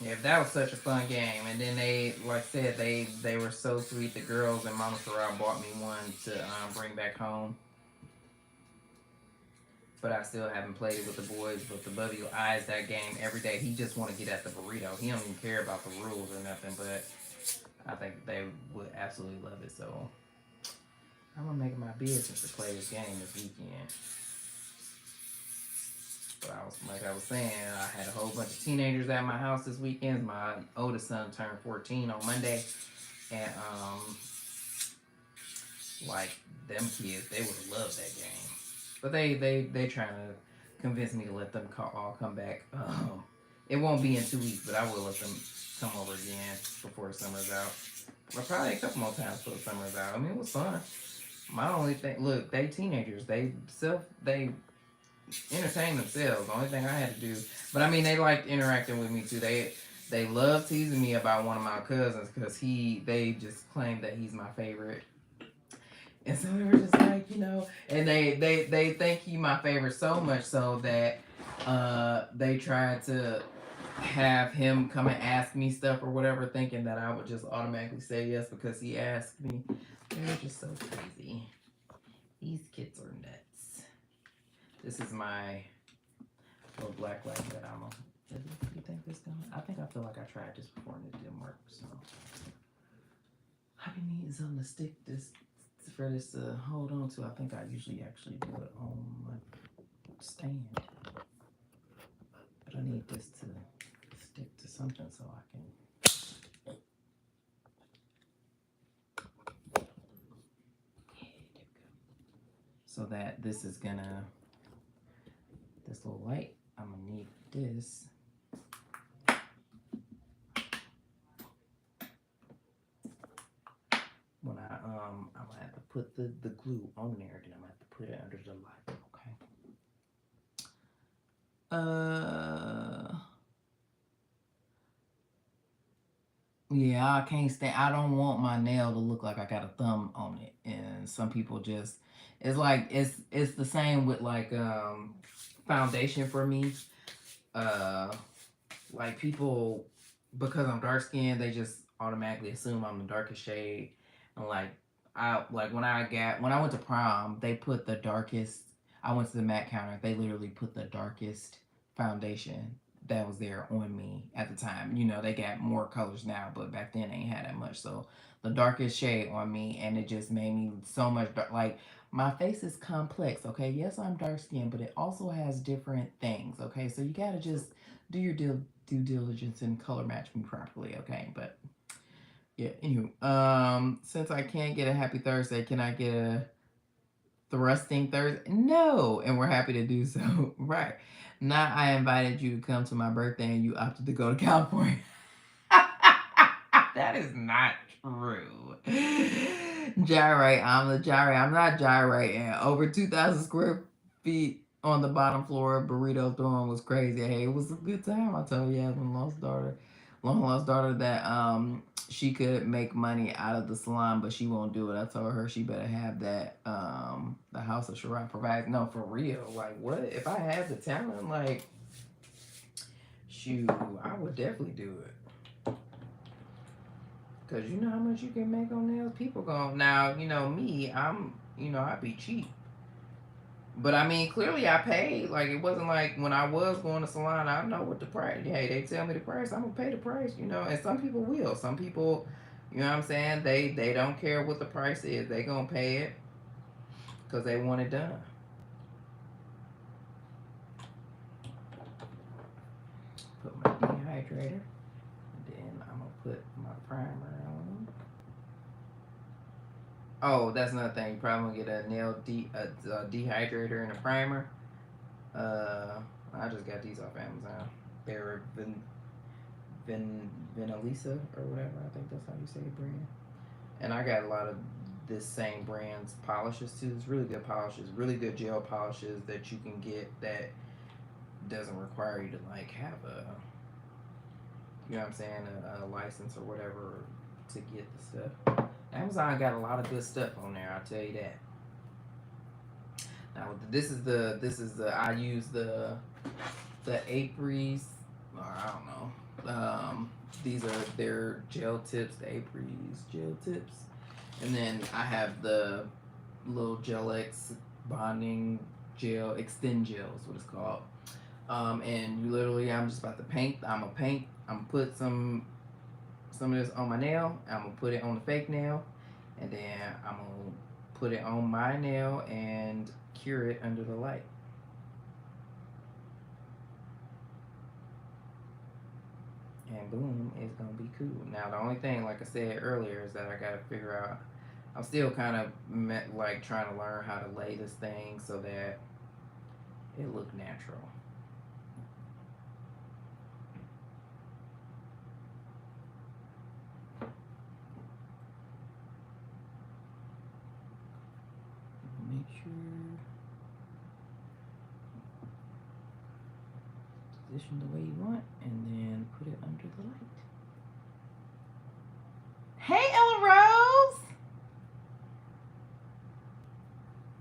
Yeah, that was such a fun game. And then they, like I said, they were so sweet. The girls and Mama Sorrel bought me one to bring back home. But I still haven't played it with the boys. But the buddy eyes that game every day. He just want to get at the burrito. He don't even care about the rules or nothing. But I think they would absolutely love it. So I'm gonna make it my business to play this game this weekend. But I was saying, I had a whole bunch of teenagers at my house this weekend. My oldest son turned 14 on Monday, and like them kids, they would have loved that game. But they trying to convince me to let them all come back. It won't be in 2 weeks, but I will let them come over again before the summer's out. But probably a couple more times before the summer's out. I mean, it was fun. My only thing, look, they teenagers. They entertain themselves. The only thing I had to do, but I mean, they liked interacting with me too. They love teasing me about one of my cousins because they just claim that he's my favorite. And so they were just like, and they think he my favorite so much so that they tried to have him come and ask me stuff or whatever, thinking that I would just automatically say yes because he asked me. They're just so crazy. These kids are nuts. This is my little black light that I'm on. You think this gonna? I feel like I tried this before and it didn't work. So I've been needing something to stick this for this to hold on to. I think I usually actually do it on my stand, but I need this to stick to something so I can. So that this is gonna, this little light, I'm gonna need this. When I'm gonna have to put the glue on there, then I'm gonna have to put it under the light, okay? Yeah, I can't stand. I don't want my nail to look like I got a thumb on it. And some people just, it's like it's the same with like foundation for me. Uh, like people, because I'm dark skinned, they just automatically assume I'm the darkest shade. And when I went to prom, they put the darkest. I went to the MAC counter. They literally put the darkest foundation that was there on me at the time. They got more colors now, but back then they ain't had that much. So the darkest shade on me, and it just made me so much dark. Like my face is complex. Okay, yes, I'm dark skinned, but it also has different things. Okay, so you gotta just do your due diligence and color match me properly. Okay, but yeah. Anywho, since I can't get a happy Thursday, can I get a thrusting Thursday? No, and we're happy to do so. Right. Not I invited you to come to my birthday and you opted to go to California. That is not true. Gyrate, I'm the gyrate. I'm not gyrating. Over 2,000 square feet on the bottom floor of burrito throwing was crazy. Hey, it was a good time. I told you I had my lost daughter. long lost daughter that she could make money out of the salon, but she won't do it. I told her she better have that the house of Shirai provides. No, for real. Like what? If I had the talent, like shoot, I would definitely do it. Cause you know how much you can make on nails. People go now. You know me. I be cheap. But I mean, clearly I paid. Like it wasn't like when I was going to salon, I know what the price. Hey, they tell me the price, I'm gonna pay the price. And some people will. Some people, you know what I'm saying? They don't care what the price is. They gonna pay it because they want it done. Put my dehydrator, and then I'm gonna put my primer on. Oh, that's another thing. You probably gonna get a dehydrator and a primer. I just got these off Amazon. They're Vinalisa or whatever. I think that's how you say it, brand. And I got a lot of this same brand's polishes too. It's really good polishes, really good gel polishes that you can get that doesn't require you to like have a, you know what I'm saying, a license or whatever to get the stuff. Amazon got a lot of good stuff on there. I'll tell you that. Now this is the I use the Apres, or I don't know. These are their gel tips, the Apres gel tips, and then I have the little Gel X bonding gel, extend gel is what it's called. And you literally, I'm just about to paint. I'm gonna put some of this on my nail. I'm gonna put it on the fake nail, and then I'm gonna put it on my nail and cure it under the light. And boom, it's gonna be cool. Now the only thing, like I said earlier, is that I gotta figure out. I'm still kind of like trying to learn how to lay this thing so that it look natural. Make sure position the way you want, and then put it under the light. Hey, Ella Rose.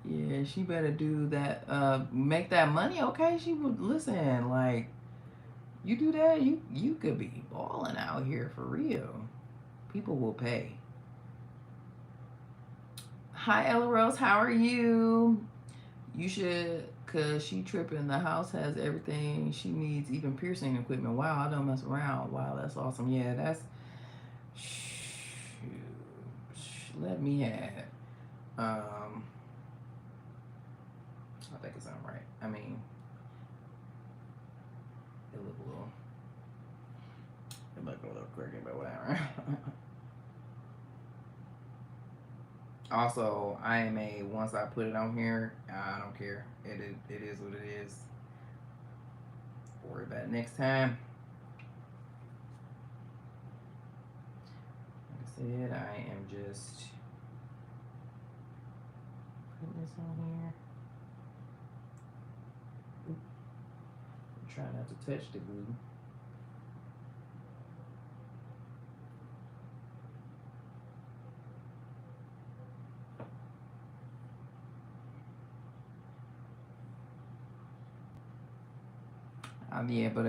Yeah, she better do that. Make that money, okay? She would listen. Like you do that, you could be balling out here for real. People will pay. Hi, Ella Rose. How are you? You should, cause she tripping. The house has everything she needs, even piercing equipment. Wow, I don't mess around. Wow, that's awesome. Yeah, that's. Let me have. I think it's all right. I mean, it look a little. It look a little crooked, but whatever. Also, once I put it on here, I don't care. It is what it is. Worry about it next time. Like I said, I am just putting this on here. Try not to touch the glue. Yeah, but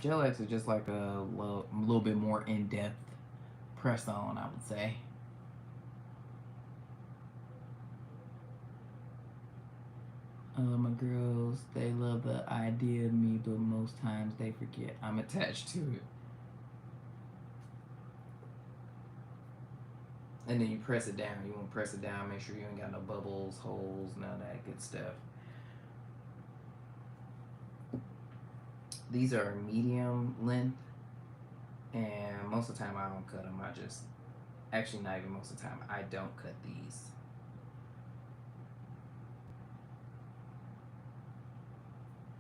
Gel X is just like a little bit more in depth press on, I would say. My girls, they love the idea of me, but most times they forget I'm attached to it. And then you press it down. You want to press it down, make sure you ain't got no bubbles, holes, none of that good stuff. These are medium length, and most of the time I don't cut them. Actually not even most of the time, I don't cut these.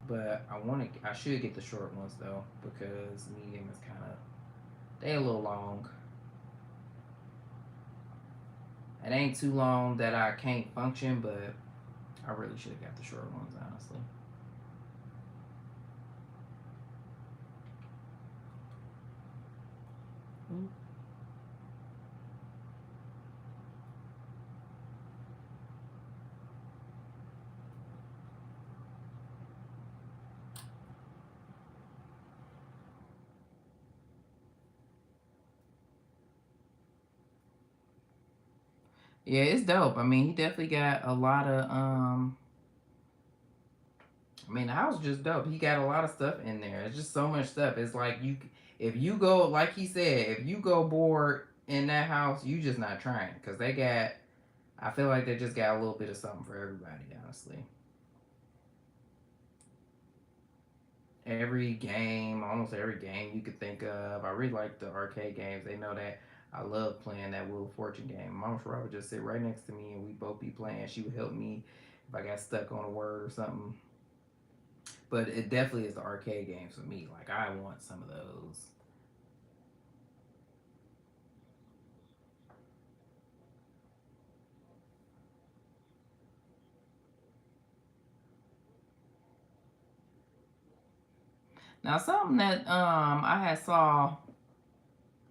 But I should get the short ones though, because medium is they a little long. It ain't too long that I can't function, but I really should have got the short ones, honestly. Yeah, it's dope. I mean, he definitely got a lot of I mean, the house is just dope. He got a lot of stuff in there. It's just so much stuff. It's like if you go, like he said, if you go bored in that house, you just not trying because they got. I feel like they just got a little bit of something for everybody, honestly. Every game, almost every game you could think of. I really like the arcade games. They know that I love playing that Wheel of Fortune game. Mama Sherrod would just sit right next to me and we both be playing. She would help me if I got stuck on a word or something. But it definitely is the arcade games for me. Like I want some of those. Now something that I had saw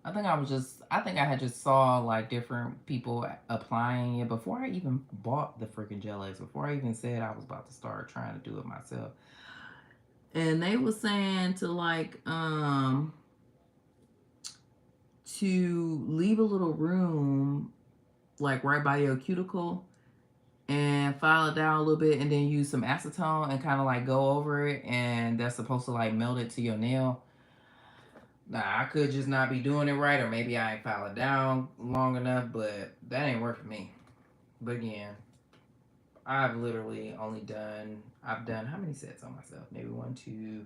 I think I had just saw like different people applying it before I even bought the freaking gel eggs, before I even said I was about to start trying to do it myself. And they were saying to like to leave a little room like right by your cuticle and file it down a little bit and then use some acetone and kind of like go over it and that's supposed to like melt it to your nail. Nah, I could just not be doing it right, or maybe I ain't file it down long enough, but that ain't work for me. But again, I've done how many sets on myself? Maybe one, two.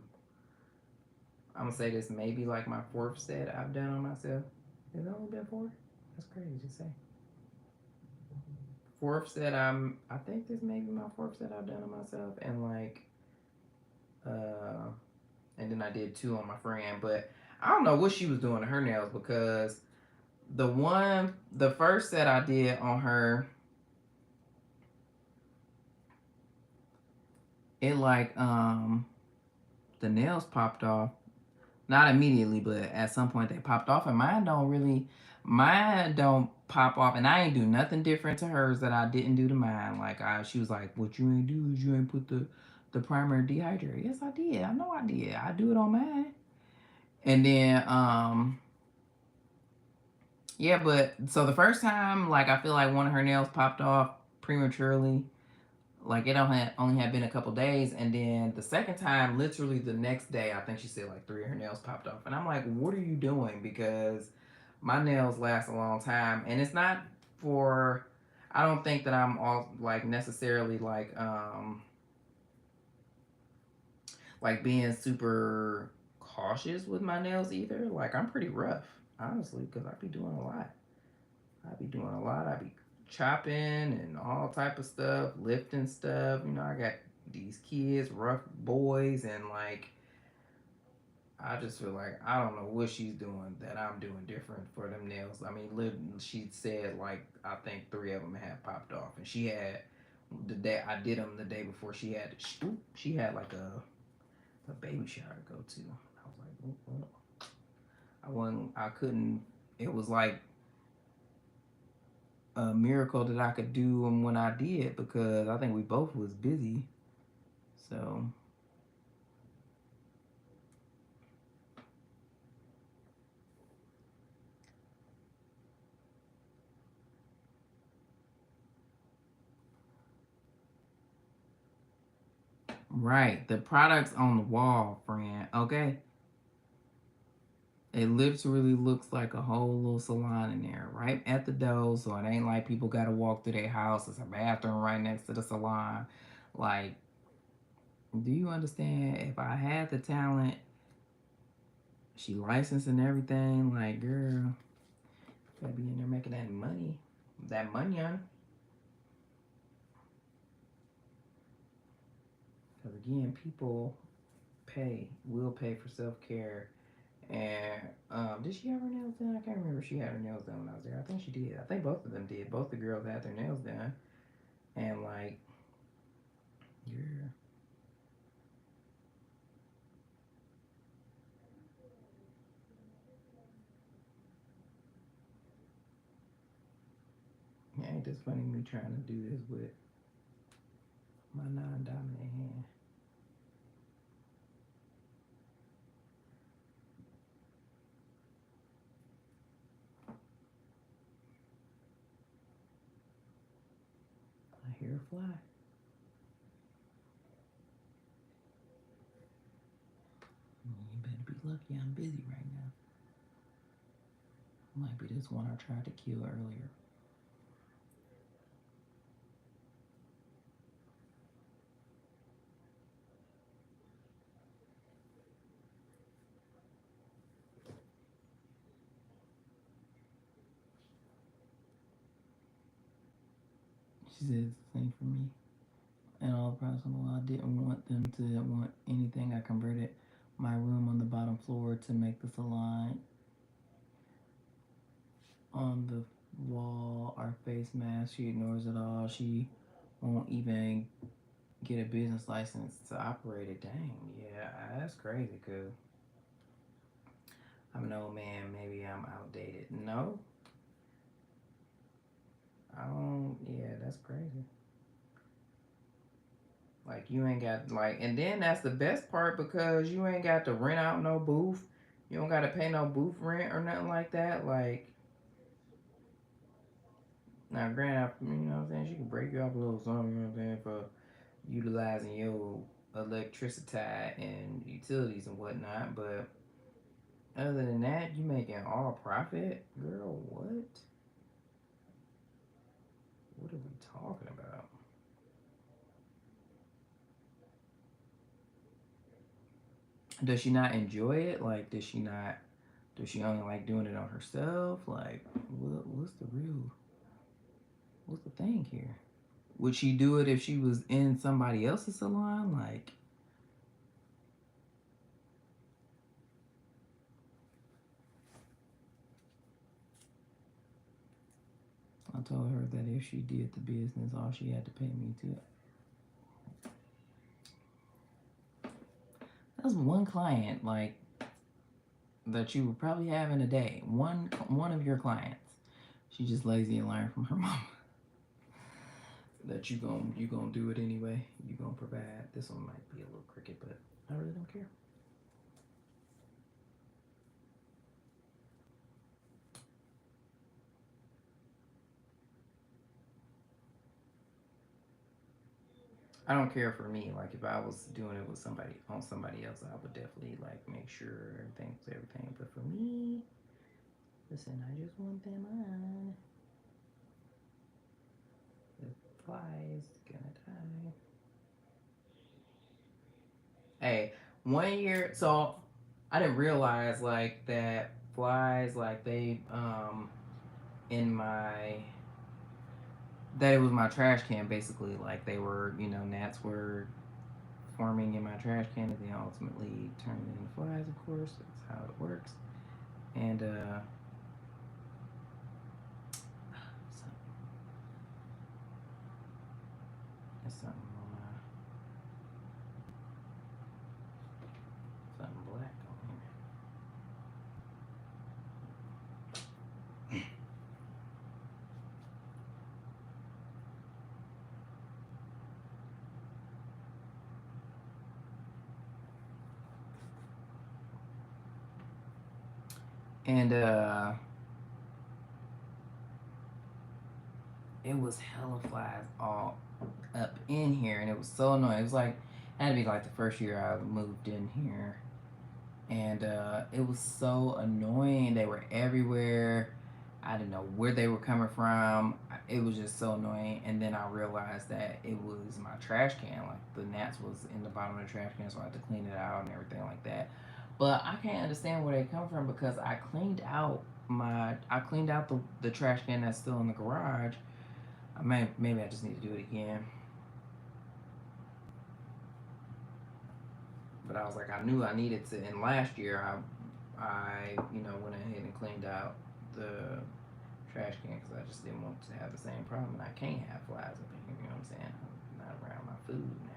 I'm gonna say this maybe like my fourth set I've done on myself. Has it only been four? That's crazy to say. Fourth set I think this may be my fourth set I've done on myself, and like uh and then I did two on my friend, but I don't know what she was doing to her nails because the first set I did on her, it like the nails popped off. Not immediately, but at some point they popped off, and mine don't pop off, and I ain't do nothing different to hers that I didn't do to mine. She was like, "What you ain't do is you ain't put the primer dehydrator." Yes, I did. I know I did. I do it on mine, and then yeah, but so the first time, like I feel like one of her nails popped off prematurely. Like it only had been a couple days, and then the second time, literally the next day, I think she said like three of her nails popped off, and I'm like, "What are you doing?" Because my nails last a long time, and it's not for. I don't think that I'm all like necessarily like being super cautious with my nails either. Like I'm pretty rough, honestly, because I be doing a lot. I be doing a lot. I be chopping and all type of stuff, lifting stuff. You know, I got these kids, rough boys, and like I just feel like I don't know what she's doing that I'm doing different for them nails. I mean, she said like I think three of them had popped off, and she had the day I did them the day before she had like a baby shower to go to. I was like, well, I wasn't, I couldn't. It was like a miracle that I could do them when I did because I think we both was busy. So right, the products on the wall, friend. Okay, it literally looks like a whole little salon in there, right at the door. So it ain't like people gotta walk through their house. There's a bathroom right next to the salon. Like, do you understand? If I had the talent, she licensed and everything. Like, girl, gotta be in there making that money. That money on. Because again, people will pay for self care. And did she have her nails done? I can't remember if she had her nails done when I was there. I think she did. I think both of them did. Both the girls had their nails done. And like, yeah. Ain't this funny me trying to do this with my non-dominant hand? I hear a fly. You better be lucky I'm busy right now. Might be this one I tried to kill earlier. She says the same for me. And all possible, I didn't want them to want anything. I converted my room on the bottom floor to make the salon on the wall. Our face mask, she ignores it all. She won't even get a business license to operate it. Dang, yeah, that's crazy, cause I'm an old man, maybe I'm outdated. No, I don't, yeah, that's crazy. Like, you ain't got, like, and then that's the best part because you ain't got to rent out no booth. You don't got to pay no booth rent or nothing like that. Like, now, granted, you know what I'm saying? She can break you off a little something, you know what I'm saying, for utilizing your electricity and utilities and whatnot. But other than that, you making all profit? Girl, what? What are we talking about? Does she not enjoy it? Like, does she not? Does she only like doing it on herself? Like, what's the real? What's the thing here? Would she do it if she was in somebody else's salon? Like, I told her that if she did the business, all she had to pay me to. That's one client, like, that you would probably have in a day. One of your clients. She just lazy and learned from her mom. That you gonna do it anyway. You gonna provide. This one might be a little crooked, but I really don't care. I don't care for me. Like, if I was doing it with somebody on somebody else, I would definitely like make sure everything's everything. But for me, listen, I just want them on. The fly is gonna die. Hey, 1 year. So I didn't realize like that flies like they in my that it was my trash can basically. Like they were, gnats were forming in my trash can and they ultimately turned into flies, of course. That's how it works. And something something black on here. And it was hella flies all up in here, and it was so annoying. It was like, it had to be like the first year I moved in here, and it was so annoying. They were everywhere. I didn't know where they were coming from. It was just so annoying. And then I realized that it was my trash can. Like the gnats was in the bottom of the trash can, so I had to clean it out and everything like that. But I can't understand where they come from because I cleaned out the trash can that's still in the garage. Maybe I just need to do it again. But I was like, I knew I needed to. And last year, I went ahead and cleaned out the trash can because I just didn't want to have the same problem. And I can't have flies up in here. You know what I'm saying? I'm not around my food now.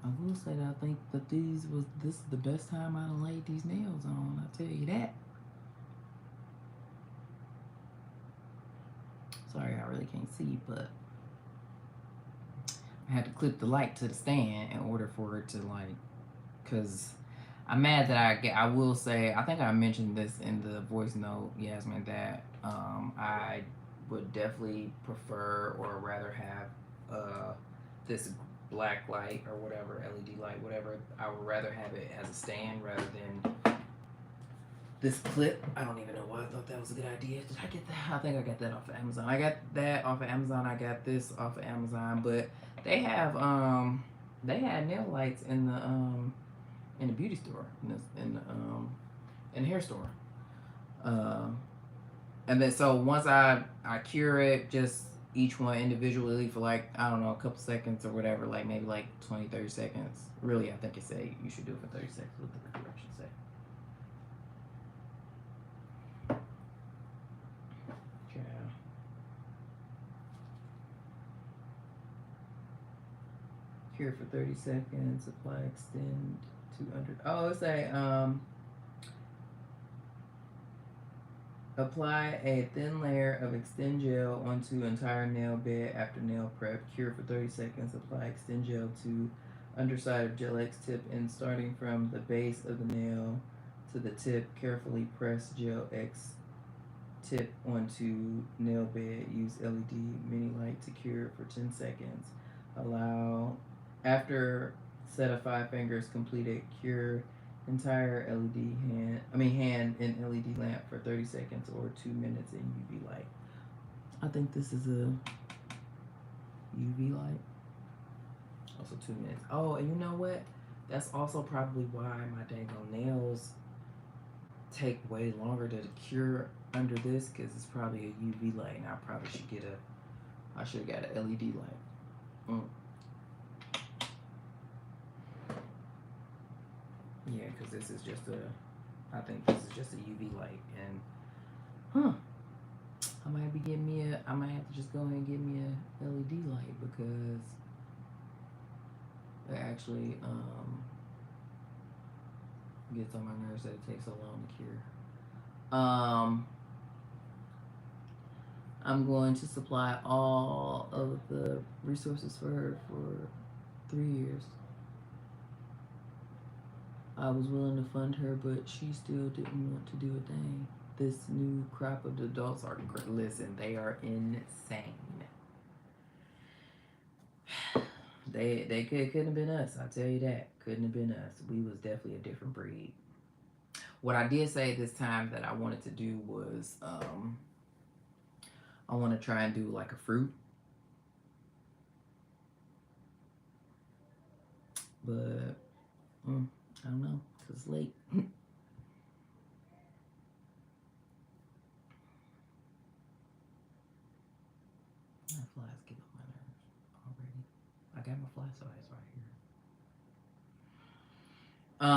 I will say that I think that this is the best time I done laid these nails on. I tell you that. Sorry, I really can't see, but I had to clip the light to the stand in order for it to like, cause I'm mad that I will say, I think I mentioned this in the voice note, Yasmin, that I would definitely prefer or rather have this black light or whatever, LED light, whatever. I would rather have it as a stand rather than this clip. I don't even know why I thought that was a good idea. Did I get that? I think I got that off of Amazon. I got that off of Amazon. I got this off of Amazon, but they have they had nail lights in the beauty store, in the hair store. And then so once I cure it, just each one individually for like, I don't know, a couple seconds or whatever, like maybe like 20, 30 seconds. Really, I think it say you should do it for 30 seconds. What the directions say. Cure for 30 seconds, apply, extend 200. Oh, it's a apply a thin layer of extend gel onto entire nail bed after nail prep. Cure for 30 seconds. Apply extend gel to underside of gel X tip and starting from the base of the nail to the tip. Carefully press gel X tip onto nail bed. Use LED mini light to cure for 10 seconds. Allow after set of 5 fingers completed. Cure entire hand in LED lamp for 30 seconds or 2 minutes in UV light. I think this is a UV light. Also 2 minutes. Oh, and you know what? That's also probably why my dang nails take way longer to cure under this, because it's probably a UV light, and I probably should get I should have got an LED light. Yeah, because this is just I think this is just a UV light, and I might have to just go ahead and get me a LED light, because it actually gets on my nerves that it takes so long to cure. I'm going to supply all of the resources for her for 3 years. I was willing to fund her, but she still didn't want to do a thing. This new crop of adults are, listen, they are insane. They couldn't have been us, I tell you that. Couldn't have been us. We was definitely a different breed. What I did say this time that I wanted to do was, I want to try and do like a fruit. But, I don't know, because it's late. My flies get on my nerves already. I got my fly swatters right here.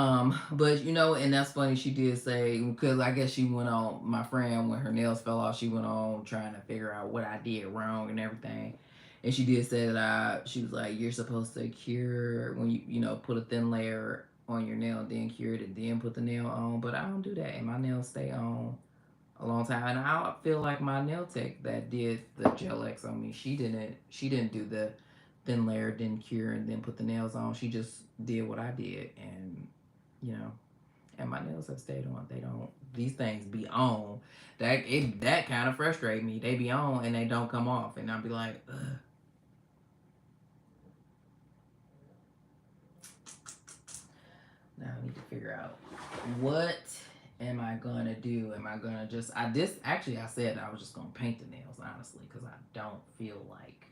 But you know, and that's funny, she did say, because I guess she went on, my friend, when her nails fell off, she went on trying to figure out what I did wrong and everything. And she did say that she was like, you're supposed to cure when you put a thin layer on your nail, then cure it, and then put the nail on. But I don't do that, and my nails stay on a long time. And I feel like my nail tech that did the gel X on me, she didn't do the thin layer, didn't cure, and then put the nails on. She just did what I did, and and my nails have stayed on. They don't. These things be on. That kind of frustrate me. They be on and they don't come off, and I'll be like, ugh. Now I need to figure out what am I gonna do. Am I gonna just I said I was just gonna paint the nails, honestly, because I don't feel like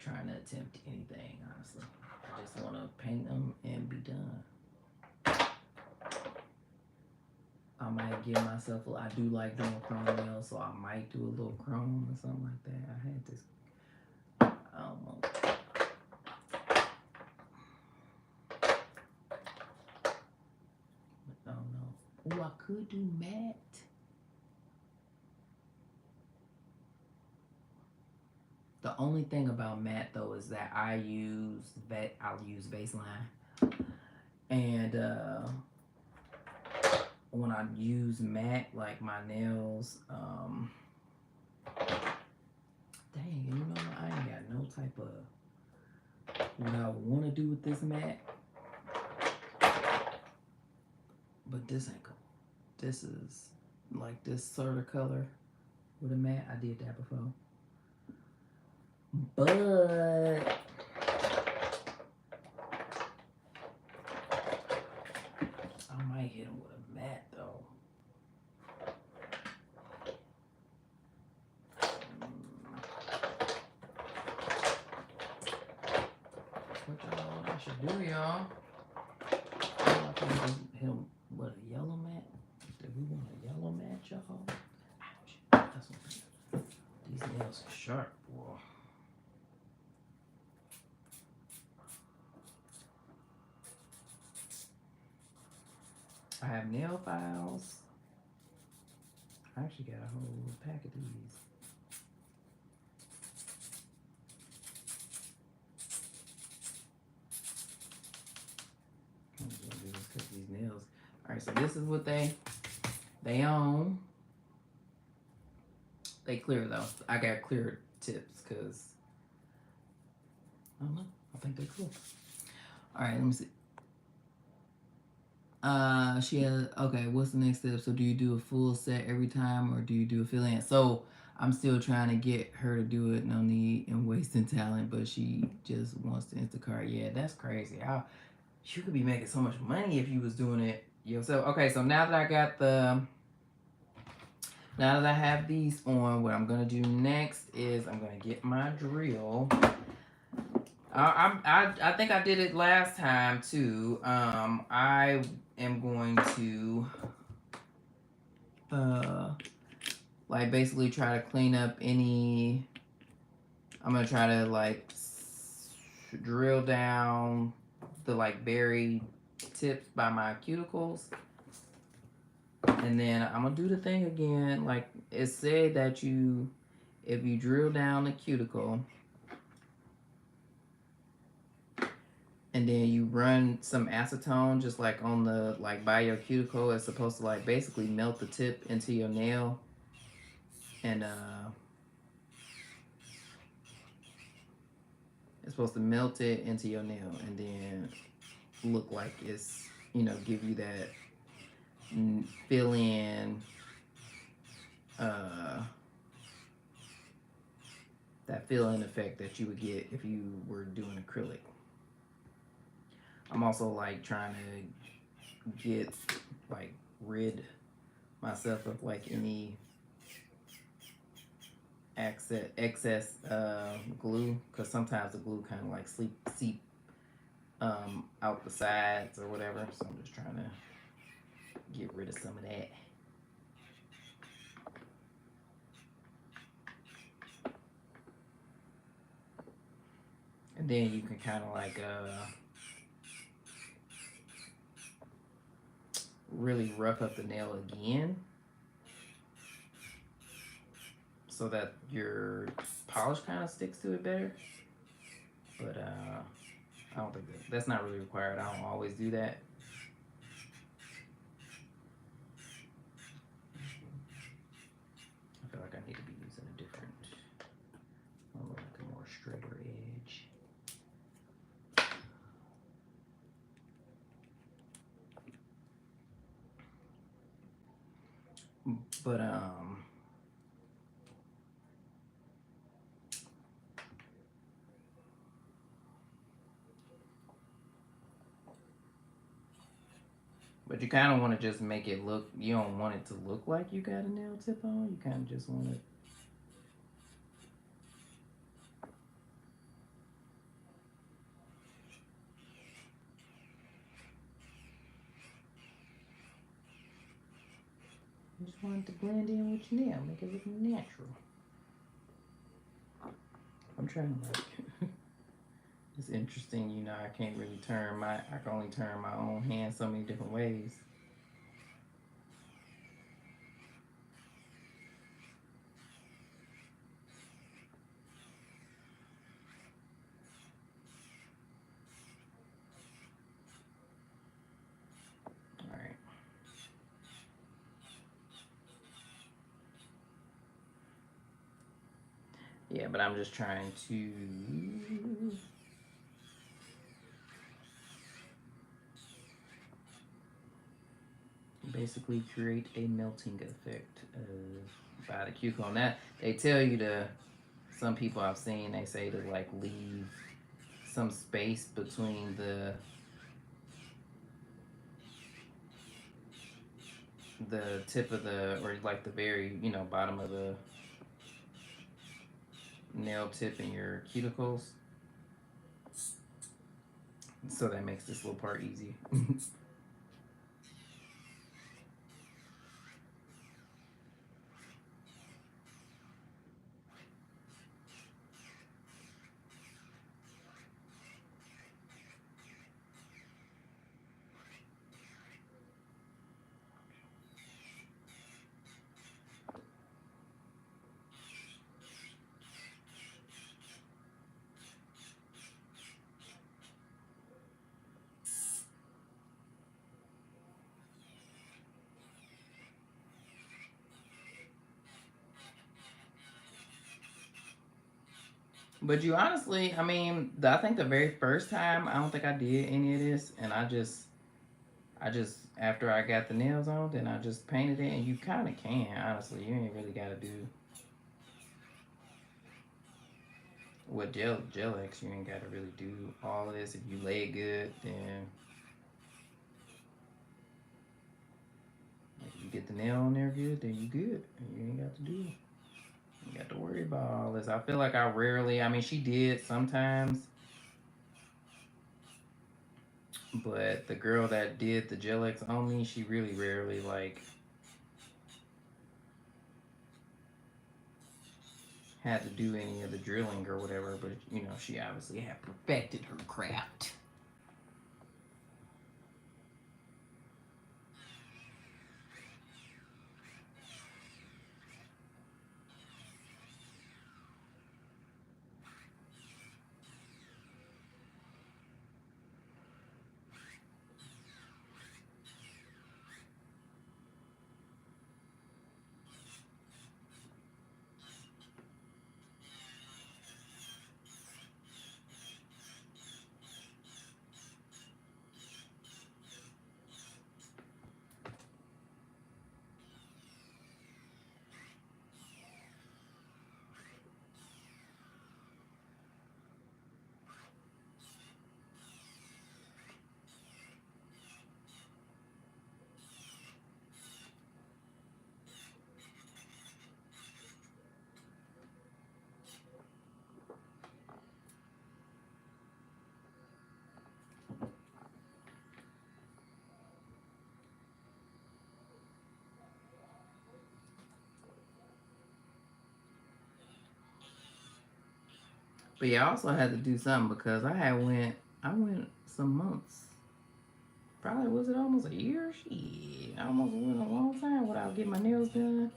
trying to attempt anything, honestly. I just want to paint them and be done. I might give myself I do like doing chrome nails, so I might do a little chrome or something like that. I had this Oh, I could do matte. The only thing about matte though is that I'll use baseline, and when I use matte, like my nails, dang, you know, I ain't got no type of what I want to do with this matte, but this ain't cool. This is like this sort of color with a matte. I did that before, but I might hit him with a matte though. What y'all I should do, y'all? I think just hit him with a yellow matte. Do we want a yellow matte, y'all? Ouch. That's what these nails are sharp, boy. I have nail files. I actually got a whole pack of these. I'm just gonna do this cut these nails. Alright, so this is what they own. They clear though. I got clear tips because I don't know. I think they're cool. Alright, let me see. She has, okay, what's the next step? So do you do a full set every time or do you do a fill-in? So I'm still trying to get her to do it. No need in wasting talent, but she just wants to Instacart. Yeah, that's crazy. You could be making so much money if you was doing it yourself. Okay, so now that I have these on, what I'm gonna do next is I'm gonna get my drill. I think I did it last time too. I am going to like basically try to clean up any. I'm gonna try to like drill down the like buried tips by my cuticles, and then I'm gonna do the thing again. Like it said that if you drill down the cuticle and then you run some acetone just like on the like by your cuticle, it's supposed to like basically melt the tip into your nail, and it's supposed to melt it into your nail and then look like it's, you know, give you that fill in effect that you would get if you were doing acrylic. I'm also like trying to get like rid myself of like any excess glue, because sometimes the glue kind of like seep out the sides or whatever, so I'm just trying to get rid of some of that. And then you can kind of like really rough up the nail again so that your polish kind of sticks to it better. But I don't think that's not really required. I don't always do that. I feel like I need to be using a different, like a more straighter edge. But you kind of want to just make it look, you don't want it to look like you got a nail tip on. You kind of just want it. You just want it to blend in with your nail, make it look natural. I'm trying to like, it's interesting, you know, I can't really I can only turn my own hand so many different ways. Yeah, but I'm just trying to basically create a melting effect by the cuticle. On that, they tell you to. Some people I've seen, they say to like leave some space between the tip of the, or like the very, bottom of the nail tip and your cuticles. So that makes this little part easy. But you honestly, I mean, I think the very first time, I don't think I did any of this, and I just after I got the nails on, then I just painted it, and you kind of can honestly. You ain't really got to do with gel X. You ain't got to really do all of this. If you lay it good, then if you get the nail on there good, then you good. You ain't got to do. You got to worry about all this. I feel like I rarely. I mean, she did sometimes, but the girl that did the gel X on me, she really rarely like had to do any of the drilling or whatever. But she obviously had perfected her craft. But yeah, I also had to do something because I went some months. Probably was it almost a year? Shit, I almost went a long time without getting my nails done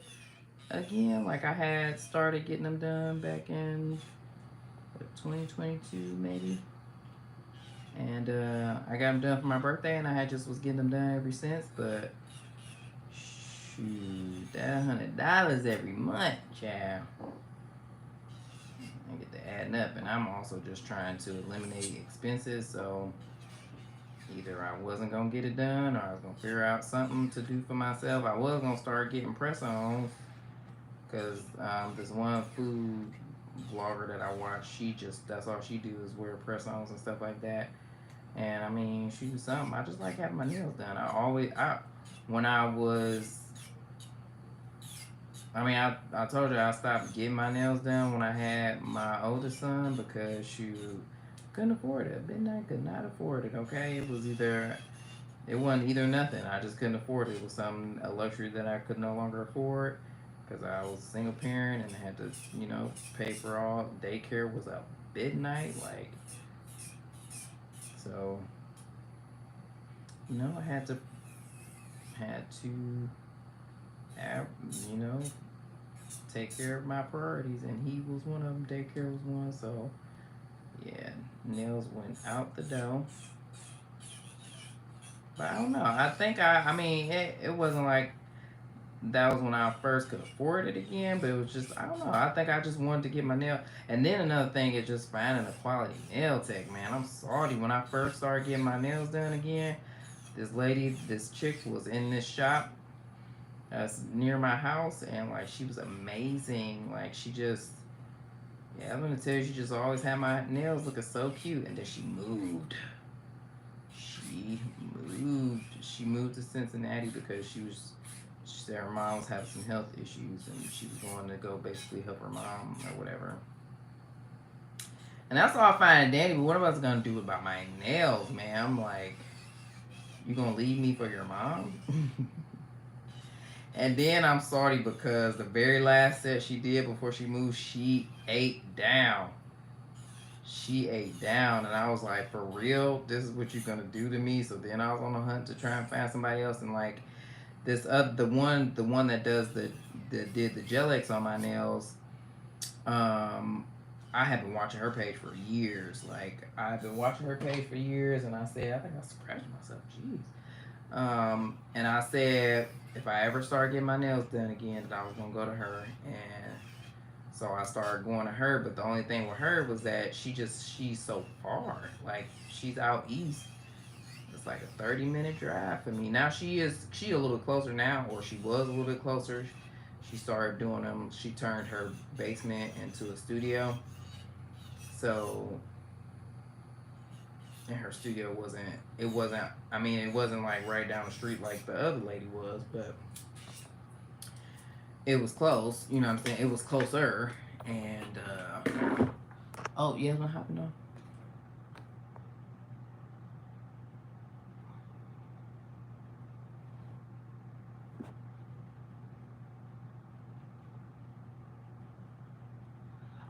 again. Like I had started getting them done back in 2022 maybe, and I got them done for my birthday, and I had just was getting them done ever since. But shoot, that $100 every month, child. I get to adding up, and I'm also just trying to eliminate expenses. So either I wasn't gonna get it done, or I was gonna figure out something to do for myself. I was gonna start getting press-ons, because this one food vlogger that I watch, that's all she do is wear press-ons and stuff like that. And I mean, she was something. I just like having my nails done. When I was, I mean, I told you I stopped getting my nails done when I had my oldest son, because she couldn't afford it. Midnight could not afford it. Okay, it wasn't either nothing. I just couldn't afford it. It was a luxury that I could no longer afford, because I was a single parent and had to, pay for all. Daycare was a midnight, like, so, I had to have, take care of my priorities, and he was one of them. Daycare was one. So yeah, nails went out the door. But I don't know. I think I mean, it wasn't like that was when I first could afford it again, but it was just, I don't know. I think I just wanted to get my nail. And then another thing is just finding a quality nail tech, man. I'm sorry. When I first started getting my nails done again, this chick was in this shop that's near my house, and like she was amazing. Like she just, yeah, I'm gonna tell you, she just always had my nails looking so cute. And then she moved. She moved to Cincinnati because she said her mom was having some health issues and she was going to go basically help her mom or whatever. And that's all fine and dandy, but what am I gonna do about my nails, man? I'm like, you gonna leave me for your mom? And then I'm sorry because the very last set she did before she moved, she ate down. She ate down, and I was like, for real, this is what you're gonna do to me. So then I was on the hunt to try and find somebody else, and like this the one that does that did the gel X on my nails. um I have been watching her page for years. Like I've been watching her page for years, and I said, I think I scratched myself. Jeez. And I said if I ever start getting my nails done again, that I was gonna go to her. And so I started going to her. But the only thing with her was that she's so far. Like she's out east. It's like a 30-minute drive for me. Now she a little closer now, or she was a little bit closer. She started doing them. She turned her basement into a studio. So, and her studio wasn't, I mean, it wasn't like right down the street like the other lady was, but it was close. You know what I'm saying? It was closer. And oh yeah, what happened though?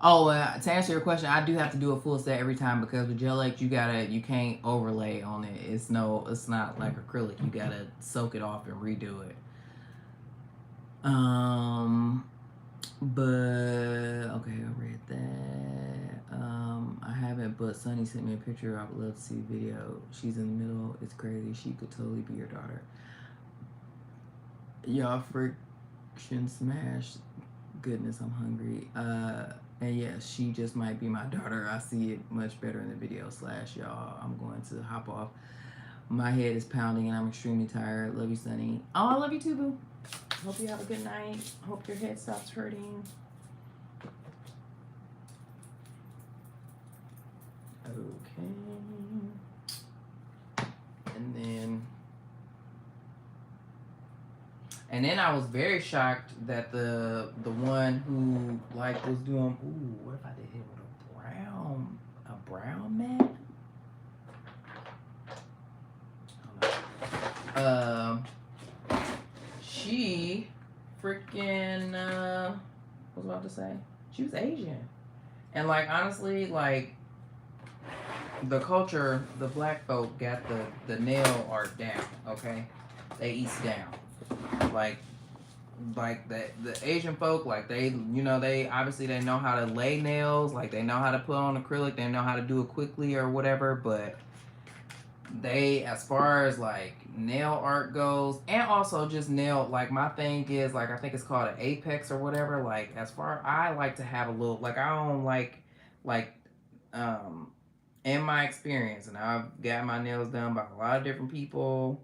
Oh, to answer your question, I do have to do a full set every time because with gel X you can't overlay on it. It's not like acrylic. You gotta soak it off and redo it. Um, but okay, I read that. I haven't, but Sunny sent me a picture. I would love to see the video. She's in the middle. It's crazy. She could totally be your daughter. Y'all friction smash. Goodness, I'm hungry. And yes, she just might be my daughter. I see it much better in the video. Slash, y'all. I'm going to hop off. My head is pounding and I'm extremely tired. Love you, Sunny. Oh, I love you too, boo. Hope you have a good night. Hope your head stops hurting. Okay. And then I was very shocked that the one who like was doing, ooh, what if I did it with a brown mat? I don't know. She freaking what was I about to say? She was Asian. And like honestly, like the culture, the black folk got the nail art down, okay? They east down. Like the Asian folk, like they obviously they know how to lay nails, like they know how to put on acrylic, they know how to do it quickly or whatever, but they, as far as like nail art goes, and also just nail, like my thing is like I think it's called an apex or whatever. Like as far, I like to have a little, like I don't like um in my experience, and I've got my nails done by a lot of different people,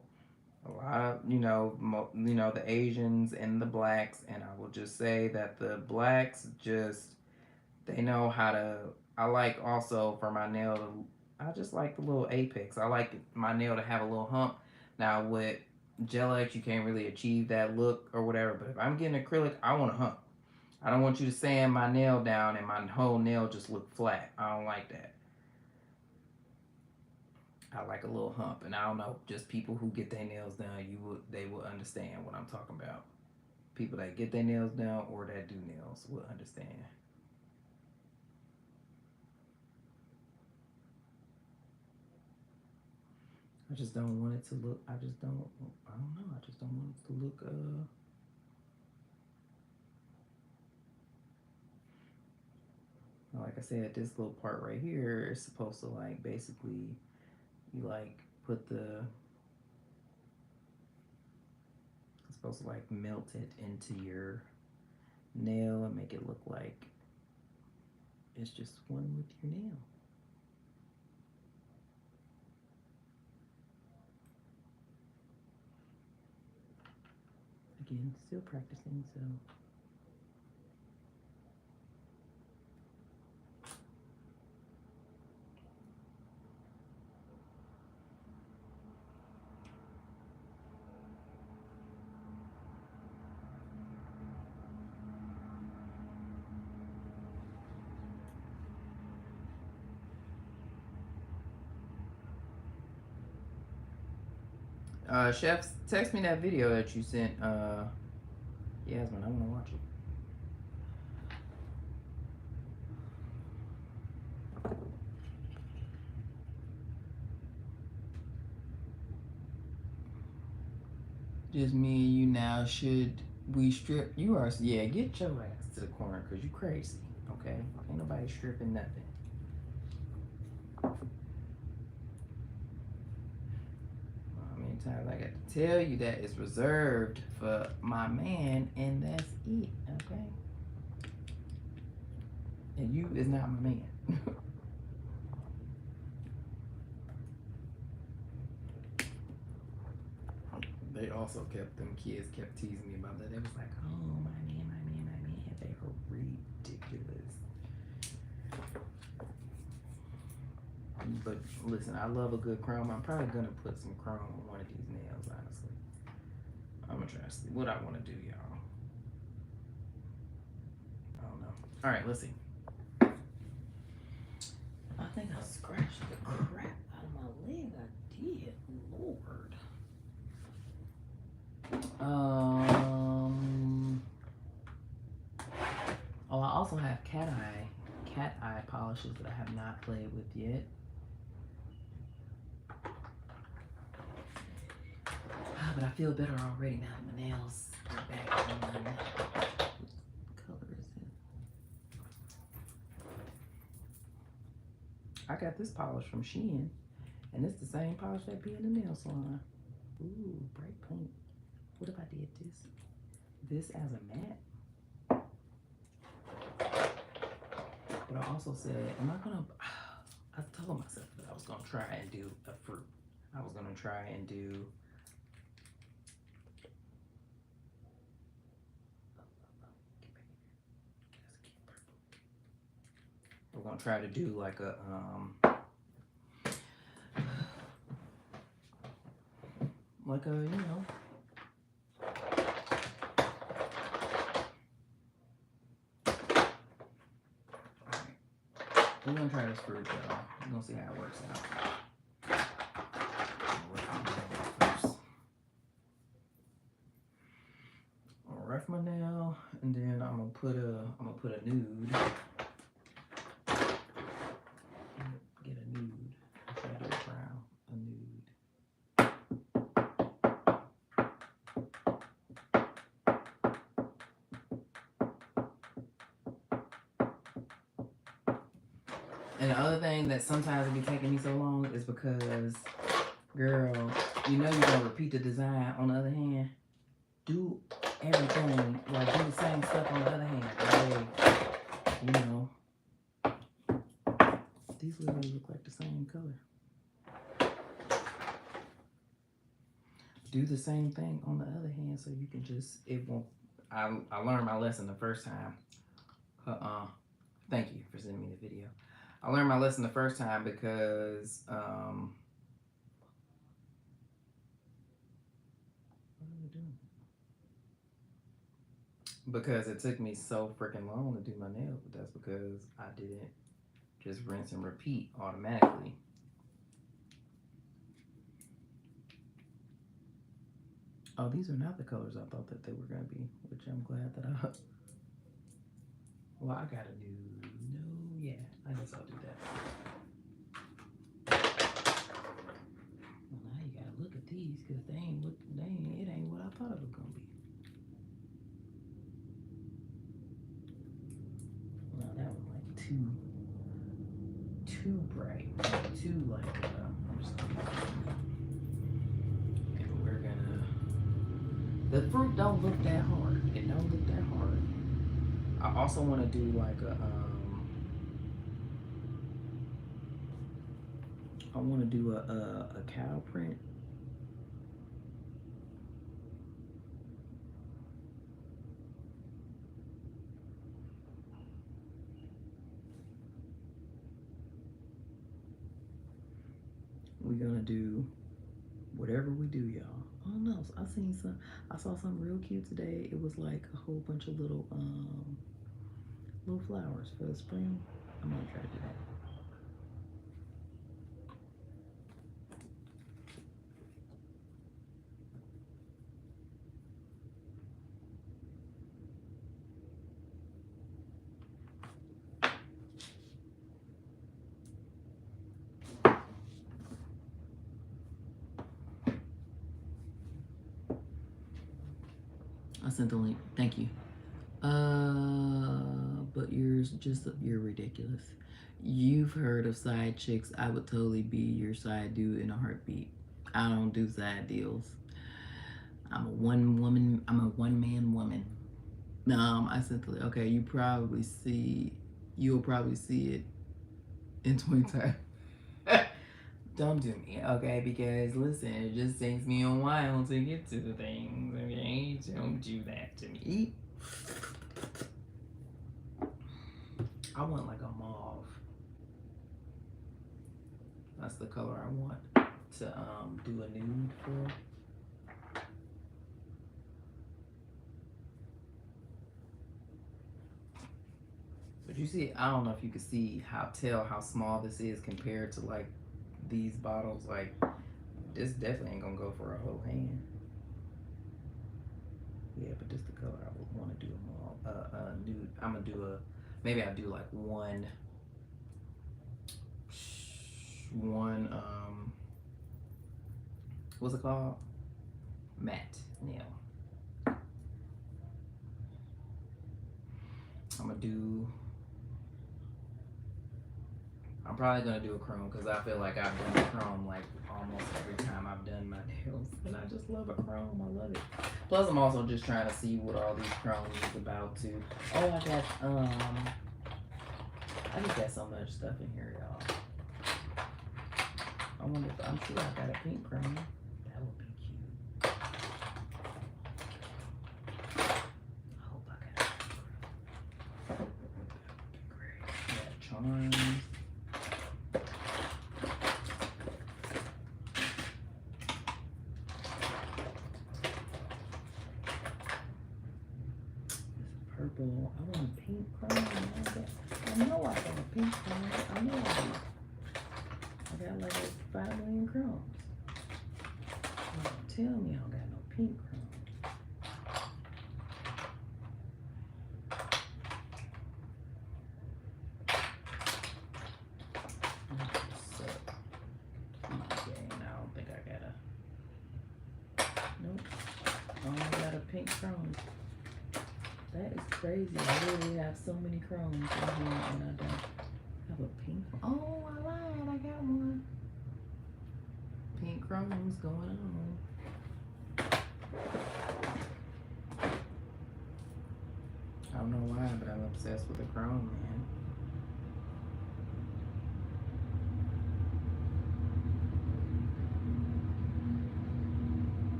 a lot of the Asians and the blacks, and I will just say that the blacks just, they know how to. I like also for my nail to, I just like the little apex. I like my nail to have a little hump. Now with gel X, you can't really achieve that look or whatever. But if I'm getting acrylic, I want a hump. I don't want you to sand my nail down and my whole nail just look flat. I don't like that. I like a little hump, and I don't know, just people who get their nails done, they will understand what I'm talking about. People that get their nails done or that do nails will understand. I just don't want it to look. I just don't. I don't know. I just don't want it to look. Like I said, this little part right here is supposed to like basically, you like put the. It's supposed to like melt it into your nail and make it look like it's just one with your nail. Again, still practicing, so. Chefs, text me that video that you sent, Yasmin. I want to watch it. Just me and you now. Should we strip? You are, yeah, get your ass to the corner because you crazy, okay? Ain't nobody stripping nothing. Times I got to tell you that it's reserved for my man, and that's it, okay? And you is not my man. They also them kids kept teasing me about that. They was like, oh, my man, my man, my man. They are ridiculous. But listen, I love a good chrome. I'm probably gonna put some chrome on one of these nails, honestly. I'm gonna try to see what I want to do, y'all. I don't know. All right, let's see. I think I scratched the crap out of my leg. I did, Lord. Oh, I also have cat eye polishes that I have not played with yet. But I feel better already now that my nails are back on. What color is it? I got this polish from Shein, and it's the same polish that be in the nail salon. Ooh, bright pink. What if I did this as a matte? But I also said, am I gonna, I told myself that I was gonna try and do a fruit. I was gonna try and do we're gonna try to do like a you know, we're gonna try this fruit, y'all. We're gonna see how it works out. I'm gonna rough my nail, and then I'm gonna put a nude. Get a nude. Try to do a brown, a nude. And the other thing that sometimes it be taking me so long is because, girl, you know you're gonna repeat the design. On the other hand, do everything, like do the same stuff on the other hand. Like, you know, these literally look like the same color. Do the same thing on the other hand so you can just, it won't, I learned my lesson the first time. Thank you for sending me the video. I learned my lesson the first time because, what am I doing? Because it took me so freaking long to do my nails, but that's because I didn't just rinse and repeat automatically. Oh, these are not the colors I thought that they were going to be, which I'm glad that I... Well, I got a new... No, yeah, I guess I'll do that. Well, now you got to look at these, because it ain't what I thought it was going to be. Well, that was like too bright, too like, I'm just gonna... The fruit don't look that hard. It don't look that hard. I also want to do like a I want to do a cow print. We're gonna do whatever we do, y'all. Oh no, I saw something real cute today. It was like a whole bunch of little flowers for the spring. I'm gonna try to do that. I sent the link. Thank you. But you're ridiculous. You've heard of side chicks. I would totally be your side dude in a heartbeat. I don't do side deals. I'm a one man woman. I sent the link. Okay, you'll probably see it in 20 times. Don't do me, okay? Because listen, it just takes me a while to get to the things, okay? Don't do that to me. I want like a mauve. That's the color I want to do a nude for. But you see, I don't know if you can see tell how small this is compared to like these bottles. Like this definitely ain't gonna go for a whole hand. Yeah, but this the color I would want to do a nude. I'm gonna do maybe I'll do like one what's it called? Matte nail. I'm probably gonna do a chrome because I feel like I've done a chrome like almost every time I've done my nails, and I just love a chrome. I love it. Plus, I'm also just trying to see what all these chromes is about too. Oh, I just got so much stuff in here, y'all. I wonder if I'm sure I got a pink chrome. That would be cute. I hope I got a pink chrome. That would be great. Yeah, charms. Purple. I want a pink chrome. I know I got a pink chrome. I know I do. I got like 5 million chromes. Don't tell me I don't got no pink chrome. Okay, I don't think I got nope. I only got a pink chrome. That is crazy. I literally have so many chromes in here and I don't have a pink one. Oh, I lied. I got one. Pink chromes going on. I don't know why, but I'm obsessed with the chrome, man.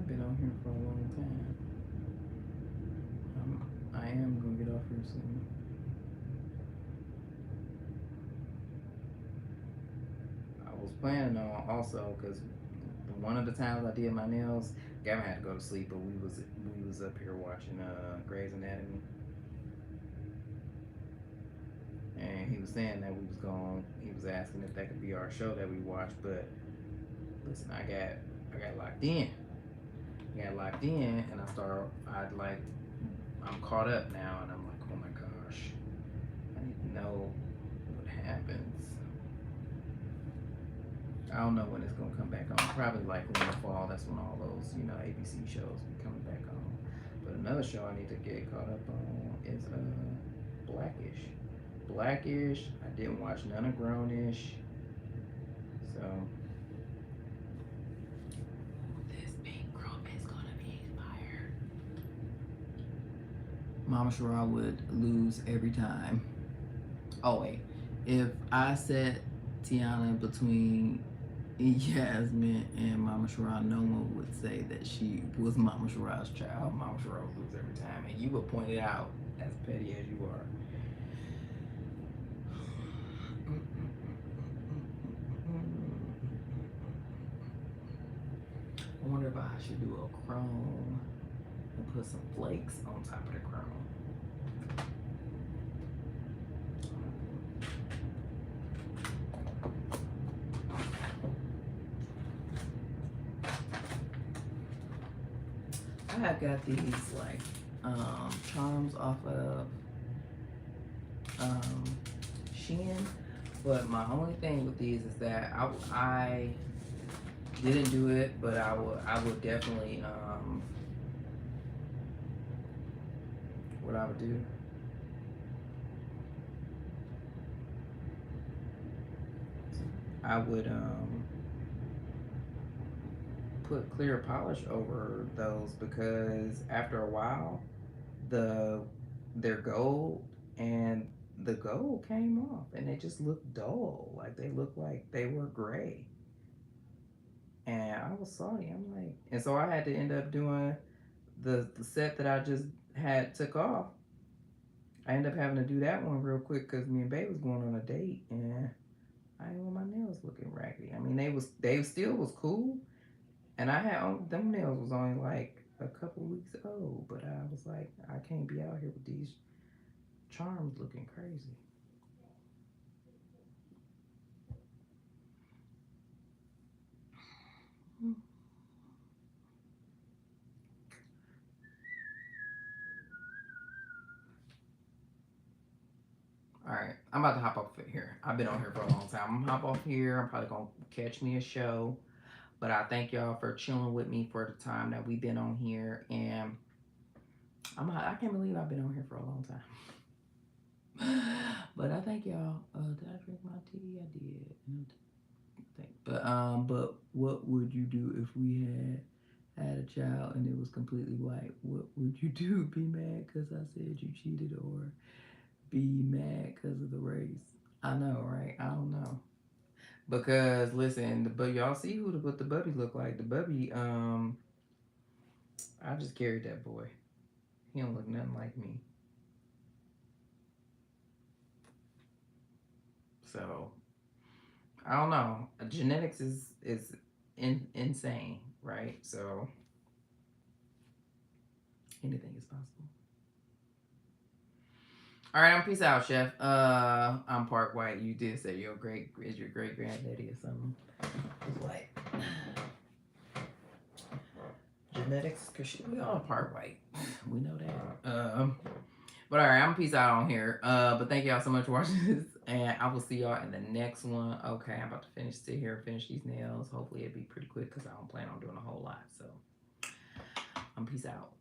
Been on here for a long time. I am gonna get off here soon. I was planning on also because one of the times I did my nails, Gavin had to go to sleep, but we was up here watching Grey's Anatomy, and he was saying that he was asking if that could be our show that we watch, but listen, I got locked in. And I'm caught up now, and I'm like, oh my gosh, I need to know what happens. I don't know when it's gonna come back on. Probably like in the fall. That's when all those ABC shows be coming back on. But another show I need to get caught up on is Blackish. I didn't watch none of Grownish. So this pink girl is gonna be fire. Mama Shara would lose every time. Oh wait, if I set Tiana between Yasmin and Mama Shara, no one would say that she was Mama Shara's child. Mama Shara would lose every time, and you would point it out, as petty as you are. I wonder if I should do a chrome and put some flakes on top of the chrome. I have got these like charms off of Shein, but my only thing with these is that I didn't do it, but I would definitely what I would do. I would put clear polish over those, because after a while they're gold and the gold came off and they just looked dull, like they looked like they were gray, and I was salty. I'm like, and so I had to end up doing the set that I just took off. I ended up having to do that one real quick because me and Babe was going on a date, and I didn't want my nails looking raggedy. I mean, they still was cool, and I had them nails was only like a couple weeks old, but I was like, I can't be out here with these charms looking crazy. All right, I'm about to hop off here. I've been on here for a long time. I'm gonna hop off here. I'm probably gonna catch me a show, but I thank y'all for chilling with me for the time that we've been on here, and I can't believe I've been on here for a long time. But I thank y'all. Did I drink my tea? I did. But what would you do if we had a child and it was completely white? What would you do? Be mad because I said you cheated, or be mad because of the race? I know, right? I don't know. Because listen, but y'all see what the bubby look like. The bubby, I just carried that boy. He don't look nothing like me. So I don't know. Genetics is insane, right? So anything is possible. All right, I'm peace out, Chef. I'm Park White. You did say your great granddaddy or something. What? Genetics, cause we all Park White. We know that. But all right, I'm peace out on here. But thank y'all so much for watching this, and I will see y'all in the next one. Okay, I'm about to finish these nails. Hopefully it'll be pretty quick because I don't plan on doing a whole lot. So I'm peace out.